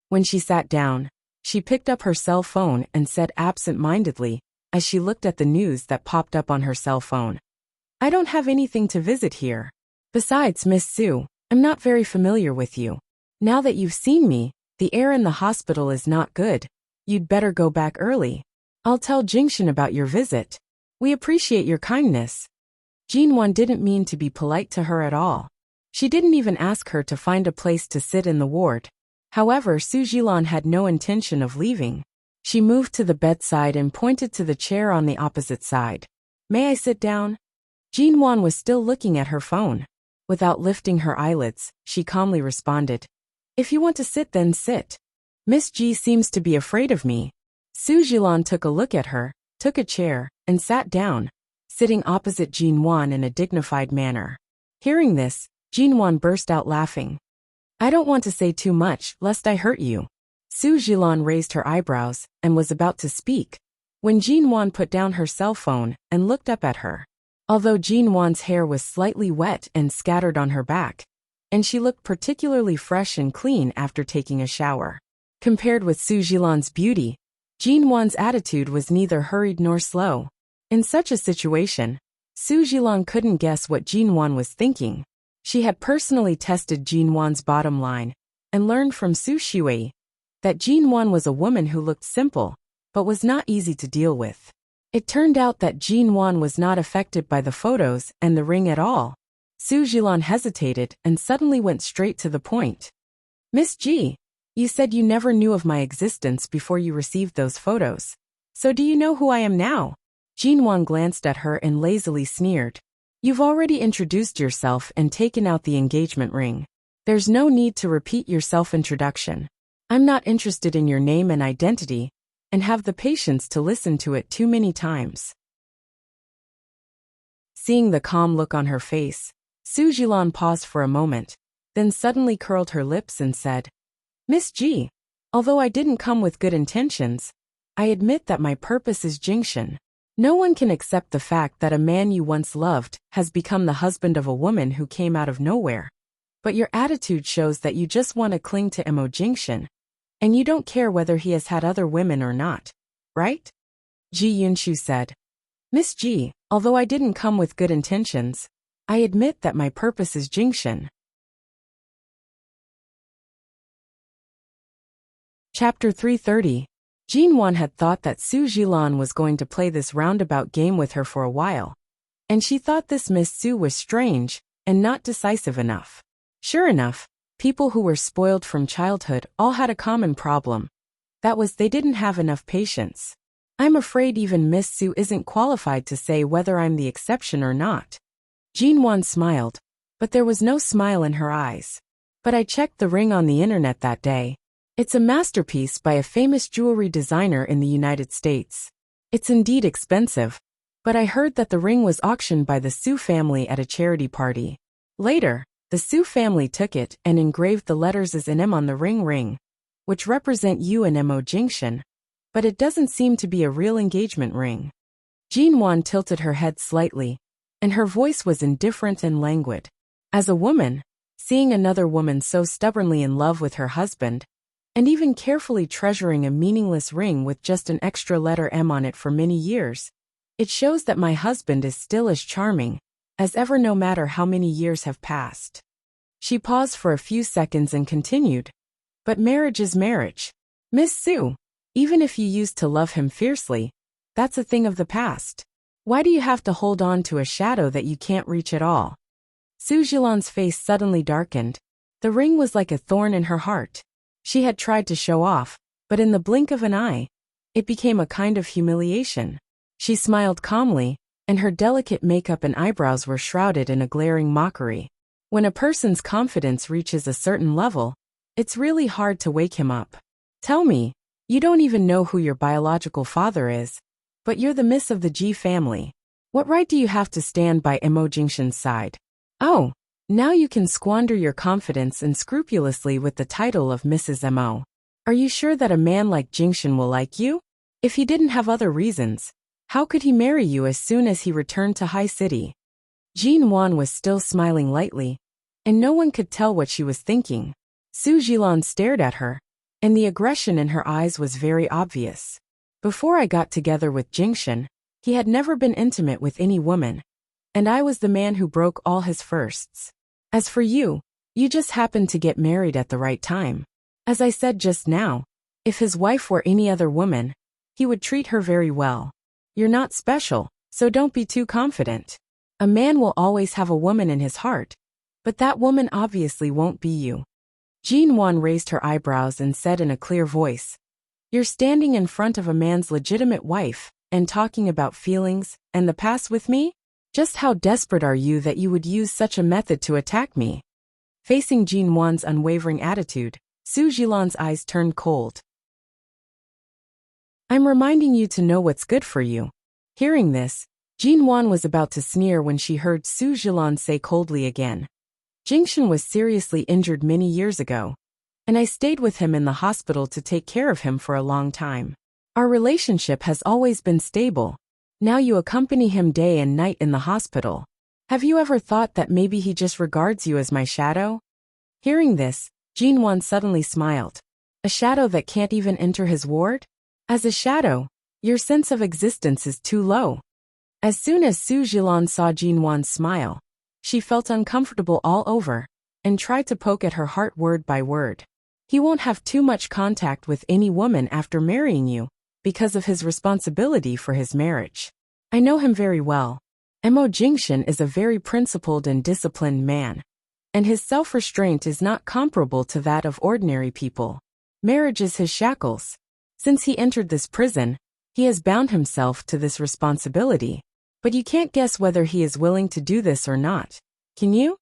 When she sat down, she picked up her cell phone and said absent-mindedly, as she looked at the news that popped up on her cell phone. I don't have anything to visit here. Besides, Miss Su, I'm not very familiar with you. Now that you've seen me, the air in the hospital is not good. You'd better go back early. I'll tell Jingshan about your visit. We appreciate your kindness. Jinwan didn't mean to be polite to her at all. She didn't even ask her to find a place to sit in the ward. However, Su Jilan had no intention of leaving. She moved to the bedside and pointed to the chair on the opposite side. May I sit down? Jinwan was still looking at her phone. Without lifting her eyelids, she calmly responded. If you want to sit, then sit. Miss G seems to be afraid of me. Su Jilan took a look at her, took a chair, and sat down, sitting opposite Jinwan in a dignified manner. Hearing this, Jinwan burst out laughing. I don't want to say too much, lest I hurt you. Su Jilan raised her eyebrows and was about to speak, when Jinwan put down her cell phone and looked up at her. Although Jinwan's hair was slightly wet and scattered on her back, and she looked particularly fresh and clean after taking a shower. Compared with Su Jilan's beauty, Jinwan's attitude was neither hurried nor slow. In such a situation, Su Jilan couldn't guess what Jinwan was thinking. She had personally tested Jinwan's bottom line and learned from Su Shui that Jinwan was a woman who looked simple, but was not easy to deal with. It turned out that Jinwan was not affected by the photos and the ring at all. Su Jilan hesitated and suddenly went straight to the point. Miss G, you said you never knew of my existence before you received those photos. So do you know who I am now? Jinwan glanced at her and lazily sneered. You've already introduced yourself and taken out the engagement ring. There's no need to repeat your self-introduction. I'm not interested in your name and identity, and have the patience to listen to it too many times. Seeing the calm look on her face, Su Jilan paused for a moment, then suddenly curled her lips and said, Miss G, although I didn't come with good intentions, I admit that my purpose is Jingshan. No one can accept the fact that a man you once loved has become the husband of a woman who came out of nowhere. But your attitude shows that you just want to cling to Mo Jingshan, and you don't care whether he has had other women or not, right? Ji Yunshu said. Miss G, although I didn't come with good intentions, I admit that my purpose is Jingshan. Chapter 330. Jinwan had thought that Su Jilan was going to play this roundabout game with her for a while, and she thought this Miss Su was strange and not decisive enough. Sure enough, people who were spoiled from childhood all had a common problem. That was they didn't have enough patience. I'm afraid even Miss Su isn't qualified to say whether I'm the exception or not. Jinwan smiled, but there was no smile in her eyes. But I checked the ring on the internet that day. It's a masterpiece by a famous jewelry designer in the United States. It's indeed expensive, but I heard that the ring was auctioned by the Su family at a charity party. Later, the Su family took it and engraved the letters as an M on the ring, which represent you and Mo Jingshan, but it doesn't seem to be a real engagement ring. Jinwan tilted her head slightly, and her voice was indifferent and languid. As a woman, seeing another woman so stubbornly in love with her husband, and even carefully treasuring a meaningless ring with just an extra letter M on it for many years, it shows that my husband is still as charming as ever no matter how many years have passed. She paused for a few seconds and continued, "But marriage is marriage. Miss Sue, even if you used to love him fiercely, that's a thing of the past. Why do you have to hold on to a shadow that you can't reach at all?" Sue Jilan's face suddenly darkened. The ring was like a thorn in her heart. She had tried to show off, but in the blink of an eye, it became a kind of humiliation. She smiled calmly, and her delicate makeup and eyebrows were shrouded in a glaring mockery. When a person's confidence reaches a certain level, it's really hard to wake him up. "Tell me, you don't even know who your biological father is, but you're the miss of the G family. What right do you have to stand by Mo Jingshan's side? Oh, now you can squander your confidence unscrupulously with the title of Mrs. Mo. Are you sure that a man like Jingshan will like you? If he didn't have other reasons, how could he marry you as soon as he returned to High City?" Jean Wan was still smiling lightly, and no one could tell what she was thinking. Su Jilan stared at her, and the aggression in her eyes was very obvious. "Before I got together with Jingshan, he had never been intimate with any woman, and I was the man who broke all his firsts. As for you, you just happened to get married at the right time. As I said just now, if his wife were any other woman, he would treat her very well. You're not special, so don't be too confident. A man will always have a woman in his heart, but that woman obviously won't be you." Jean Wan raised her eyebrows and said in a clear voice, "You're standing in front of a man's legitimate wife and talking about feelings and the past with me? Just how desperate are you that you would use such a method to attack me?" Facing Jean Wan's unwavering attitude, Su Jilan's eyes turned cold. "I'm reminding you to know what's good for you." Hearing this, Jean Wan was about to sneer when she heard Su Jilan say coldly again, "Jingshan was seriously injured many years ago, and I stayed with him in the hospital to take care of him for a long time. Our relationship has always been stable. Now you accompany him day and night in the hospital. Have you ever thought that maybe he just regards you as my shadow?" Hearing this, Jean Wan suddenly smiled. "A shadow that can't even enter his ward? As a shadow, your sense of existence is too low." As soon as Su Jilan saw Jean Wan's smile, she felt uncomfortable all over, and tried to poke at her heart word by word. "He won't have too much contact with any woman after marrying you, because of his responsibility for his marriage. I know him very well. Mo Jingshan is a very principled and disciplined man, and his self-restraint is not comparable to that of ordinary people. Marriage is his shackles. Since he entered this prison, he has bound himself to this responsibility. But you can't guess whether he is willing to do this or not, can you?"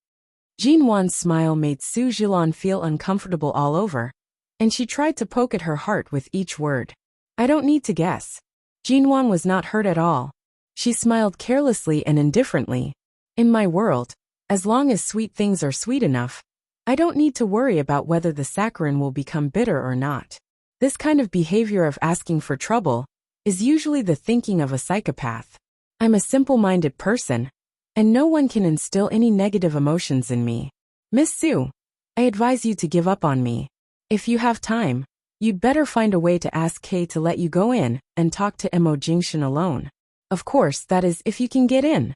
Jean Wan's smile made Su Jilan feel uncomfortable all over, and she tried to poke at her heart with each word. "I don't need to guess." Jean Wan was not hurt at all. She smiled carelessly and indifferently. "In my world, as long as sweet things are sweet enough, I don't need to worry about whether the saccharin will become bitter or not. This kind of behavior of asking for trouble is usually the thinking of a psychopath. I'm a simple-minded person, and no one can instill any negative emotions in me. Miss Sue, I advise you to give up on me. If you have time, you'd better find a way to ask Kay to let you go in and talk to Mo Jingshan alone. Of course, that is, if you can get in."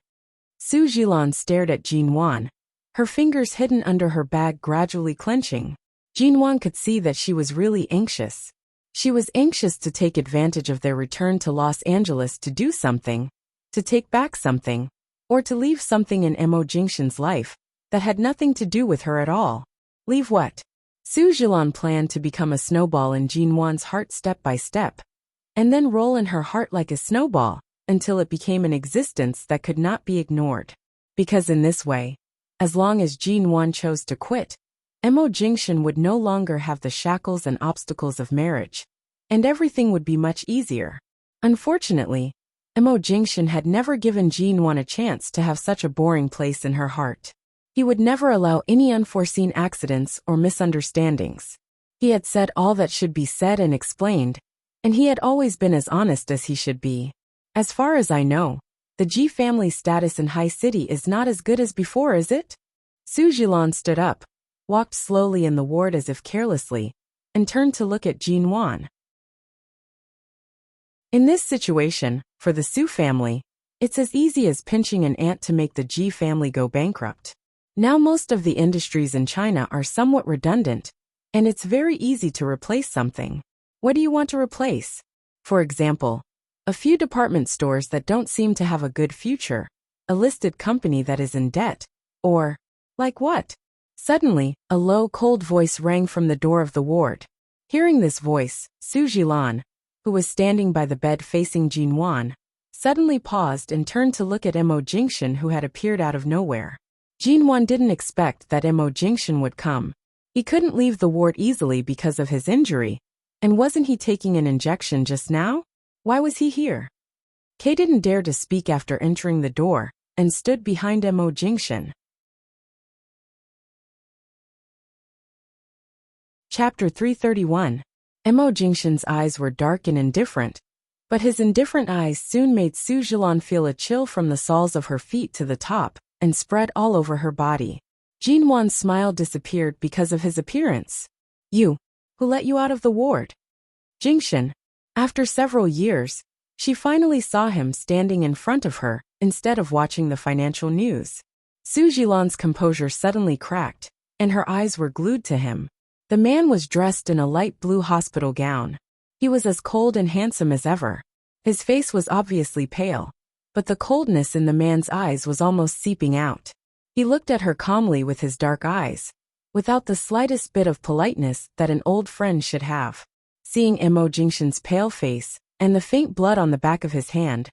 Su Jilan stared at Jean Wan, her fingers hidden under her bag gradually clenching. Jean Wan could see that she was really anxious. She was anxious to take advantage of their return to Los Angeles to do something, to take back something, or to leave something in Mo Jingshan's life that had nothing to do with her at all. Leave what? Su Jilan planned to become a snowball in Jean Wan's heart step by step, and then roll in her heart like a snowball until it became an existence that could not be ignored. Because in this way, as long as Jean Wan chose to quit, Mo Jingshan would no longer have the shackles and obstacles of marriage, and everything would be much easier. Unfortunately, Mo Jingshan had never given Jean Wan a chance to have such a boring place in her heart. He would never allow any unforeseen accidents or misunderstandings. He had said all that should be said and explained, and he had always been as honest as he should be. As far as I know, The Ji family status in High City is not as good as before, is it? Su Jilan stood up, walked slowly in the ward as if carelessly, and turned to look at Jin Wan. In this situation, for the Su family, it's as easy as pinching an ant to make the Ji family go bankrupt. Now most of the industries in China are somewhat redundant, and it's very easy to replace something. What do you want to replace? For example, a few department stores that don't seem to have a good future, a listed company that is in debt, or, like what? Suddenly, a low, cold voice rang from the door of the ward. Hearing this voice, Su Jilan, who was standing by the bed facing Jin Wan, suddenly paused and turned to look at Mo Jingshan, who had appeared out of nowhere. Jin Wan didn't expect that Mo Jingshan would come. He couldn't leave the ward easily because of his injury, and wasn't he taking an injection just now? Why was he here? Kay didn't dare to speak after entering the door, and stood behind Mo Jingshan. Chapter 331. Mo Jingshan's eyes were dark and indifferent, but his indifferent eyes soon made Su Jilan feel a chill from the soles of her feet to the top, and spread all over her body. Jin Wan's smile disappeared because of his appearance. You, who let you out of the ward? Jingshan. After several years, she finally saw him standing in front of her, instead of watching the financial news. Su Jilan's composure suddenly cracked, and her eyes were glued to him. The man was dressed in a light blue hospital gown. He was as cold and handsome as ever. His face was obviously pale, but the coldness in the man's eyes was almost seeping out. He looked at her calmly with his dark eyes, without the slightest bit of politeness that an old friend should have. Seeing Mo Jingshan's pale face, and the faint blood on the back of his hand,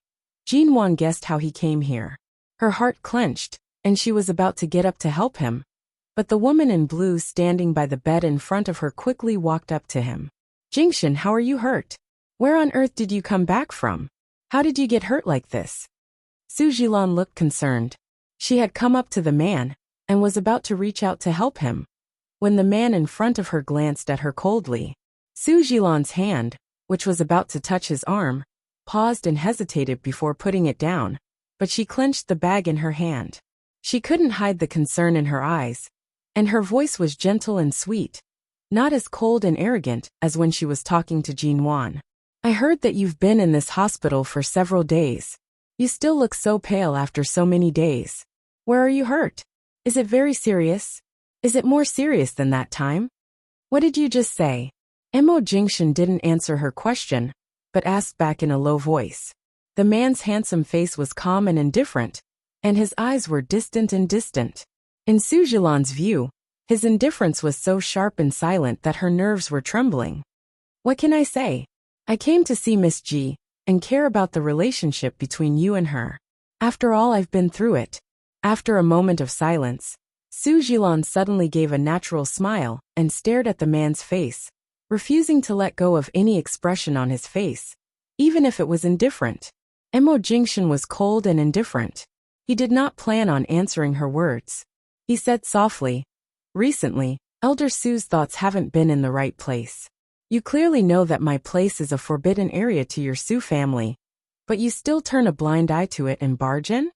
Jin Wan guessed how he came here. Her heart clenched, and she was about to get up to help him. But the woman in blue standing by the bed in front of her quickly walked up to him. Jingshan, how are you hurt? Where on earth did you come back from? How did you get hurt like this? Su Jilan looked concerned. She had come up to the man, and was about to reach out to help him, when the man in front of her glanced at her coldly. Su Jilan's hand, which was about to touch his arm, paused and hesitated before putting it down, but she clenched the bag in her hand. She couldn't hide the concern in her eyes, and her voice was gentle and sweet, not as cold and arrogant as when she was talking to Jin Wan. I heard that you've been in this hospital for several days. You still look so pale after so many days. Where are you hurt? Is it very serious? Is it more serious than that time? What did you just say? Mo Jingshan didn't answer her question, but asked back in a low voice. The man's handsome face was calm and indifferent, and his eyes were distant and distant. In Su Jilan's view, his indifference was so sharp and silent that her nerves were trembling. What can I say? I came to see Miss Ji, and care about the relationship between you and her. After all, I've been through it. After a moment of silence, Su Jilan suddenly gave a natural smile and stared at the man's face, refusing to let go of any expression on his face, even if it was indifferent. Mo Jingshan was cold and indifferent. He did not plan on answering her words. He said softly, recently, Elder Su's thoughts haven't been in the right place. You clearly know that my place is a forbidden area to your Su family, but you still turn a blind eye to it and barge in?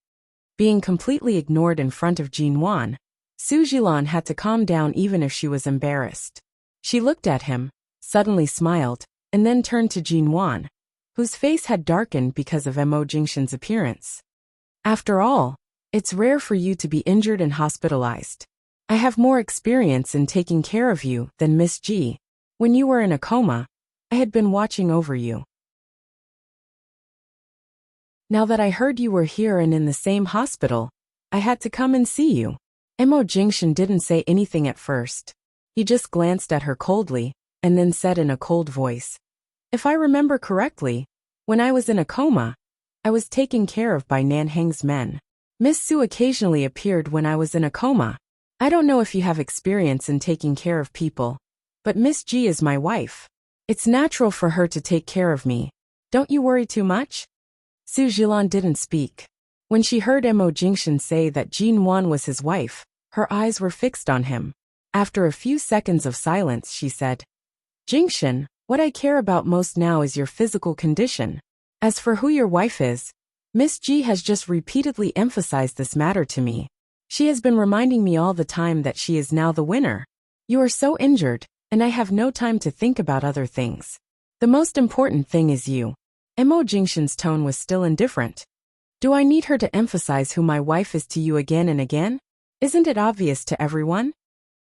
Being completely ignored in front of Jin Wan, Su Jilan had to calm down even if she was embarrassed. She looked at him, suddenly smiled, and then turned to Jin Wan, whose face had darkened because of Mo Jingshan's appearance. After all, it's rare for you to be injured and hospitalized. I have more experience in taking care of you than Miss Ji. When you were in a coma, I had been watching over you. Now that I heard you were here and in the same hospital, I had to come and see you. Mo Jingshan didn't say anything at first. He just glanced at her coldly, and then said in a cold voice, If I remember correctly, when I was in a coma, I was taken care of by Nanhang's men. Miss Su occasionally appeared when I was in a coma. I don't know if you have experience in taking care of people, but Miss Ji is my wife. It's natural for her to take care of me. Don't you worry too much? Su Jilan didn't speak. When she heard Mo Jingshan say that Jin Wan was his wife, her eyes were fixed on him. After a few seconds of silence, she said, Jingshan, what I care about most now is your physical condition. As for who your wife is, Miss G has just repeatedly emphasized this matter to me. She has been reminding me all the time that she is now the winner. You are so injured, and I have no time to think about other things. The most important thing is you. Mo Jingshan's tone was still indifferent. Do I need her to emphasize who my wife is to you again and again? Isn't it obvious to everyone?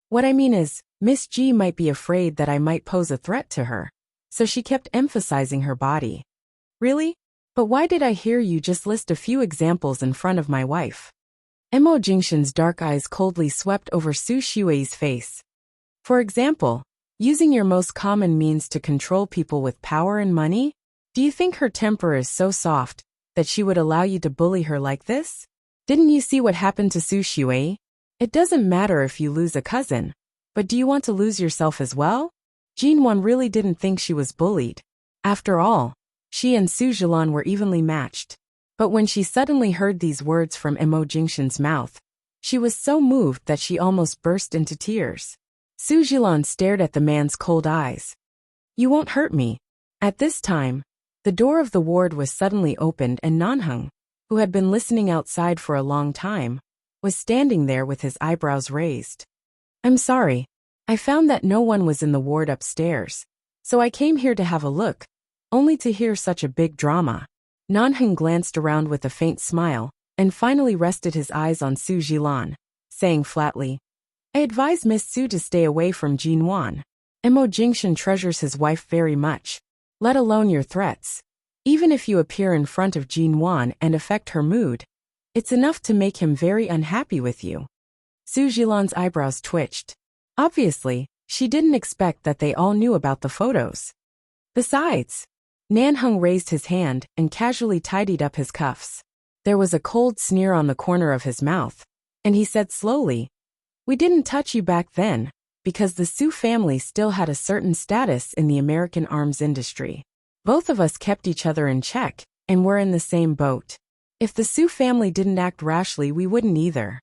What I mean is, Miss G might be afraid that I might pose a threat to her, so she kept emphasizing her body. Really? But why did I hear you just list a few examples in front of my wife? Mo Jingshan's dark eyes coldly swept over Su Xue's face. For example, using your most common means to control people with power and money? Do you think her temper is so soft that she would allow you to bully her like this? Didn't you see what happened to Su Xue? It doesn't matter if you lose a cousin, but do you want to lose yourself as well? Jinwan really didn't think she was bullied. After all, she and Su Zhilan were evenly matched. But when she suddenly heard these words from Mo Jingshan's mouth, she was so moved that she almost burst into tears. Su Zhilan stared at the man's cold eyes. You won't hurt me. At this time, the door of the ward was suddenly opened and Nanheng, who had been listening outside for a long time, was standing there with his eyebrows raised. I'm sorry. I found that no one was in the ward upstairs, so I came here to have a look, only to hear such a big drama. Nanheng glanced around with a faint smile, and finally rested his eyes on Su Zhilan, saying flatly, I advise Miss Su to stay away from Jinwan. Mo Jingshan treasures his wife very much, let alone your threats. Even if you appear in front of Jinwan and affect her mood, it's enough to make him very unhappy with you. Su Zhilan's eyebrows twitched. Obviously, she didn't expect that they all knew about the photos. Besides, Nanheng raised his hand and casually tidied up his cuffs. There was a cold sneer on the corner of his mouth, and he said slowly, We didn't touch you back then, because the Su family still had a certain status in the American arms industry. Both of us kept each other in check, and were in the same boat. If the Su family didn't act rashly, we wouldn't either.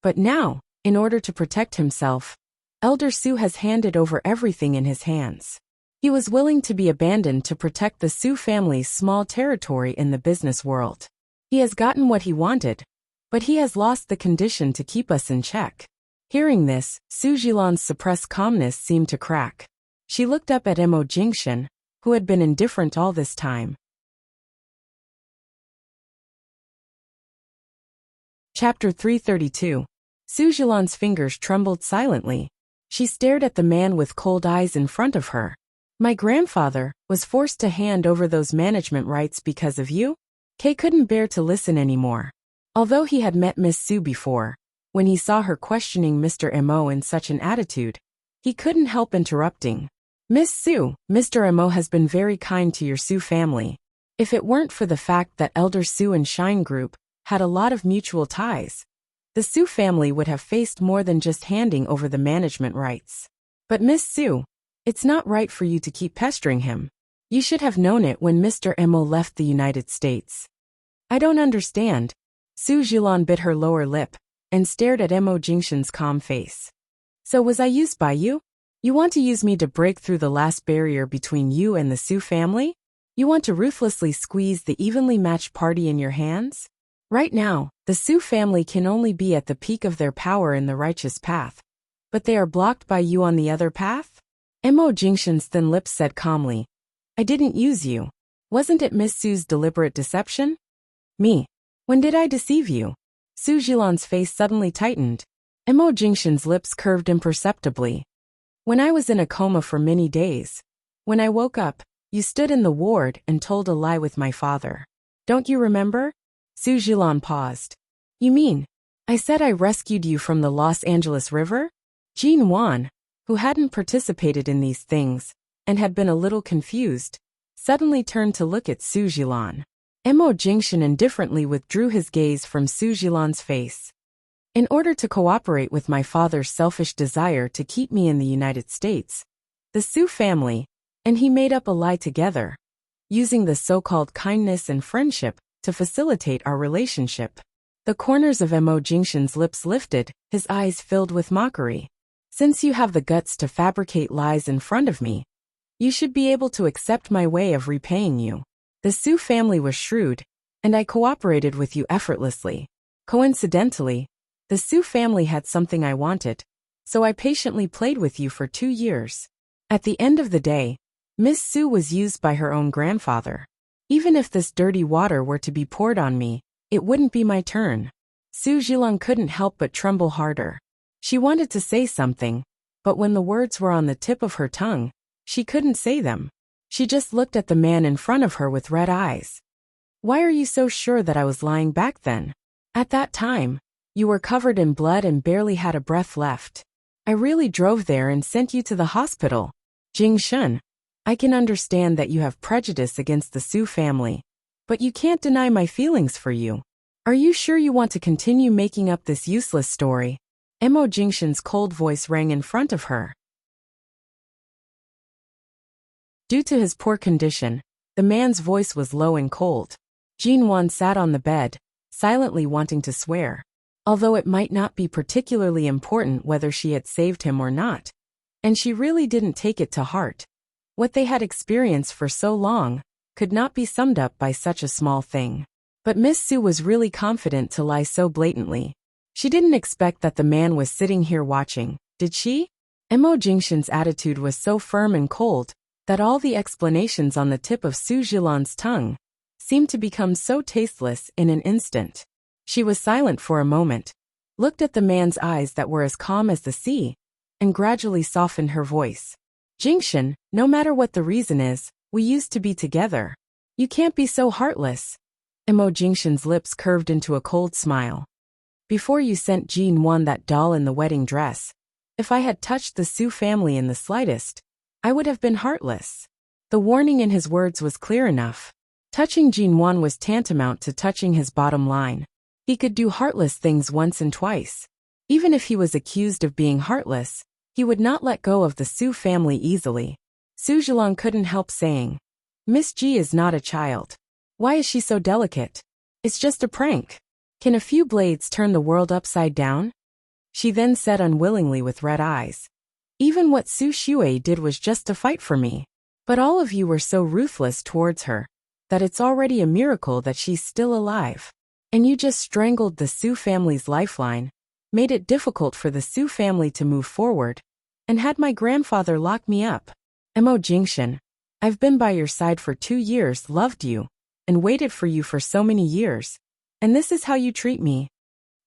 But now, in order to protect himself, Elder Su has handed over everything in his hands. He was willing to be abandoned to protect the Su family's small territory in the business world. He has gotten what he wanted, but he has lost the condition to keep us in check. Hearing this, Su Zhilan's suppressed calmness seemed to crack. She looked up at Mo Jingshan, who had been indifferent all this time. Chapter 332. Su Zhilan's fingers trembled silently. She stared at the man with cold eyes in front of her. My grandfather was forced to hand over those management rights because of you? Kay couldn't bear to listen anymore. Although he had met Miss Su before, when he saw her questioning Mr. Mo in such an attitude, he couldn't help interrupting. Miss Su, Mr. Mo has been very kind to your Su family. If it weren't for the fact that Elder Su and Shine Group had a lot of mutual ties, the Su family would have faced more than just handing over the management rights. But Miss Su, it's not right for you to keep pestering him. You should have known it when Mr. Mo left the United States. I don't understand. Su Zhilan bit her lower lip and stared at Mo Jingshan's calm face. So was I used by you? You want to use me to break through the last barrier between you and the Su family? You want to ruthlessly squeeze the evenly matched party in your hands? Right now, the Su family can only be at the peak of their power in the righteous path, but they are blocked by you on the other path? Mo Jingshan's thin lips said calmly, I didn't use you. Wasn't it Miss Su's deliberate deception? Me. When did I deceive you? Su Zhilan's face suddenly tightened. Mo Jingshan's lips curved imperceptibly. When I was in a coma for many days. When I woke up, you stood in the ward and told a lie with my father. Don't you remember? Su Zhilan paused. You mean, I said I rescued you from the Los Angeles River? Jean Wan, who hadn't participated in these things, and had been a little confused, suddenly turned to look at Su Zhilan. Mo Jingshan indifferently withdrew his gaze from Su Zhilan's face. In order to cooperate with my father's selfish desire to keep me in the United States, the Su family, and he made up a lie together, using the so-called kindness and friendship to facilitate our relationship. The corners of Mo Jingshan's lips lifted, his eyes filled with mockery. Since you have the guts to fabricate lies in front of me, you should be able to accept my way of repaying you. The Su family was shrewd, and I cooperated with you effortlessly. Coincidentally, the Su family had something I wanted, so I patiently played with you for 2 years. At the end of the day, Miss Su was used by her own grandfather. Even if this dirty water were to be poured on me, it wouldn't be my turn. Su Zhilang couldn't help but tremble harder. She wanted to say something, but when the words were on the tip of her tongue, she couldn't say them. She just looked at the man in front of her with red eyes. Why are you so sure that I was lying back then? At that time, you were covered in blood and barely had a breath left. I really drove there and sent you to the hospital. Jing Shun, I can understand that you have prejudice against the Su family, but you can't deny my feelings for you. Are you sure you want to continue making up this useless story? Mo Jingshan's cold voice rang in front of her. Due to his poor condition, the man's voice was low and cold. Jin Wan sat on the bed, silently wanting to swear. Although it might not be particularly important whether she had saved him or not, and she really didn't take it to heart. What they had experienced for so long could not be summed up by such a small thing. But Miss Su was really confident to lie so blatantly. She didn't expect that the man was sitting here watching, did she? Mo Jingshan's attitude was so firm and cold that all the explanations on the tip of Su Zhilan's tongue seemed to become so tasteless in an instant. She was silent for a moment, looked at the man's eyes that were as calm as the sea, and gradually softened her voice. Jingshan, no matter what the reason is, we used to be together. You can't be so heartless. Mo Jingshan's lips curved into a cold smile. Before you sent Jin Wan that doll in the wedding dress, if I had touched the Su family in the slightest, I would have been heartless. The warning in his words was clear enough. Touching Jin Wan was tantamount to touching his bottom line. He could do heartless things once and twice. Even if he was accused of being heartless, he would not let go of the Su family easily. Su Zhilang couldn't help saying, Miss Ji is not a child. Why is she so delicate? It's just a prank. Can a few blades turn the world upside down? She then said unwillingly with red eyes. Even what Su Shui did was just to fight for me. But all of you were so ruthless towards her that it's already a miracle that she's still alive. And you just strangled the Su family's lifeline, made it difficult for the Su family to move forward, and had my grandfather lock me up. Mo Jingshan, I've been by your side for 2 years, loved you, and waited for you for so many years, and this is how you treat me.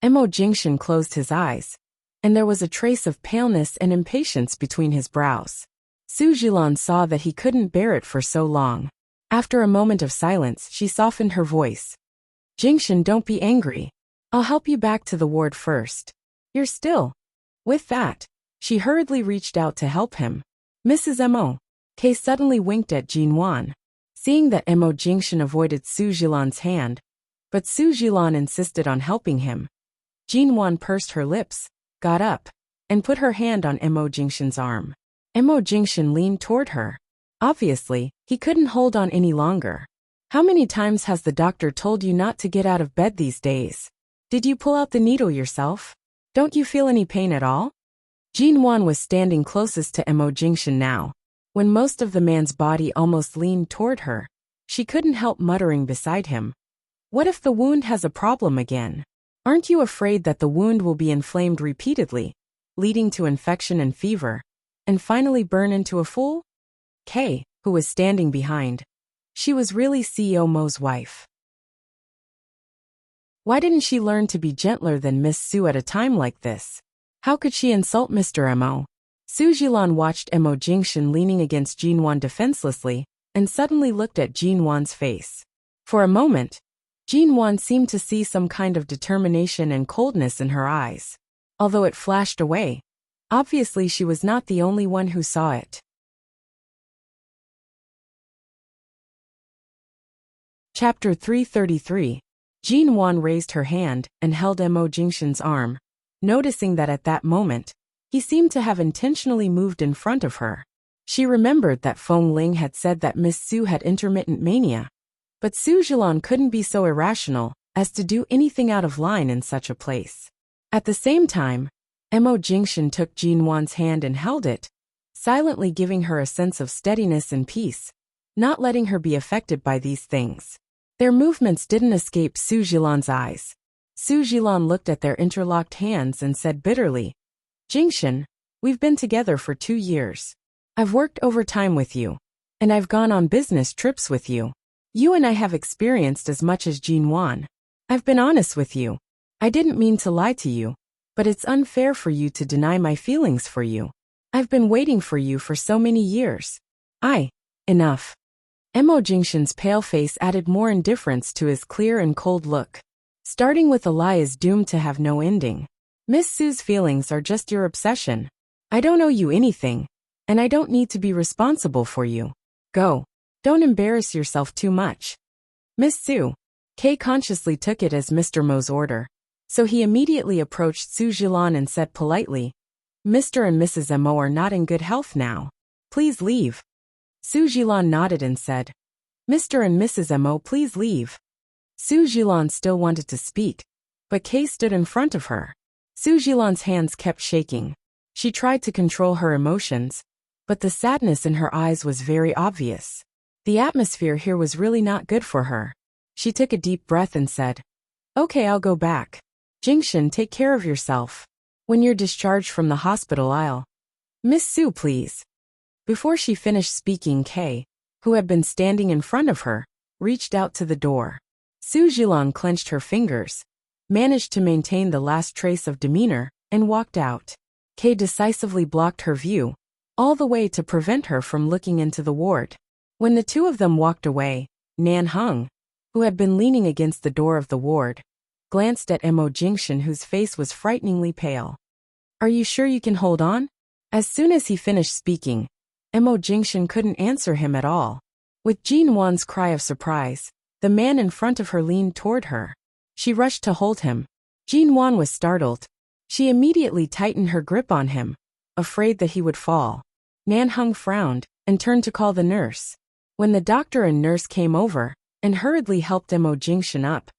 Mo Jingshan closed his eyes, and there was a trace of paleness and impatience between his brows. Su Zhilan saw that he couldn't bear it for so long. After a moment of silence, she softened her voice. Jingshan, don't be angry. I'll help you back to the ward first. You're still. With that, she hurriedly reached out to help him. Mrs. Mo. Kay suddenly winked at Jin Wan. Seeing that Mo Jingshan avoided Su Zhilan's hand, but Su Zhilan insisted on helping him. Jin Wan pursed her lips, got up, and put her hand on Mo Jingshan's arm. Mo Jingshan leaned toward her. Obviously, he couldn't hold on any longer. How many times has the doctor told you not to get out of bed these days? Did you pull out the needle yourself? Don't you feel any pain at all? Jin Wan was standing closest to Mo Jingshan now. When most of the man's body almost leaned toward her, she couldn't help muttering beside him. What if the wound has a problem again? Aren't you afraid that the wound will be inflamed repeatedly, leading to infection and fever, and finally burn into a fool? Kay, who was standing behind. She was really CEO Mo's wife. Why didn't she learn to be gentler than Miss Su at a time like this? How could she insult Mr. Mo? Su Zhilan watched Mo Jingshan leaning against Jin Wan defenselessly, and suddenly looked at Jin Wan's face. For a moment, Jin Wan seemed to see some kind of determination and coldness in her eyes. Although it flashed away, obviously she was not the only one who saw it. Chapter 333. Jin Wan raised her hand and held Mo Jingshan's arm, noticing that at that moment, he seemed to have intentionally moved in front of her. She remembered that Feng Ling had said that Miss Su had intermittent mania, but Su Zhilan couldn't be so irrational as to do anything out of line in such a place. At the same time, Mo Jingshan took Jin Wan's hand and held it, silently giving her a sense of steadiness and peace, not letting her be affected by these things. Their movements didn't escape Su Jilan's eyes. Su Jilan looked at their interlocked hands and said bitterly, Jingshan, we've been together for 2 years. I've worked overtime with you. And I've gone on business trips with you. You and I have experienced as much as Jinwan. I've been honest with you. I didn't mean to lie to you. But it's unfair for you to deny my feelings for you. I've been waiting for you for so many years. Enough. Mo Jingshan's pale face added more indifference to his clear and cold look. Starting with a lie is doomed to have no ending. Miss Su's feelings are just your obsession. I don't owe you anything. And I don't need to be responsible for you. Go. Don't embarrass yourself too much. Miss Su. Kay consciously took it as Mr. Mo's order. So he immediately approached Su Jilan and said politely, Mr. and Mrs. Mo are not in good health now. Please leave. Su Jilan nodded and said, Mr. and Mrs. Mo, please leave. Su Jilan still wanted to speak, but Kay stood in front of her. Su Jilan's hands kept shaking. She tried to control her emotions, but the sadness in her eyes was very obvious. The atmosphere here was really not good for her. She took a deep breath and said, Okay, I'll go back. Jingshan, take care of yourself. When you're discharged from the hospital, I'll. Miss Su, please. Before she finished speaking, Kay, who had been standing in front of her, reached out to the door. Su Jilan clenched her fingers, managed to maintain the last trace of demeanor, and walked out. Kay decisively blocked her view, all the way to prevent her from looking into the ward. When the two of them walked away, Nan Hung, who had been leaning against the door of the ward, glanced at Mo Jingshan, whose face was frighteningly pale. Are you sure you can hold on? As soon as he finished speaking, Mo Jingshan couldn't answer him at all. With Jin Wan's cry of surprise, the man in front of her leaned toward her. She rushed to hold him. Jin Wan was startled. She immediately tightened her grip on him, afraid that he would fall. Nan Hung frowned and turned to call the nurse. When the doctor and nurse came over and hurriedly helped Mo Jingshan up,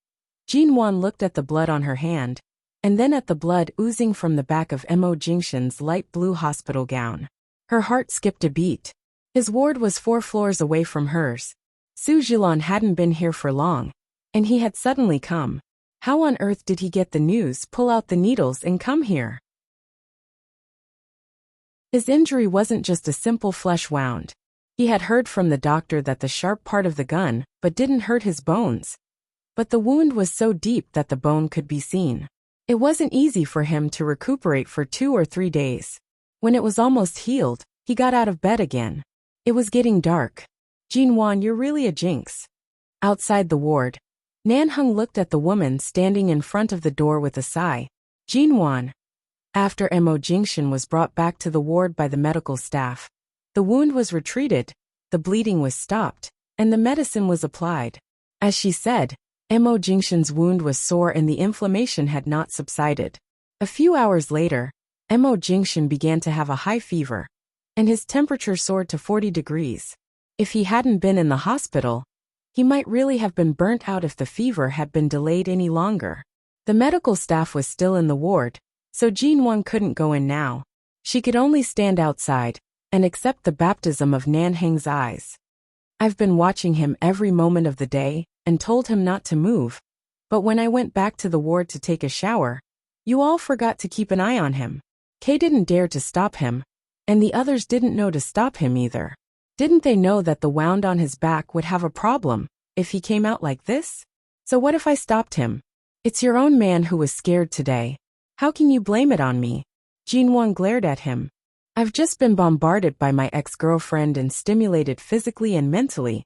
Jin Wan looked at the blood on her hand, and then at the blood oozing from the back of Mo Jingshan's light blue hospital gown. Her heart skipped a beat. His ward was 4 floors away from hers. Su Jilan hadn't been here for long, and he had suddenly come. How on earth did he get the news, pull out the needles, and come here? His injury wasn't just a simple flesh wound. He had heard from the doctor that the sharp part of the gun, but didn't hurt his bones. But the wound was so deep that the bone could be seen. It wasn't easy for him to recuperate for 2 or 3 days. When it was almost healed, he got out of bed again. It was getting dark. Jin Wan, you're really a jinx. Outside the ward, Nan Hung looked at the woman standing in front of the door with a sigh. Jin Wan. After Mo Jingshan was brought back to the ward by the medical staff, the wound was retreated, the bleeding was stopped, and the medicine was applied. As she said, Mo Jingshan's wound was sore and the inflammation had not subsided. A few hours later, Mo Jingshan began to have a high fever, and his temperature soared to 40 degrees. If he hadn't been in the hospital, he might really have been burnt out if the fever had been delayed any longer. The medical staff was still in the ward, so Jin Wan couldn't go in now. She could only stand outside and accept the baptism of Nan Heng's eyes. I've been watching him every moment of the day and told him not to move, but when I went back to the ward to take a shower, you all forgot to keep an eye on him. Kay didn't dare to stop him, and the others didn't know to stop him either. Didn't they know that the wound on his back would have a problem if he came out like this? So what if I stopped him? It's your own man who was scared today. How can you blame it on me? Jin Wan glared at him. I've just been bombarded by my ex-girlfriend and stimulated physically and mentally,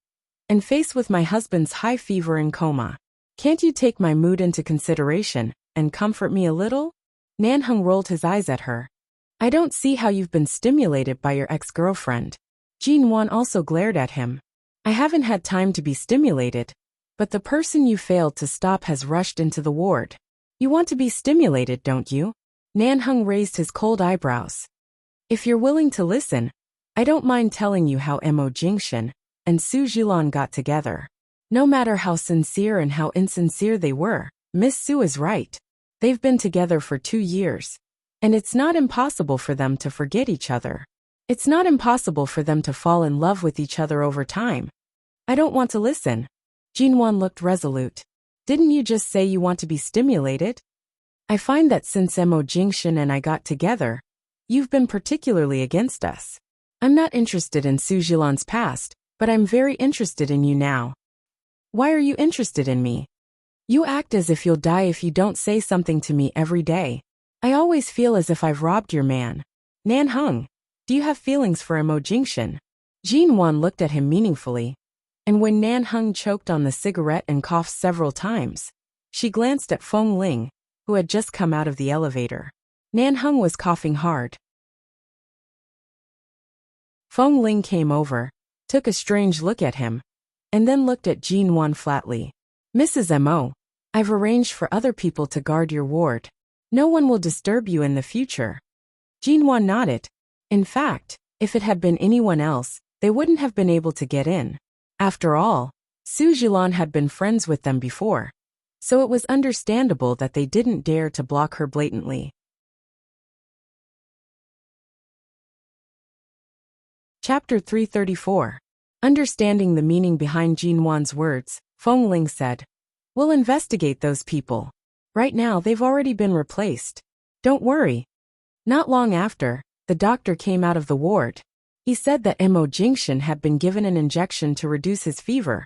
and faced with my husband's high fever and coma. Can't you take my mood into consideration and comfort me a little? Nan Hung rolled his eyes at her. I don't see how you've been stimulated by your ex-girlfriend. Jin Wan also glared at him. I haven't had time to be stimulated, but the person you failed to stop has rushed into the ward. You want to be stimulated, don't you? Nan Hung raised his cold eyebrows. If you're willing to listen, I don't mind telling you how Mo Jingshan and Su Jilan got together. No matter how sincere and how insincere they were, Miss Su is right. They've been together for 2 years, and it's not impossible for them to forget each other. It's not impossible for them to fall in love with each other over time. I don't want to listen. Jinwon looked resolute. Didn't you just say you want to be stimulated? I find that since Mo Jingshan and I got together, you've been particularly against us. I'm not interested in Su Jilan's past, but I'm very interested in you now. Why are you interested in me? You act as if you'll die if you don't say something to me every day. I always feel as if I've robbed your man. Nan Hung, do you have feelings for Mo Jingshan? Jinwon looked at him meaningfully, and when Nan Hung choked on the cigarette and coughed several times, she glanced at Feng Ling, who had just come out of the elevator. Nan Hung was coughing hard. Feng Ling came over, took a strange look at him, and then looked at Jinwon flatly. Mrs. Mo, I've arranged for other people to guard your ward. No one will disturb you in the future. Jinwon nodded. In fact, if it had been anyone else, they wouldn't have been able to get in. After all, Su Jilan had been friends with them before, so it was understandable that they didn't dare to block her blatantly. Chapter 334. Understanding the meaning behind Jinwon's words, Feng Ling said, We'll investigate those people. Right now they've already been replaced. Don't worry. Not long after, the doctor came out of the ward. He said that Mo Jingshan had been given an injection to reduce his fever,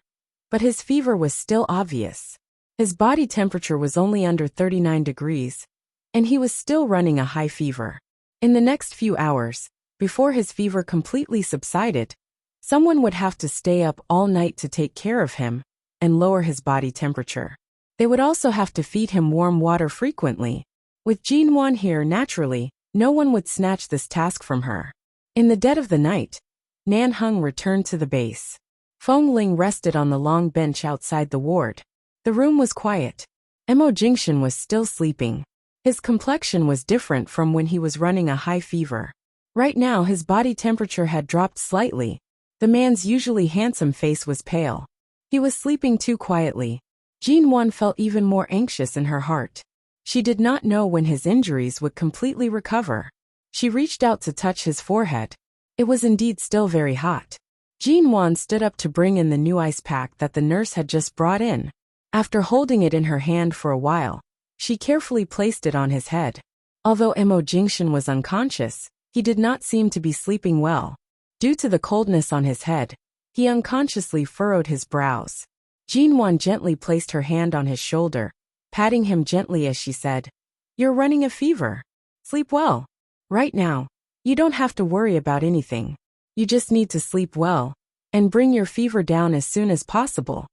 but his fever was still obvious. His body temperature was only under 39 degrees, and he was still running a high fever. In the next few hours, before his fever completely subsided, someone would have to stay up all night to take care of him and lower his body temperature. They would also have to feed him warm water frequently. With Jinwon here, naturally, no one would snatch this task from her. In the dead of the night, Nan Hung returned to the base. Feng Ling rested on the long bench outside the ward. The room was quiet. Mo Jingshan was still sleeping. His complexion was different from when he was running a high fever. Right now his body temperature had dropped slightly. The man's usually handsome face was pale. He was sleeping too quietly. Jinwon felt even more anxious in her heart. She did not know when his injuries would completely recover. She reached out to touch his forehead. It was indeed still very hot. Jinwon stood up to bring in the new ice pack that the nurse had just brought in. After holding it in her hand for a while, she carefully placed it on his head. Although Mo Jingshan was unconscious, he did not seem to be sleeping well. Due to the coldness on his head, he unconsciously furrowed his brows. Jinwon gently placed her hand on his shoulder, patting him gently as she said, You're running a fever. Sleep well. Right now, you don't have to worry about anything. You just need to sleep well and bring your fever down as soon as possible.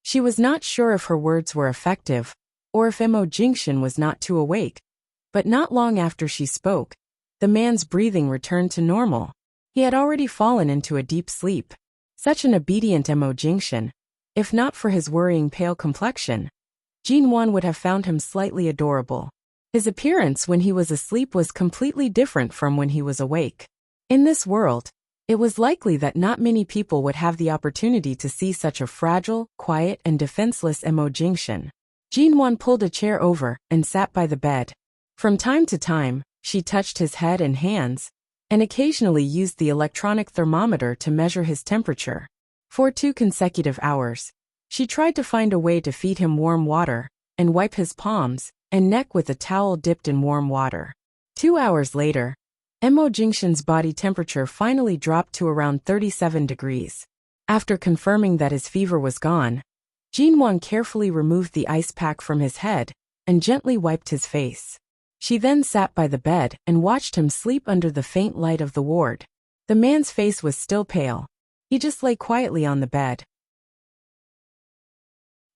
She was not sure if her words were effective or if Mo Jingshan was not too awake, but not long after she spoke, the man's breathing returned to normal. He had already fallen into a deep sleep. Such an obedient Mo Jingshan, if not for his worrying pale complexion, Jinwon would have found him slightly adorable. His appearance when he was asleep was completely different from when he was awake. In this world, it was likely that not many people would have the opportunity to see such a fragile, quiet, and defenseless Mo Jingshan. Jinwon pulled a chair over and sat by the bed. From time to time, she touched his head and hands, and occasionally used the electronic thermometer to measure his temperature. For 2 consecutive hours, she tried to find a way to feed him warm water and wipe his palms and neck with a towel dipped in warm water. 2 hours later, Mo Jingshan's body temperature finally dropped to around 37 degrees. After confirming that his fever was gone, Jinwon carefully removed the ice pack from his head and gently wiped his face. She then sat by the bed and watched him sleep under the faint light of the ward. The man's face was still pale. He just lay quietly on the bed.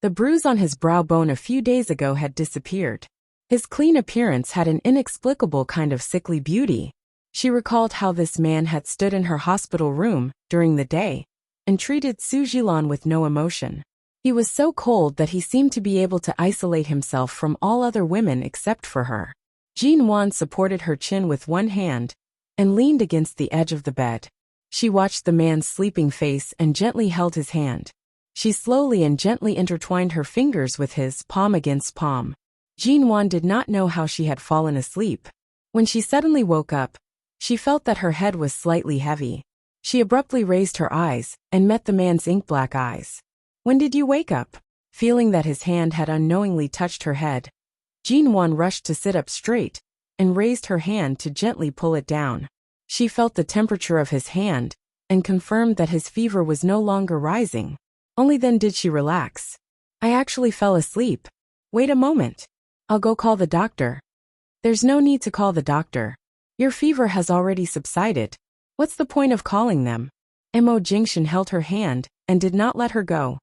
The bruise on his brow bone a few days ago had disappeared. His clean appearance had an inexplicable kind of sickly beauty. She recalled how this man had stood in her hospital room during the day and treated Su Jilan with no emotion. He was so cold that he seemed to be able to isolate himself from all other women except for her. Jinwon supported her chin with one hand and leaned against the edge of the bed. She watched the man's sleeping face and gently held his hand. She slowly and gently intertwined her fingers with his, palm against palm. Jinwon did not know how she had fallen asleep. When she suddenly woke up, she felt that her head was slightly heavy. She abruptly raised her eyes and met the man's ink-black eyes. When did you wake up? Feeling that his hand had unknowingly touched her head, Jinwon rushed to sit up straight and raised her hand to gently pull it down. She felt the temperature of his hand and confirmed that his fever was no longer rising. Only then did she relax. I actually fell asleep. Wait a moment. I'll go call the doctor. There's no need to call the doctor. Your fever has already subsided. What's the point of calling them? Mo Jingshan held her hand and did not let her go.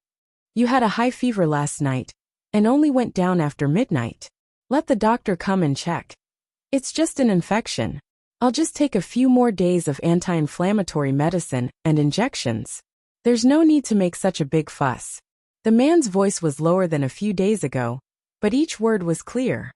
You had a high fever last night and only went down after midnight. Let the doctor come and check. It's just an infection. I'll just take a few more days of anti-inflammatory medicine and injections. There's no need to make such a big fuss. The man's voice was lower than a few days ago, but each word was clear.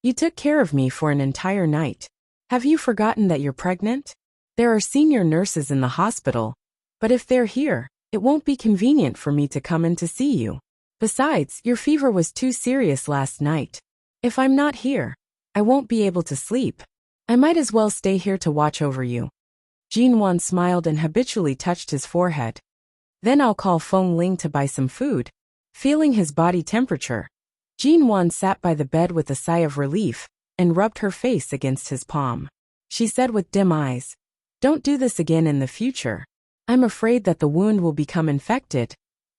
You took care of me for an entire night. Have you forgotten that you're pregnant? There are senior nurses in the hospital, but if they're here, it won't be convenient for me to come in to see you. Besides, your fever was too serious last night. If I'm not here, I won't be able to sleep. I might as well stay here to watch over you. Jinwon smiled and habitually touched his forehead. Then I'll call Feng Ling to buy some food. Feeling his body temperature, Jinwon sat by the bed with a sigh of relief and rubbed her face against his palm. She said with dim eyes, "Don't do this again in the future. I'm afraid that the wound will become infected."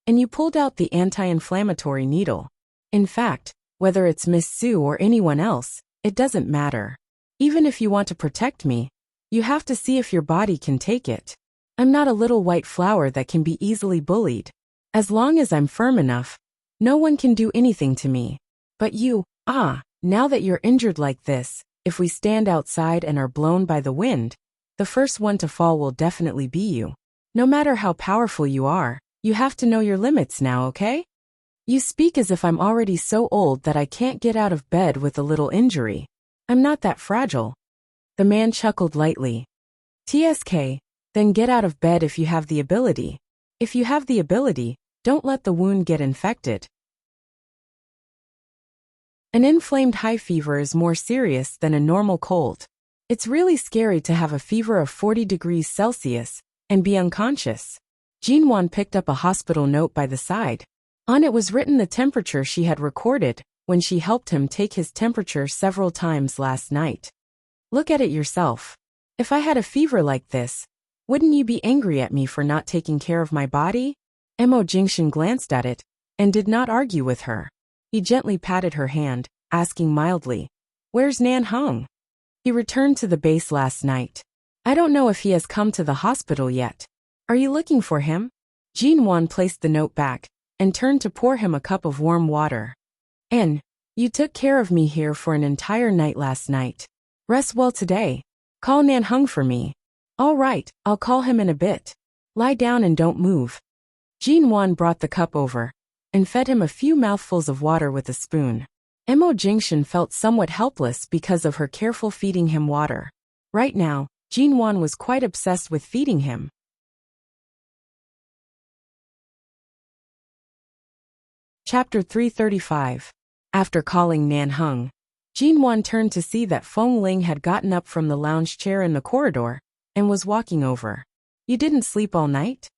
And you pulled out the anti-inflammatory needle. In fact, whether it's Miss Sue or anyone else, it doesn't matter. Even if you want to protect me, you have to see if your body can take it. I'm not a little white flower that can be easily bullied. As long as I'm firm enough, no one can do anything to me. But you, now that you're injured like this, if we stand outside and are blown by the wind, the first one to fall will definitely be you. No matter how powerful you are, you have to know your limits now, okay? You speak as if I'm already so old that I can't get out of bed with a little injury. I'm not that fragile. The man chuckled lightly. TSK, then get out of bed if you have the ability. If you have the ability, don't let the wound get infected. An inflamed high fever is more serious than a normal cold. It's really scary to have a fever of 40 degrees Celsius and be unconscious. Jinwon picked up a hospital note by the side. On it was written the temperature she had recorded when she helped him take his temperature several times last night. Look at it yourself. If I had a fever like this, wouldn't you be angry at me for not taking care of my body? Mo Jingshan glanced at it and did not argue with her. He gently patted her hand, asking mildly, "Where's Nan Hung?" He returned to the base last night. I don't know if he has come to the hospital yet. Are you looking for him? Jinwon placed the note back and turned to pour him a cup of warm water. You took care of me here for an entire night last night. Rest well today. Call Nan Hung for me. All right, I'll call him in a bit. Lie down and don't move. Jinwon brought the cup over and fed him a few mouthfuls of water with a spoon. Mo Jingshan felt somewhat helpless because of her careful feeding him water. Right now, Jinwon was quite obsessed with feeding him. Chapter 335. After calling Nan Hung, Jinwon turned to see that Feng Ling had gotten up from the lounge chair in the corridor and was walking over. You didn't sleep all night?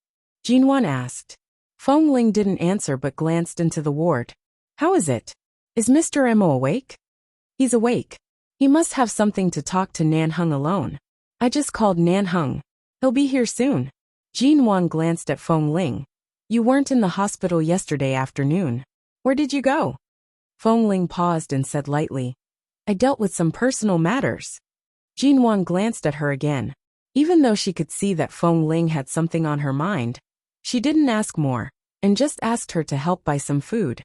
Jinwon asked. Feng Ling didn't answer but glanced into the ward. How is it? Is Mr. Mo awake? He's awake. He must have something to talk to Nan Hung alone. I just called Nan Hung. He'll be here soon. Jinwon glanced at Feng Ling. You weren't in the hospital yesterday afternoon. Where did you go? Feng Ling paused and said lightly, I dealt with some personal matters. Jinwon glanced at her again. Even though she could see that Feng Ling had something on her mind, she didn't ask more, and just asked her to help buy some food.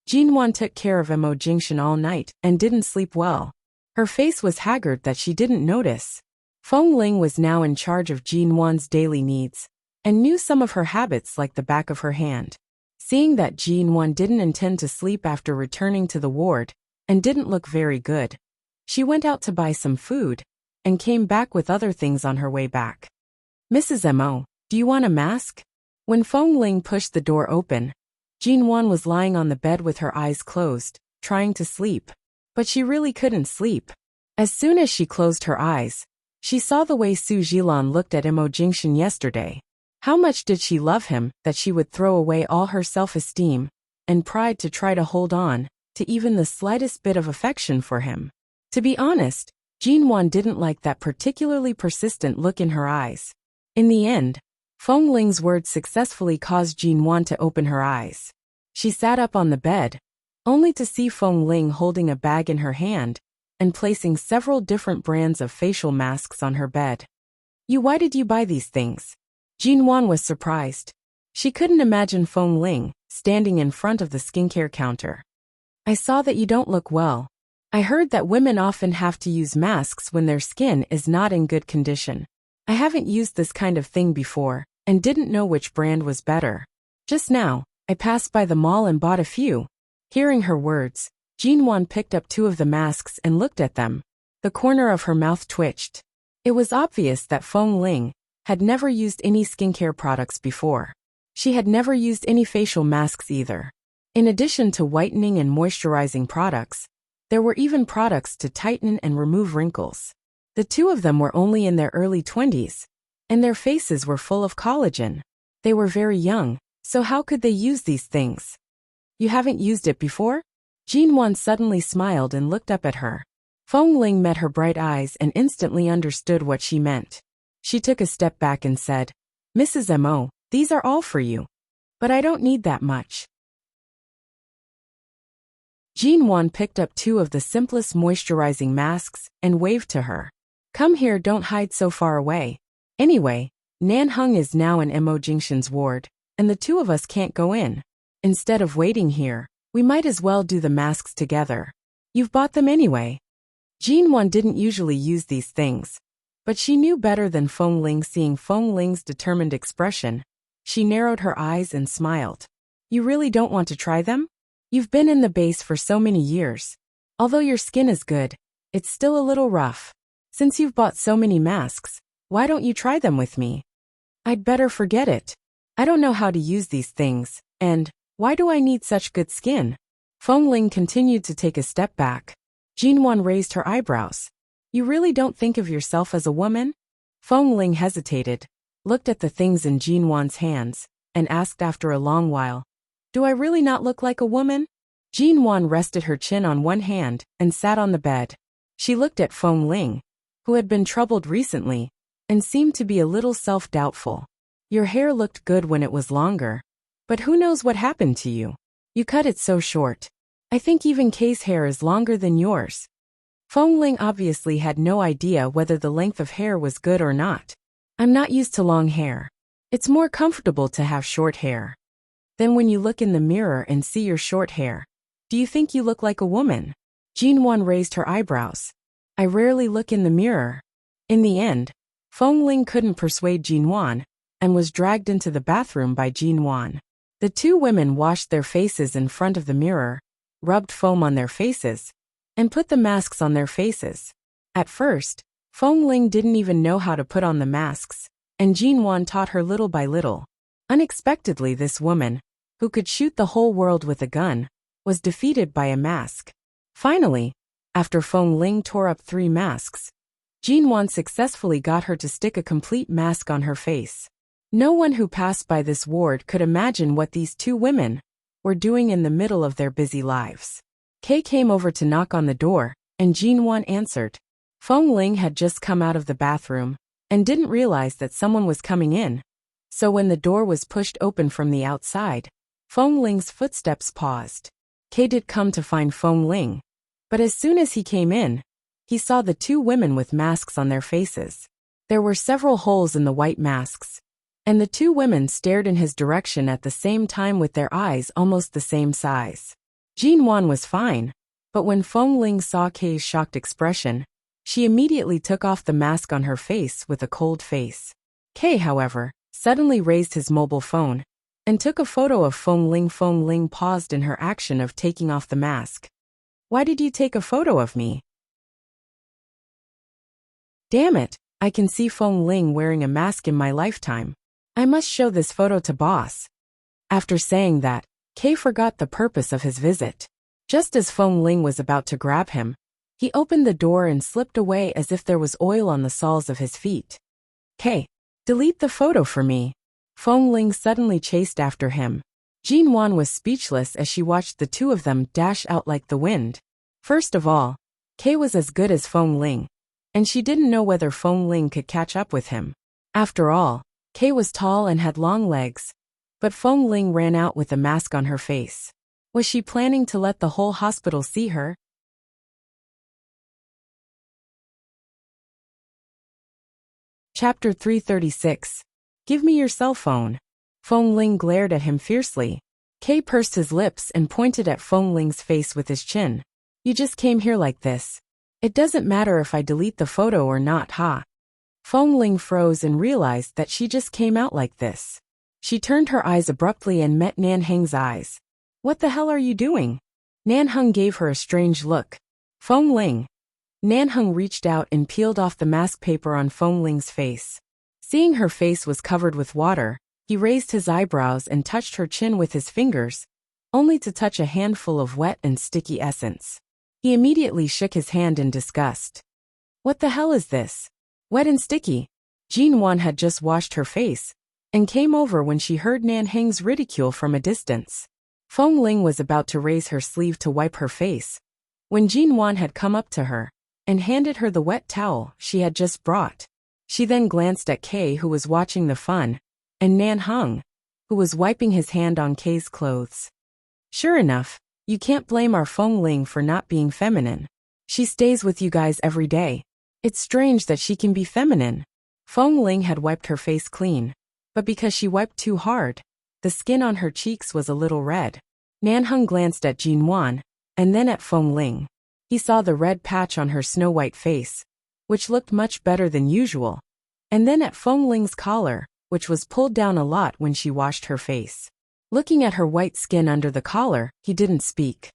Jinwon took care of Mo Jingshan all night and didn't sleep well. Her face was haggard that she didn't notice. Feng Ling was now in charge of Jinwon's daily needs, and knew some of her habits like the back of her hand. Seeing that Jinwon didn't intend to sleep after returning to the ward, and didn't look very good, she went out to buy some food, and came back with other things on her way back. Mrs. Mo, do you want a mask? When Feng Ling pushed the door open, Jinwon was lying on the bed with her eyes closed, trying to sleep. But she really couldn't sleep. As soon as she closed her eyes, She saw the way Su Jilan looked at Imo Jingxian yesterday. How much did she love him that she would throw away all her self-esteem and pride to try to hold on to even the slightest bit of affection for him? To be honest, Jinwan didn't like that particularly persistent look in her eyes. In the end, Feng Ling's words successfully caused Jinwan to open her eyes. She sat up on the bed, only to see Feng Ling holding a bag in her hand and placing several different brands of facial masks on her bed. Why did you buy these things? Jinwan was surprised. She couldn't imagine Feng Ling standing in front of the skincare counter. I saw that you don't look well. I heard that women often have to use masks when their skin is not in good condition. I haven't used this kind of thing before and didn't know which brand was better. Just now, I passed by the mall and bought a few. Hearing her words, Jinwan picked up 2 of the masks and looked at them. The corner of her mouth twitched. It was obvious that Feng Ling had never used any skincare products before. She had never used any facial masks either. In addition to whitening and moisturizing products, there were even products to tighten and remove wrinkles. The 2 of them were only in their early 20s, and their faces were full of collagen. They were very young, so how could they use these things? You haven't used it before? Jinwan suddenly smiled and looked up at her. Feng Ling met her bright eyes and instantly understood what she meant. She took a step back and said, Mrs. Mo, these are all for you. But I don't need that much. Jinwan picked up 2 of the simplest moisturizing masks and waved to her. Come here, don't hide so far away. Anyway, Nan Hung is now in Imo Jingxian's ward, and the 2 of us can't go in. Instead of waiting here, we might as well do the masks together. You've bought them anyway. Jinwan didn't usually use these things, but she knew better than Feng Ling. Seeing Feng Ling's determined expression, she narrowed her eyes and smiled. You really don't want to try them? You've been in the base for so many years. Although your skin is good, it's still a little rough. Since you've bought so many masks, why don't you try them with me? I'd better forget it. I don't know how to use these things, and why do I need such good skin? Feng Ling continued to take a step back. Jinwan raised her eyebrows. You really don't think of yourself as a woman? Feng Ling hesitated, looked at the things in Jinwan's hands, and asked after a long while, do I really not look like a woman? Jinwan rested her chin on one hand and sat on the bed. She looked at Feng Ling, who had been troubled recently, and seemed to be a little self-doubtful. Your hair looked good when it was longer, but who knows what happened to you? You cut it so short. I think even Kay's hair is longer than yours. Feng Ling obviously had no idea whether the length of hair was good or not. I'm not used to long hair. It's more comfortable to have short hair. Then when you look in the mirror and see your short hair, do you think you look like a woman? Jinwan raised her eyebrows. I rarely look in the mirror. In the end, Feng Ling couldn't persuade Jinwan and was dragged into the bathroom by Jinwan. The 2 women washed their faces in front of the mirror, rubbed foam on their faces, and put the masks on their faces. At first, Feng Ling didn't even know how to put on the masks, and Jinwan taught her little by little. Unexpectedly, this woman, who could shoot the whole world with a gun, was defeated by a mask. Finally, after Feng Ling tore up 3 masks, Jinwan successfully got her to stick a complete mask on her face. No one who passed by this ward could imagine what these 2 women were doing in the middle of their busy lives. Kay came over to knock on the door, and Jinwan answered. Feng Ling had just come out of the bathroom and didn't realize that someone was coming in. So when the door was pushed open from the outside, Feng Ling's footsteps paused. Kay did come to find Feng Ling, but as soon as he came in, he saw the 2 women with masks on their faces. There were several holes in the white masks, and the 2 women stared in his direction at the same time with their eyes almost the same size. Jinwan was fine, but when Feng Ling saw Kay's shocked expression, she immediately took off the mask on her face with a cold face. Kay, however, suddenly raised his mobile phone and took a photo of Feng Ling. Feng Ling paused in her action of taking off the mask. Why did you take a photo of me? Damn it, I can see Feng Ling wearing a mask in my lifetime. I must show this photo to boss. After saying that, Kay forgot the purpose of his visit. Just as Feng Ling was about to grab him, He opened the door and slipped away as if there was oil on the soles of his feet. "Hey, delete the photo for me." Feng Ling suddenly chased after him. Jin Wan was speechless as she watched the two of them dash out like the wind. First of all, Kay was as good as Feng Ling, and she didn't know whether Feng Ling could catch up with him. After all, Kay was tall and had long legs, but Feng Ling ran out with a mask on her face. Was she planning to let the whole hospital see her? Chapter 336. Give me your cell phone. Feng Ling glared at him fiercely. Kay pursed his lips and pointed at Feng Ling's face with his chin. You just came here like this. It doesn't matter if I delete the photo or not, huh? Feng Ling froze and realized that she just came out like this. She turned her eyes abruptly and met Nan Heng's eyes. What the hell are you doing? Nan Heng gave her a strange look. Feng Ling. Nan Heng reached out and peeled off the mask paper on Feng Ling's face. Seeing her face was covered with water, he raised his eyebrows and touched her chin with his fingers, only to touch a handful of wet and sticky essence. He immediately shook his hand in disgust. What the hell is this? Wet and sticky. Jin Wan had just washed her face, and came over when she heard Nan Heng's ridicule from a distance. Feng Ling was about to raise her sleeve to wipe her face, when Jin Wan had come up to her, and handed her the wet towel she had just brought. She then glanced at Kay, who was watching the fun, and Nan Heng, who was wiping his hand on Kay's clothes. Sure enough, you can't blame our Feng Ling for not being feminine. She stays with you guys every day. It's strange that she can be feminine. Feng Ling had wiped her face clean, but because she wiped too hard, the skin on her cheeks was a little red. Nan Heng glanced at Jin Wan, and then at Feng Ling. He saw the red patch on her snow-white face, which looked much better than usual, and then at Feng Ling's collar, which was pulled down a lot when she washed her face. Looking at her white skin under the collar, he didn't speak.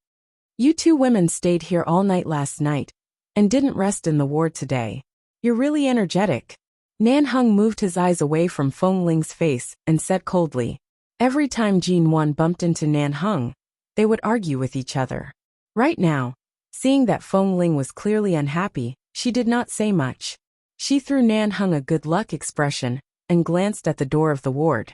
You two women stayed here all night last night, and didn't rest in the ward today. You're really energetic. Nan Heng moved his eyes away from Feng Ling's face and said coldly. Every time Jin Wan bumped into Nan Heng, they would argue with each other. Right now, seeing that Feng Ling was clearly unhappy, she did not say much. She threw Nan Heng a good luck expression, and glanced at the door of the ward.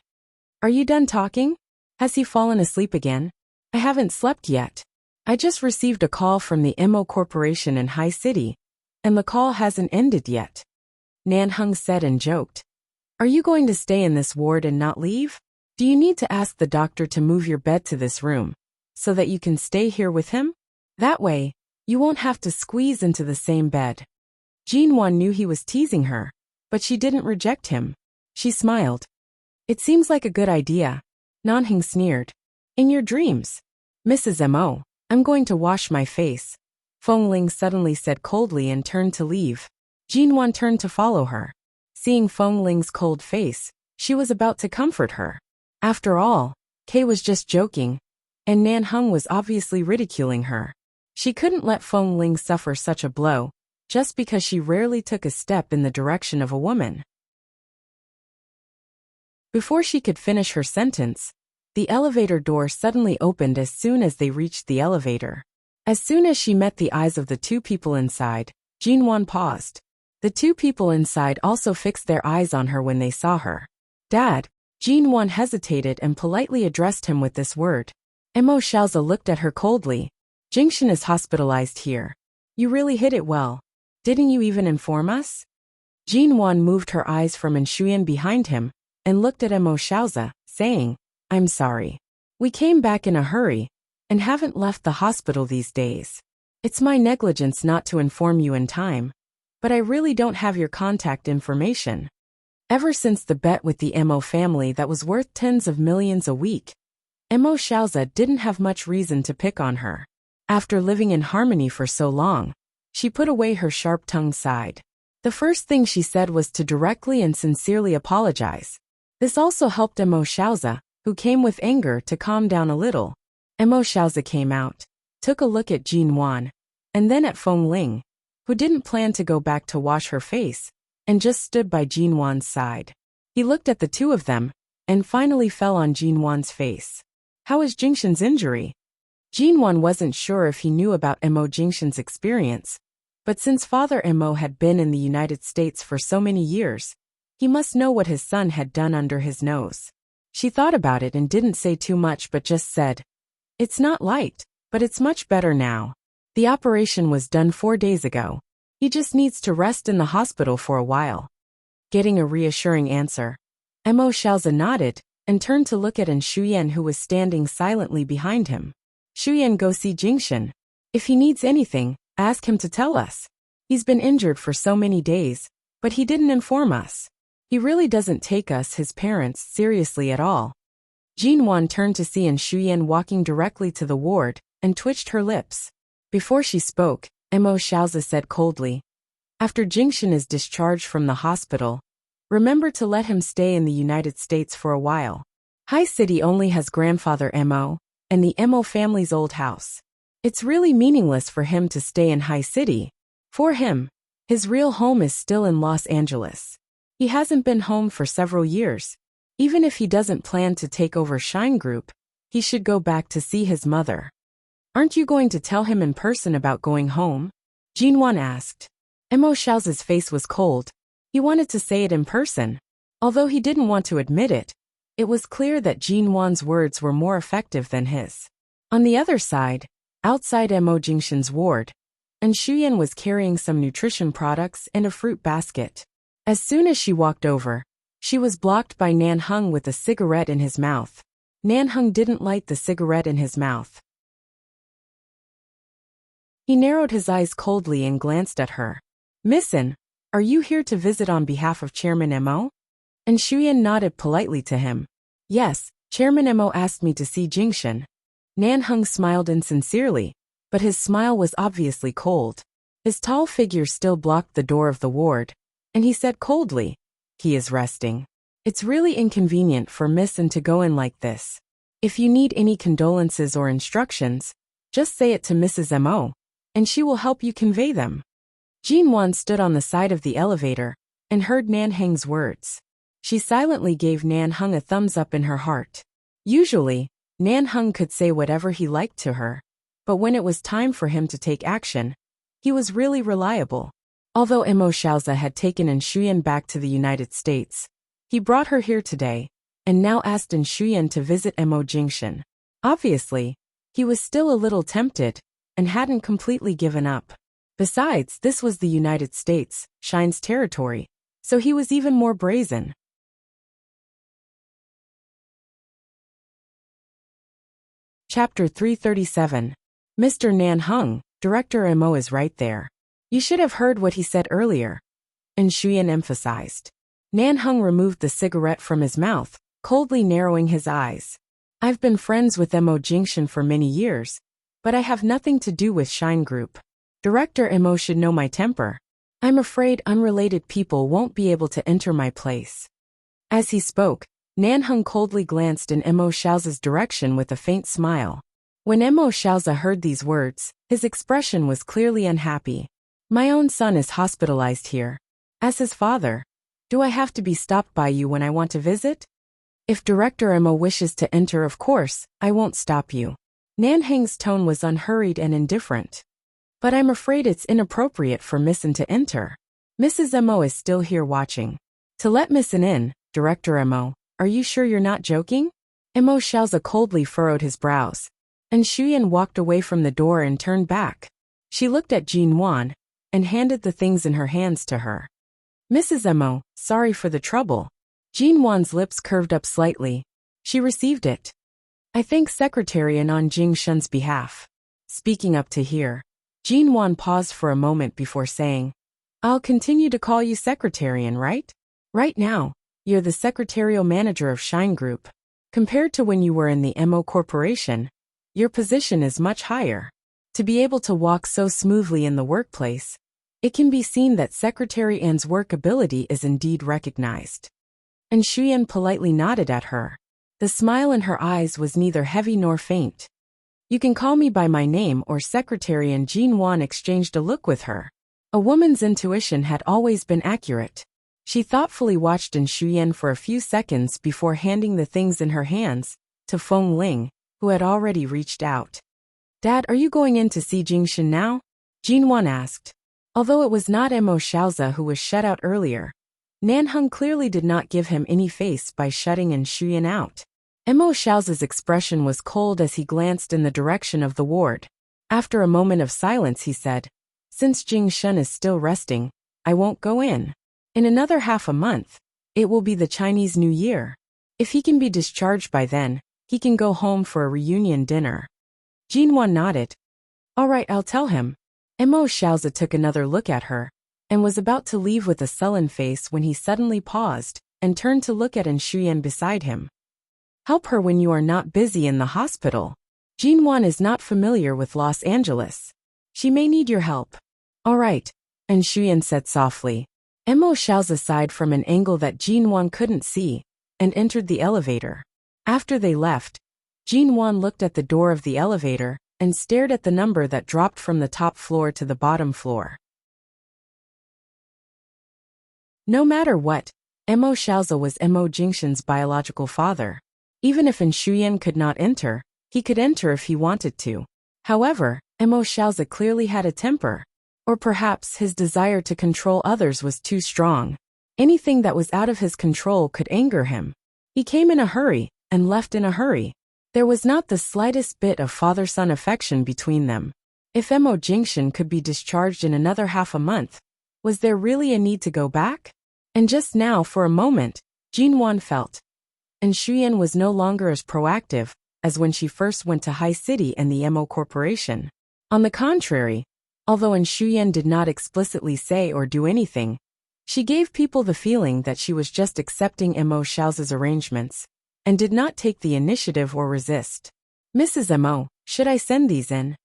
Are you done talking? Has he fallen asleep again? I haven't slept yet. I just received a call from the MO Corporation in High City, and the call hasn't ended yet. Nan Heng said and joked. Are you going to stay in this ward and not leave? Do you need to ask the doctor to move your bed to this room, so that you can stay here with him? That way, you won't have to squeeze into the same bed. Jin Wan knew he was teasing her, but she didn't reject him. She smiled. It seems like a good idea. Nan Heng sneered. In your dreams. Mrs. M.O., I'm going to wash my face. Feng Ling suddenly said coldly and turned to leave. Jin Wan turned to follow her. Seeing Feng Ling's cold face, she was about to comfort her. After all, Kay was just joking, and Nan Heng was obviously ridiculing her. She couldn't let Feng Ling suffer such a blow, just because she rarely took a step in the direction of a woman. Before she could finish her sentence, the elevator door suddenly opened as soon as they reached the elevator. As soon as she met the eyes of the two people inside, Jin Wan paused. The two people inside also fixed their eyes on her when they saw her. Dad. Jin Wan hesitated and politely addressed him with this word. Mo Xiaoza looked at her coldly. Jingshan is hospitalized here. You really hid it well. Didn't you even inform us? Jin Wan moved her eyes from Enshuyan behind him, and looked at Mo Xiaoza, saying, I'm sorry. We came back in a hurry, and haven't left the hospital these days. It's my negligence not to inform you in time, but I really don't have your contact information. Ever since the bet with the Mo family that was worth tens of millions a week, Mo Xiaoza didn't have much reason to pick on her. After living in harmony for so long, she put away her sharp-tongued side. The first thing she said was to directly and sincerely apologize. This also helped Mo Xiaoza, who came with anger, to calm down a little. Mo Xiaoza came out, took a look at Jin Wan, and then at Feng Ling, who didn't plan to go back to wash her face, and just stood by Jin Wan's side. He looked at the two of them, and finally fell on Jin Wan's face. How is Jingshan's injury? Jin Wan wasn't sure if he knew about Mo Jingshan's experience, But since Father Mo had been in the United States for so many years, he must know what his son had done under his nose. She thought about it and didn't say too much but just said, "It's not light, but it's much better now. The operation was done 4 days ago. He just needs to rest in the hospital for a while." Getting a reassuring answer, Mo Xiaozi nodded and turned to look at An Shuyan, who was standing silently behind him. "Shuyan, go see Jingshan. If he needs anything, ask him to tell us. He's been injured for so many days, but he didn't inform us. He really doesn't take us, his parents, seriously at all." Jinwan turned to see An Shuyan walking directly to the ward and twitched her lips. Before she spoke, Mo Xiaozi said coldly, "After Jingshan is discharged from the hospital, remember to let him stay in the United States for a while. High City only has grandfather Mo and the Mo family's old house. It's really meaningless for him to stay in High City. For him, his real home is still in Los Angeles. He hasn't been home for several years. Even if he doesn't plan to take over Shine Group, he should go back to see his mother." "Aren't you going to tell him in person about going home?" Jinwan asked. Mo Xiaozi's face was cold. He wanted to say it in person. Although he didn't want to admit it, it was clear that Jinwan's words were more effective than his. On the other side, outside Mo Jingshan's ward, An Shuyan was carrying some nutrition products and a fruit basket. As soon as she walked over, she was blocked by Nan Heng with a cigarette in his mouth. Nan Heng didn't light the cigarette in his mouth. He narrowed his eyes coldly and glanced at her. "Miss An, are you here to visit on behalf of Chairman Mo?" And Shuyan nodded politely to him. "Yes, Chairman Mo asked me to see Jingshan." Nan Heng smiled insincerely, but his smile was obviously cold. His tall figure still blocked the door of the ward, and he said coldly, "He is resting. It's really inconvenient for Miss An to go in like this. If you need any condolences or instructions, just say it to Mrs. Mo, and she will help you convey them." Jinwan stood on the side of the elevator and heard Nan Heng's words. She silently gave Nan Heng a thumbs up in her heart. Usually, Nan Heng could say whatever he liked to her, but when it was time for him to take action, he was really reliable. Although Mo Xiaozi had taken An Shuyan back to the United States, he brought her here today, and now asked An Shuyan to visit Mo Jingshan. Obviously, he was still a little tempted, and hadn't completely given up. Besides, this was the United States, Shine's territory, so he was even more brazen. Chapter 337. Mr. Nan Heng, Director Mo is right there. You should have heard what he said earlier. An Shuyan emphasized. Nan Heng removed the cigarette from his mouth, coldly narrowing his eyes. "I've been friends with Mo Jingshan for many years, but I have nothing to do with Shine Group. Director Mo should know my temper. I'm afraid unrelated people won't be able to enter my place." As he spoke, Nan Heng coldly glanced in Mo Xiaozi's direction with a faint smile. When Mo Xiaozi heard these words, his expression was clearly unhappy. "My own son is hospitalized here. As his father, do I have to be stopped by you when I want to visit? If Director Mo wishes to enter, of course, I won't stop you." Nan Heng's tone was unhurried and indifferent. "But I'm afraid it's inappropriate for Miss An to enter. Mrs. Mo is still here watching. To let Miss An in, Director Mo, are you sure you're not joking?" Mo Xiaozi coldly furrowed his brows. And Shuyan walked away from the door and turned back. She looked at Jinwan and handed the things in her hands to her. "Mrs. Mo, sorry for the trouble." Jinwan's lips curved up slightly. She received it. "I thank Secretary An on Jingshan's behalf." Speaking up to here, Jinwan paused for a moment before saying, "I'll continue to call you Secretary An, right? Right now, you're the secretarial manager of Shine Group. Compared to when you were in the Mo Corporation, your position is much higher. To be able to walk so smoothly in the workplace, it can be seen that Secretary An's work ability is indeed recognized." And Shuyan politely nodded at her. The smile in her eyes was neither heavy nor faint. "You can call me by my name or Secretary." And Jinwan exchanged a look with her. A woman's intuition had always been accurate. She thoughtfully watched An Shuyan for a few seconds before handing the things in her hands to Feng Ling, who had already reached out. "Dad, are you going in to see Jingshan now?" Jinwan asked. Although it was not Mo Xiaozi who was shut out earlier, Nanheng clearly did not give him any face by shutting Shuyan out. Mo Xiaozi's expression was cold as he glanced in the direction of the ward. After a moment of silence he said, "Since Jing Shun is still resting, I won't go in. In another half a month, it will be the Chinese New Year. If he can be discharged by then, he can go home for a reunion dinner." Jinwan nodded. "All right, I'll tell him." Mo Xiaozi took another look at her, and was about to leave with a sullen face when he suddenly paused, and turned to look at Shuyan beside him. "Help her when you are not busy in the hospital. Jinwan is not familiar with Los Angeles. She may need your help." "All right," Shuyan said softly. Mo Xiaozi sighed from an angle that Jinwan couldn't see, and entered the elevator. After they left, Jinwan looked at the door of the elevator, and stared at the number that dropped from the top floor to the bottom floor. No matter what, Mo Xiaozi was Mo Jingshan's biological father. Even if Shuyan could not enter, he could enter if he wanted to. However, Mo Xiaozi clearly had a temper. Or perhaps his desire to control others was too strong. Anything that was out of his control could anger him. He came in a hurry, and left in a hurry. There was not the slightest bit of father-son affection between them. If Mo Jingshan could be discharged in another half a month, was there really a need to go back? And just now, for a moment, Jinwan felt. Shuyan was no longer as proactive as when she first went to High City and the Mo Corporation. On the contrary, although Shuyan did not explicitly say or do anything, she gave people the feeling that she was just accepting Mo Xiaozi's arrangements, and did not take the initiative or resist. "Mrs. Mo, should I send these in?"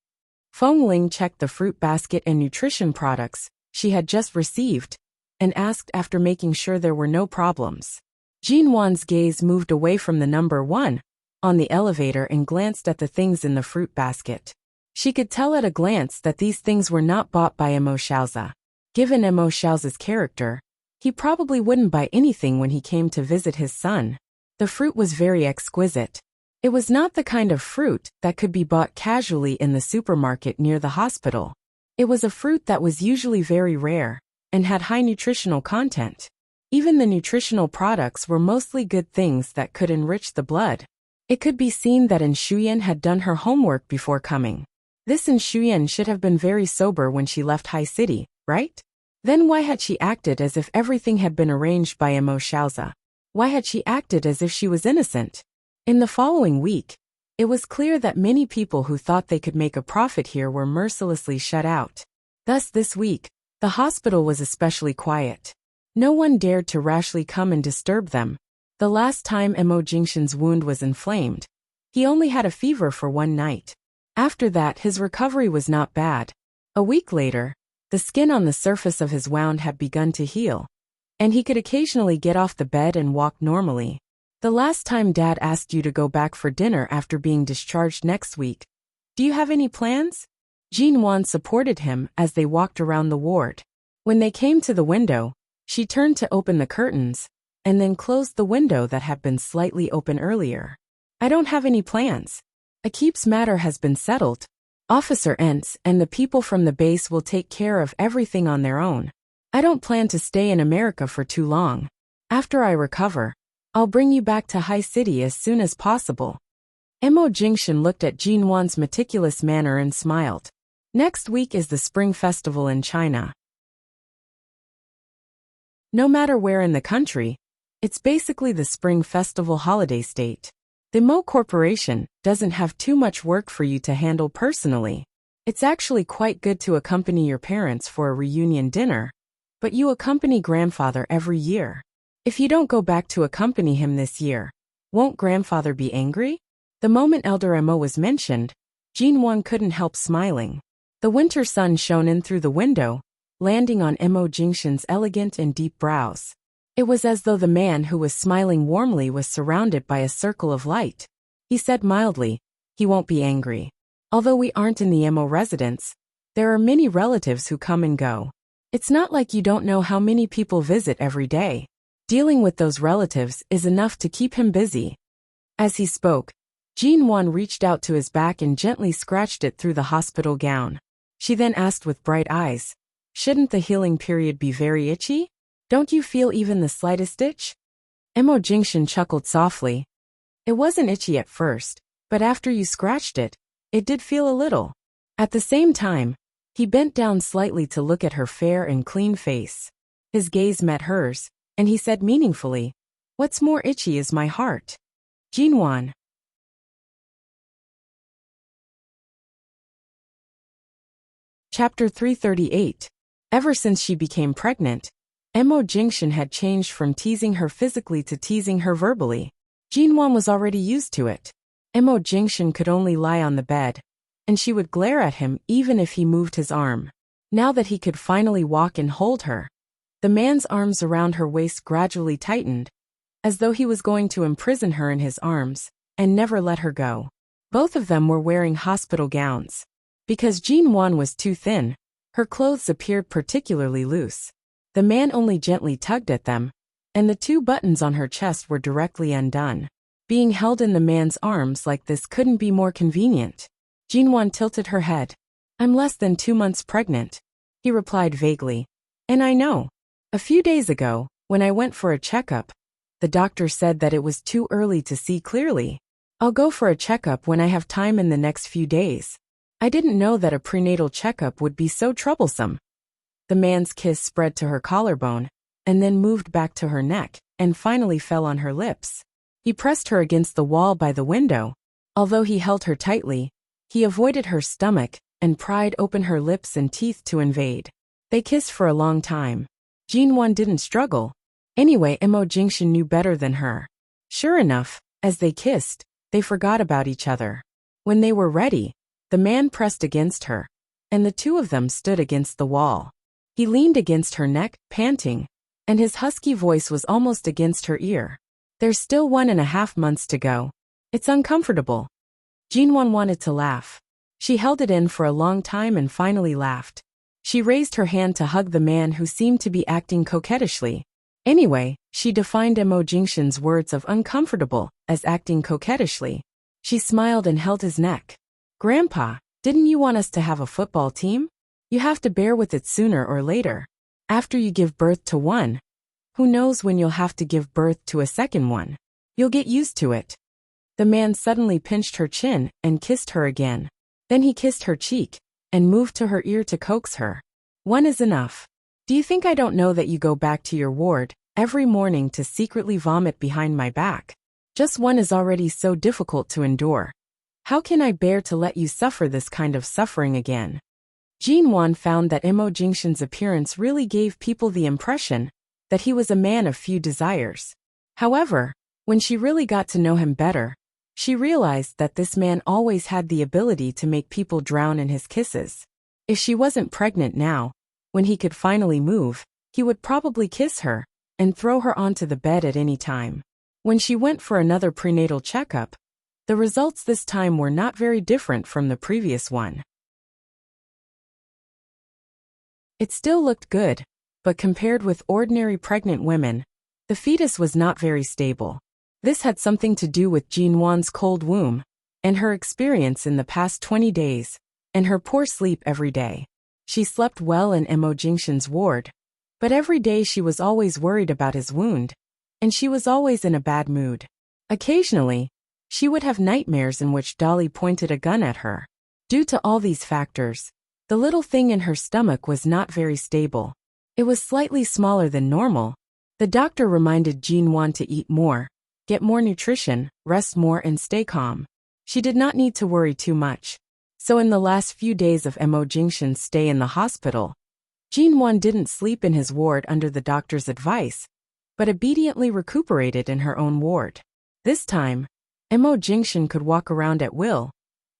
Feng Ling checked the fruit basket and nutrition products she had just received, and asked after making sure there were no problems. Jinwan's gaze moved away from the number 1 on the elevator and glanced at the things in the fruit basket. She could tell at a glance that these things were not bought by Mo Xiaozi. Given Mo Xiaozi's character, he probably wouldn't buy anything when he came to visit his son. The fruit was very exquisite. It was not the kind of fruit that could be bought casually in the supermarket near the hospital. It was a fruit that was usually very rare, and had high nutritional content. Even the nutritional products were mostly good things that could enrich the blood. It could be seen that Shuyan had done her homework before coming. This Shuyan should have been very sober when she left High City, right? Then why had she acted as if everything had been arranged by Mo Xiaozi? Why had she acted as if she was innocent? In the following week, it was clear that many people who thought they could make a profit here were mercilessly shut out. Thus this week, the hospital was especially quiet. No one dared to rashly come and disturb them. The last time Mo Jingshan's wound was inflamed, he only had a fever for one night. After that, his recovery was not bad. A week later, the skin on the surface of his wound had begun to heal, and he could occasionally get off the bed and walk normally. "The last time Dad asked you to go back for dinner after being discharged next week, do you have any plans?" Jinwan supported him as they walked around the ward. When they came to the window, she turned to open the curtains, and then closed the window that had been slightly open earlier. "I don't have any plans. Akip's matter has been settled. Officer Entz and the people from the base will take care of everything on their own. I don't plan to stay in America for too long. After I recover, I'll bring you back to High City as soon as possible." Mo Jingshan looked at Jinwan's meticulous manner and smiled. Next week is the Spring Festival in China. No matter where in the country, it's basically the Spring Festival holiday state. The Mo Corporation doesn't have too much work for you to handle personally. It's actually quite good to accompany your parents for a reunion dinner, but you accompany grandfather every year. If you don't go back to accompany him this year, won't grandfather be angry? The moment Elder Mo was mentioned, Jinwan couldn't help smiling. The winter sun shone in through the window, landing on Mo Jingshan's elegant and deep brows. It was as though the man who was smiling warmly was surrounded by a circle of light. He said mildly, "He won't be angry. Although we aren't in the Mo residence, there are many relatives who come and go. It's not like you don't know how many people visit every day. Dealing with those relatives is enough to keep him busy." As he spoke, Jinwan reached out to his back and gently scratched it through the hospital gown. She then asked with bright eyes, Shouldn't the healing period be very itchy? Don't you feel even the slightest itch? Emo Jingshan chuckled softly. It wasn't itchy at first, but after you scratched it, it did feel a little. At the same time, he bent down slightly to look at her fair and clean face. His gaze met hers, and he said meaningfully, "What's more itchy is my heart." Jinwan. Chapter 338. Ever since she became pregnant, Emo Jingshan had changed from teasing her physically to teasing her verbally. Jinwan was already used to it. Emo Jingshan could only lie on the bed, and she would glare at him even if he moved his arm. Now that he could finally walk and hold her, the man's arms around her waist gradually tightened, as though he was going to imprison her in his arms and never let her go. Both of them were wearing hospital gowns. Because Jinwan was too thin, her clothes appeared particularly loose. The man only gently tugged at them, and the 2 buttons on her chest were directly undone. Being held in the man's arms like this couldn't be more convenient. Jinwan tilted her head. "I'm less than 2 months pregnant," he replied vaguely. "And I know. A few days ago, when I went for a checkup, the doctor said that it was too early to see clearly. I'll go for a checkup when I have time in the next few days. I didn't know that a prenatal checkup would be so troublesome." The man's kiss spread to her collarbone, and then moved back to her neck, and finally fell on her lips. He pressed her against the wall by the window. Although he held her tightly, he avoided her stomach and pried open her lips and teeth to invade. They kissed for a long time. Jinwan didn't struggle. Anyway, Emo Jingshan knew better than her. Sure enough, as they kissed, they forgot about each other. When they were ready, the man pressed against her, and the 2 of them stood against the wall. He leaned against her neck, panting, and his husky voice was almost against her ear. "There's still 1.5 months to go. It's uncomfortable." Jinwan wanted to laugh. She held it in for a long time and finally laughed. She raised her hand to hug the man who seemed to be acting coquettishly. Anyway, she defined Emo Jingshan's words of uncomfortable as acting coquettishly. She smiled and held his neck. "Grandpa, didn't you want us to have a football team? You have to bear with it sooner or later. After you give birth to one, who knows when you'll have to give birth to a second one? You'll get used to it." The man suddenly pinched her chin and kissed her again. Then he kissed her cheek and moved to her ear to coax her. "One is enough. Do you think I don't know that you go back to your ward every morning to secretly vomit behind my back? Just one is already so difficult to endure. How can I bear to let you suffer this kind of suffering again?" Jinwan found that Emo Jingshan's appearance really gave people the impression that he was a man of few desires. However, when she really got to know him better, she realized that this man always had the ability to make people drown in his kisses. If she wasn't pregnant now, when he could finally move, he would probably kiss her and throw her onto the bed at any time. When she went for another prenatal checkup, the results this time were not very different from the previous one. It still looked good, but compared with ordinary pregnant women, the fetus was not very stable. This had something to do with Jinwan's cold womb, and her experience in the past 20 days, and her poor sleep every day. She slept well in Emo Jingshan's ward, but every day she was always worried about his wound, and she was always in a bad mood. Occasionally, she would have nightmares in which Dolly pointed a gun at her. Due to all these factors, the little thing in her stomach was not very stable. It was slightly smaller than normal. The doctor reminded Jinwan to eat more, get more nutrition, rest more and stay calm. She did not need to worry too much. So in the last few days of Emo Jingshan's stay in the hospital, Jinwan didn't sleep in his ward under the doctor's advice, but obediently recuperated in her own ward. This time, Emo Jingshan could walk around at will,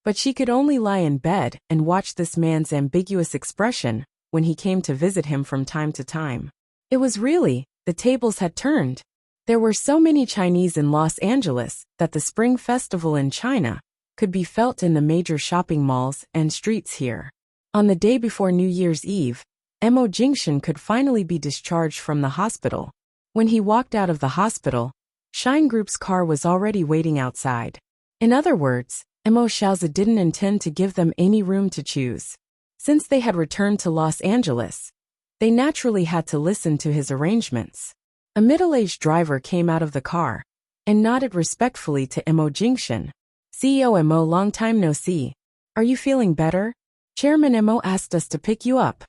but she could only lie in bed and watch this man's ambiguous expression when he came to visit him from time to time. It was really, the tables had turned. There were so many Chinese in Los Angeles that the Spring Festival in China could be felt in the major shopping malls and streets here. On the day before New Year's Eve, Emo Jingshan could finally be discharged from the hospital. When he walked out of the hospital, Shine Group's car was already waiting outside. In other words, Emo Xiaozi didn't intend to give them any room to choose. Since they had returned to Los Angeles, They naturally had to listen to his arrangements. A middle-aged driver came out of the car and nodded respectfully to Mo Jingshan. CEO Mo, long time no see. Are you feeling better? Chairman Mo asked us to pick you up.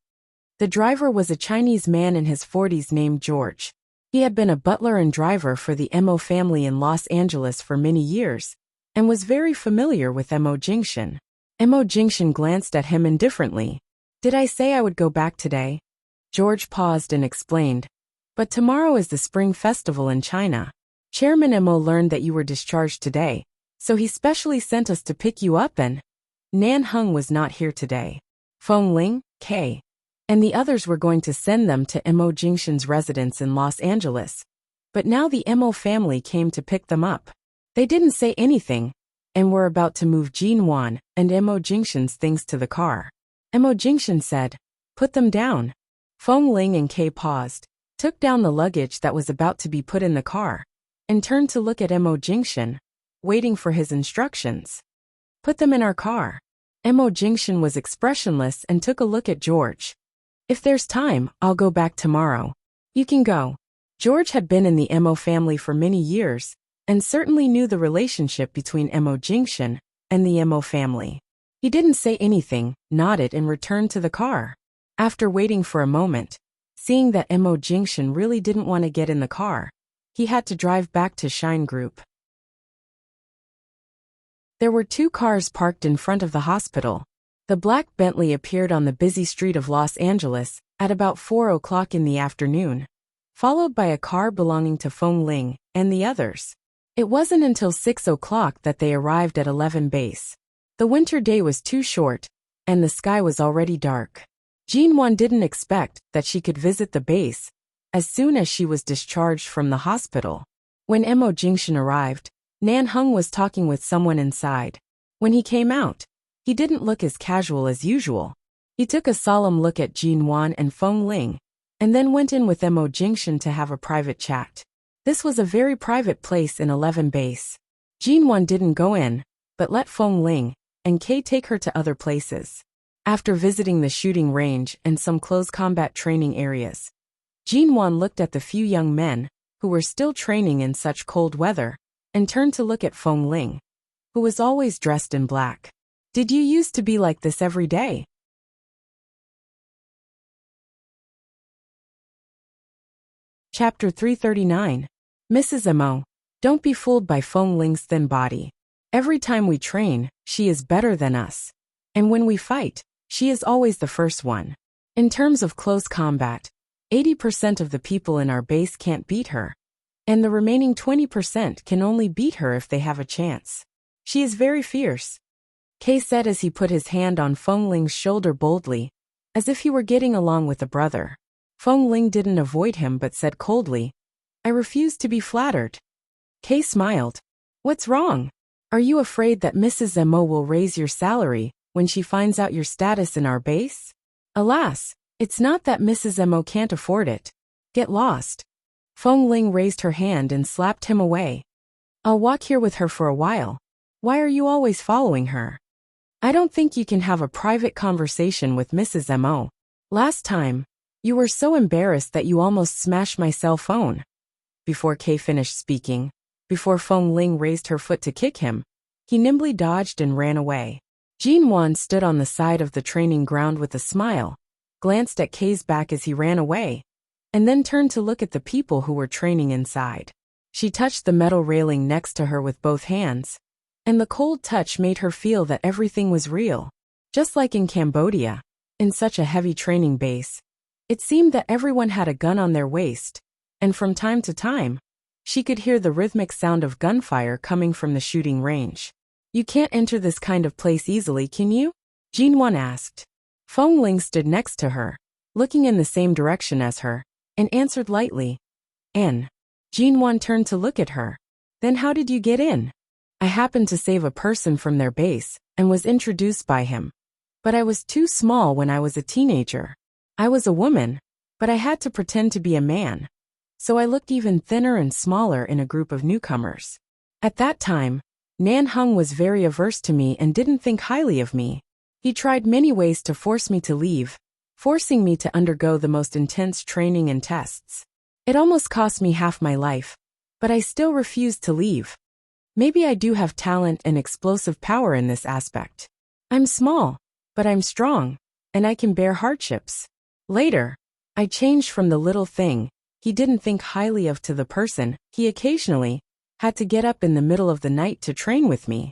The driver was a Chinese man in his 40s named George. He had been a butler and driver for the Mo family in Los Angeles for many years and was very familiar with Mo Jingshan. Mo Jingshan glanced at him indifferently. Did I say I would go back today? George paused and explained. But tomorrow is the Spring Festival in China. Chairman Mo learned that you were discharged today, so he specially sent us to pick you up and… Nan Hung was not here today. Feng Ling, Kay, and the others were going to send them to Mo Jingshan's residence in Los Angeles. But now the Mo family came to pick them up. They didn't say anything, and were about to move Jin Wan and Mo Jingshan's things to the car. Mo Jingshan said, "Put them down." Feng Ling and Kay paused, took down the luggage that was about to be put in the car, and turned to look at Mo Jingshan, waiting for his instructions. Put them in our car. Mo Jingshan was expressionless and took a look at George. If there's time, I'll go back tomorrow. You can go. George had been in the Mo family for many years, and certainly knew the relationship between Mo Jingshan and the Mo family. He didn't say anything, nodded and returned to the car. After waiting for a moment, seeing that Mo Jingshan really didn't want to get in the car, he had to drive back to Shine Group. There were 2 cars parked in front of the hospital. The black Bentley appeared on the busy street of Los Angeles at about 4 o'clock in the afternoon, followed by a car belonging to Feng Ling and the others. It wasn't until 6 o'clock that they arrived at 11 Base. The winter day was too short, and the sky was already dark. Jin Wan didn't expect that she could visit the base as soon as she was discharged from the hospital. When Mo Jingshan arrived, Nan Hung was talking with someone inside. When he came out, he didn't look as casual as usual. He took a solemn look at Jin Wan and Feng Ling, and then went in with Mo Jingshan to have a private chat. This was a very private place in 11 Base. Jin Wan didn't go in, but let Feng Ling and Kay take her to other places. After visiting the shooting range and some close combat training areas, Jin Wan looked at the few young men who were still training in such cold weather and turned to look at Feng Ling, who was always dressed in black. Did you used to be like this every day? Chapter 339. Mrs. Mo. Don't be fooled by Feng Ling's thin body. Every time we train, she is better than us. And when we fight, she is always the first one. In terms of close combat, 80% of the people in our base can't beat her, and the remaining 20% can only beat her if they have a chance. She is very fierce, Kay said as he put his hand on Feng Ling's shoulder boldly, as if he were getting along with a brother. Feng Ling didn't avoid him but said coldly, "I refuse to be flattered." Kay smiled. "What's wrong? Are you afraid that Mrs. Mo will raise your salary when she finds out your status in our base? Alas, it's not that Mrs. Mo can't afford it. Get lost." Feng Ling raised her hand and slapped him away. "I'll walk here with her for a while. Why are you always following her? I don't think you can have a private conversation with Mrs. Mo. Last time, you were so embarrassed that you almost smashed my cell phone." Before Kay finished speaking, before Feng Ling raised her foot to kick him, he nimbly dodged and ran away. Jin Wan stood on the side of the training ground with a smile, glanced at Kay's back as he ran away, and then turned to look at the people who were training inside. She touched the metal railing next to her with both hands, and the cold touch made her feel that everything was real. Just like in Cambodia, in such a heavy training base, it seemed that everyone had a gun on their waist, and from time to time, she could hear the rhythmic sound of gunfire coming from the shooting range. "You can't enter this kind of place easily, can you?" Jin Wan asked. Feng Ling stood next to her, looking in the same direction as her, and answered lightly, "N." Jin Wan turned to look at her. "Then how did you get in?" "I happened to save a person from their base, and was introduced by him. But I was too small when I was a teenager. I was a woman, but I had to pretend to be a man. So I looked even thinner and smaller in a group of newcomers. At that time, Nan Hung was very averse to me and didn't think highly of me. He tried many ways to force me to leave, forcing me to undergo the most intense training and tests. It almost cost me half my life, but I still refused to leave. Maybe I do have talent and explosive power in this aspect. I'm small, but I'm strong, and I can bear hardships. Later, I changed from the little thing he didn't think highly of to the person he occasionally had to get up in the middle of the night to train with me.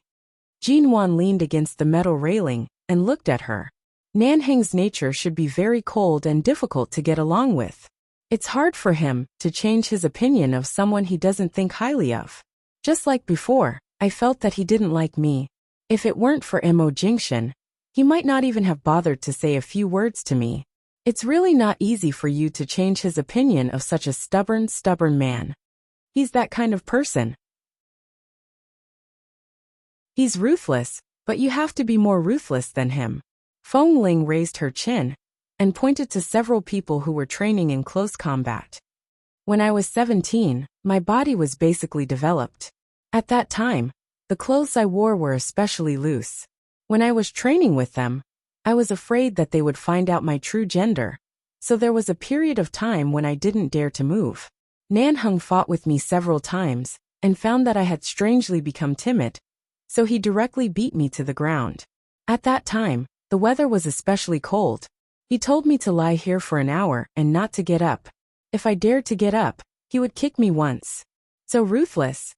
Jinwan leaned against the metal railing and looked at her. Nanhang's nature should be very cold and difficult to get along with. It's hard for him to change his opinion of someone he doesn't think highly of. Just like before, I felt that he didn't like me. If it weren't for Mo Jingshan, he might not even have bothered to say a few words to me. It's really not easy for you to change his opinion of such a stubborn man. He's that kind of person. He's ruthless, but you have to be more ruthless than him. Feng Ling raised her chin and pointed to several people who were training in close combat. When I was 17, my body was basically developed. At that time, the clothes I wore were especially loose. When I was training with them, I was afraid that they would find out my true gender, so there was a period of time when I didn't dare to move. Nanheng fought with me several times and found that I had strangely become timid, so he directly beat me to the ground. At that time, the weather was especially cold. He told me to lie here for an hour and not to get up. If I dared to get up, he would kick me once. So ruthless.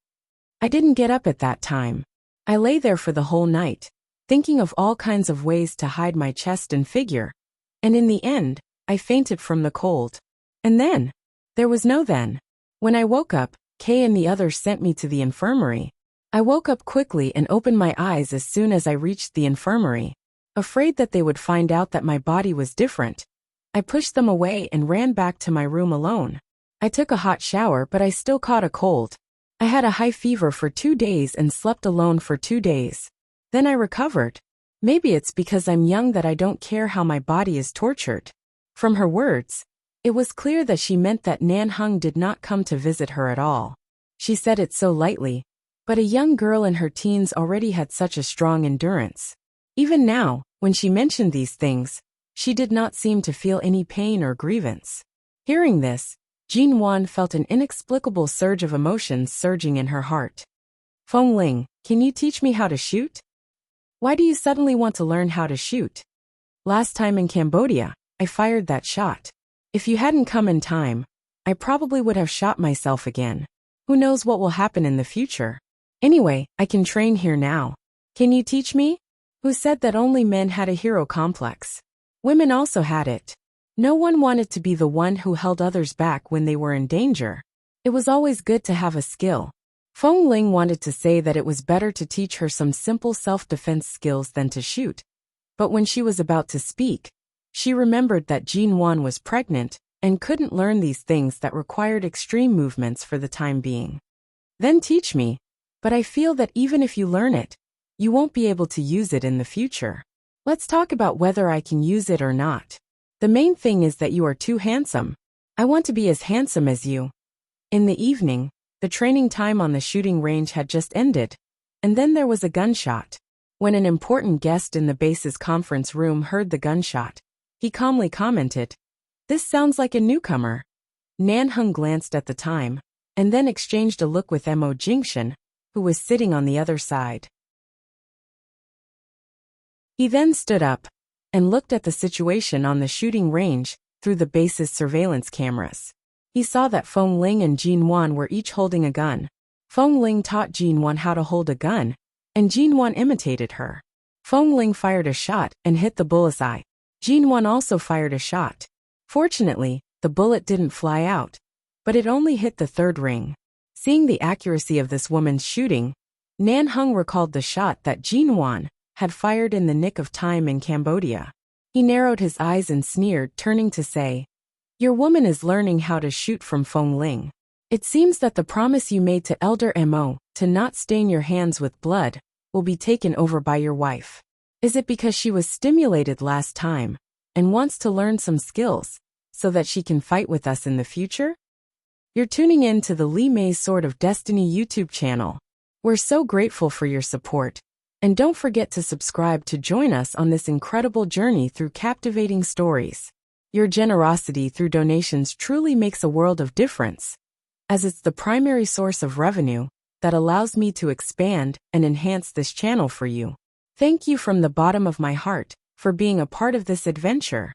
I didn't get up at that time. I lay there for the whole night, thinking of all kinds of ways to hide my chest and figure. And in the end, I fainted from the cold. And then, there was no then. When I woke up, Kay and the others sent me to the infirmary. I woke up quickly and opened my eyes as soon as I reached the infirmary. Afraid that they would find out that my body was different, I pushed them away and ran back to my room alone. I took a hot shower, but I still caught a cold. I had a high fever for 2 days and slept alone for 2 days. Then I recovered. Maybe it's because I'm young that I don't care how my body is tortured. From her words, it was clear that she meant that Nanheng did not come to visit her at all. She said it so lightly, but a young girl in her teens already had such a strong endurance. Even now, when she mentioned these things, she did not seem to feel any pain or grievance. Hearing this, Jinwan felt an inexplicable surge of emotions surging in her heart. Feng Ling, can you teach me how to shoot? Why do you suddenly want to learn how to shoot? Last time in Cambodia, I fired that shot. If you hadn't come in time, I probably would have shot myself again. Who knows what will happen in the future? Anyway, I can train here now. Can you teach me? Who said that only men had a hero complex? Women also had it. No one wanted to be the one who held others back when they were in danger. It was always good to have a skill. Feng Ling wanted to say that it was better to teach her some simple self-defense skills than to shoot. But when she was about to speak, she remembered that Jinwan was pregnant and couldn't learn these things that required extreme movements for the time being. Then teach me, but I feel that even if you learn it, you won't be able to use it in the future. Let's talk about whether I can use it or not. The main thing is that you are too handsome. I want to be as handsome as you. In the evening, the training time on the shooting range had just ended, and then there was a gunshot. When an important guest in the base's conference room heard the gunshot, he calmly commented, "This sounds like a newcomer." Nanheng glanced at the time, and then exchanged a look with Mo Jingshan, who was sitting on the other side. He then stood up and looked at the situation on the shooting range through the base's surveillance cameras. He saw that Feng Ling and Jinwan were each holding a gun. Feng Ling taught Jinwan how to hold a gun, and Jinwan imitated her. Feng Ling fired a shot and hit the bullseye. Jinwan also fired a shot. Fortunately, the bullet didn't fly out, but it only hit the third ring. Seeing the accuracy of this woman's shooting, Nanheng recalled the shot that Jinwan had fired in the nick of time in Cambodia. He narrowed his eyes and sneered, turning to say, "Your woman is learning how to shoot from Feng Ling. It seems that the promise you made to Elder Mo to not stain your hands with blood will be taken over by your wife. Is it because she was stimulated last time and wants to learn some skills so that she can fight with us in the future?" You're tuning in to the Li Mei's Sword of Destiny YouTube channel. We're so grateful for your support. And don't forget to subscribe to join us on this incredible journey through captivating stories. Your generosity through donations truly makes a world of difference, as it's the primary source of revenue that allows me to expand and enhance this channel for you. Thank you from the bottom of my heart for being a part of this adventure.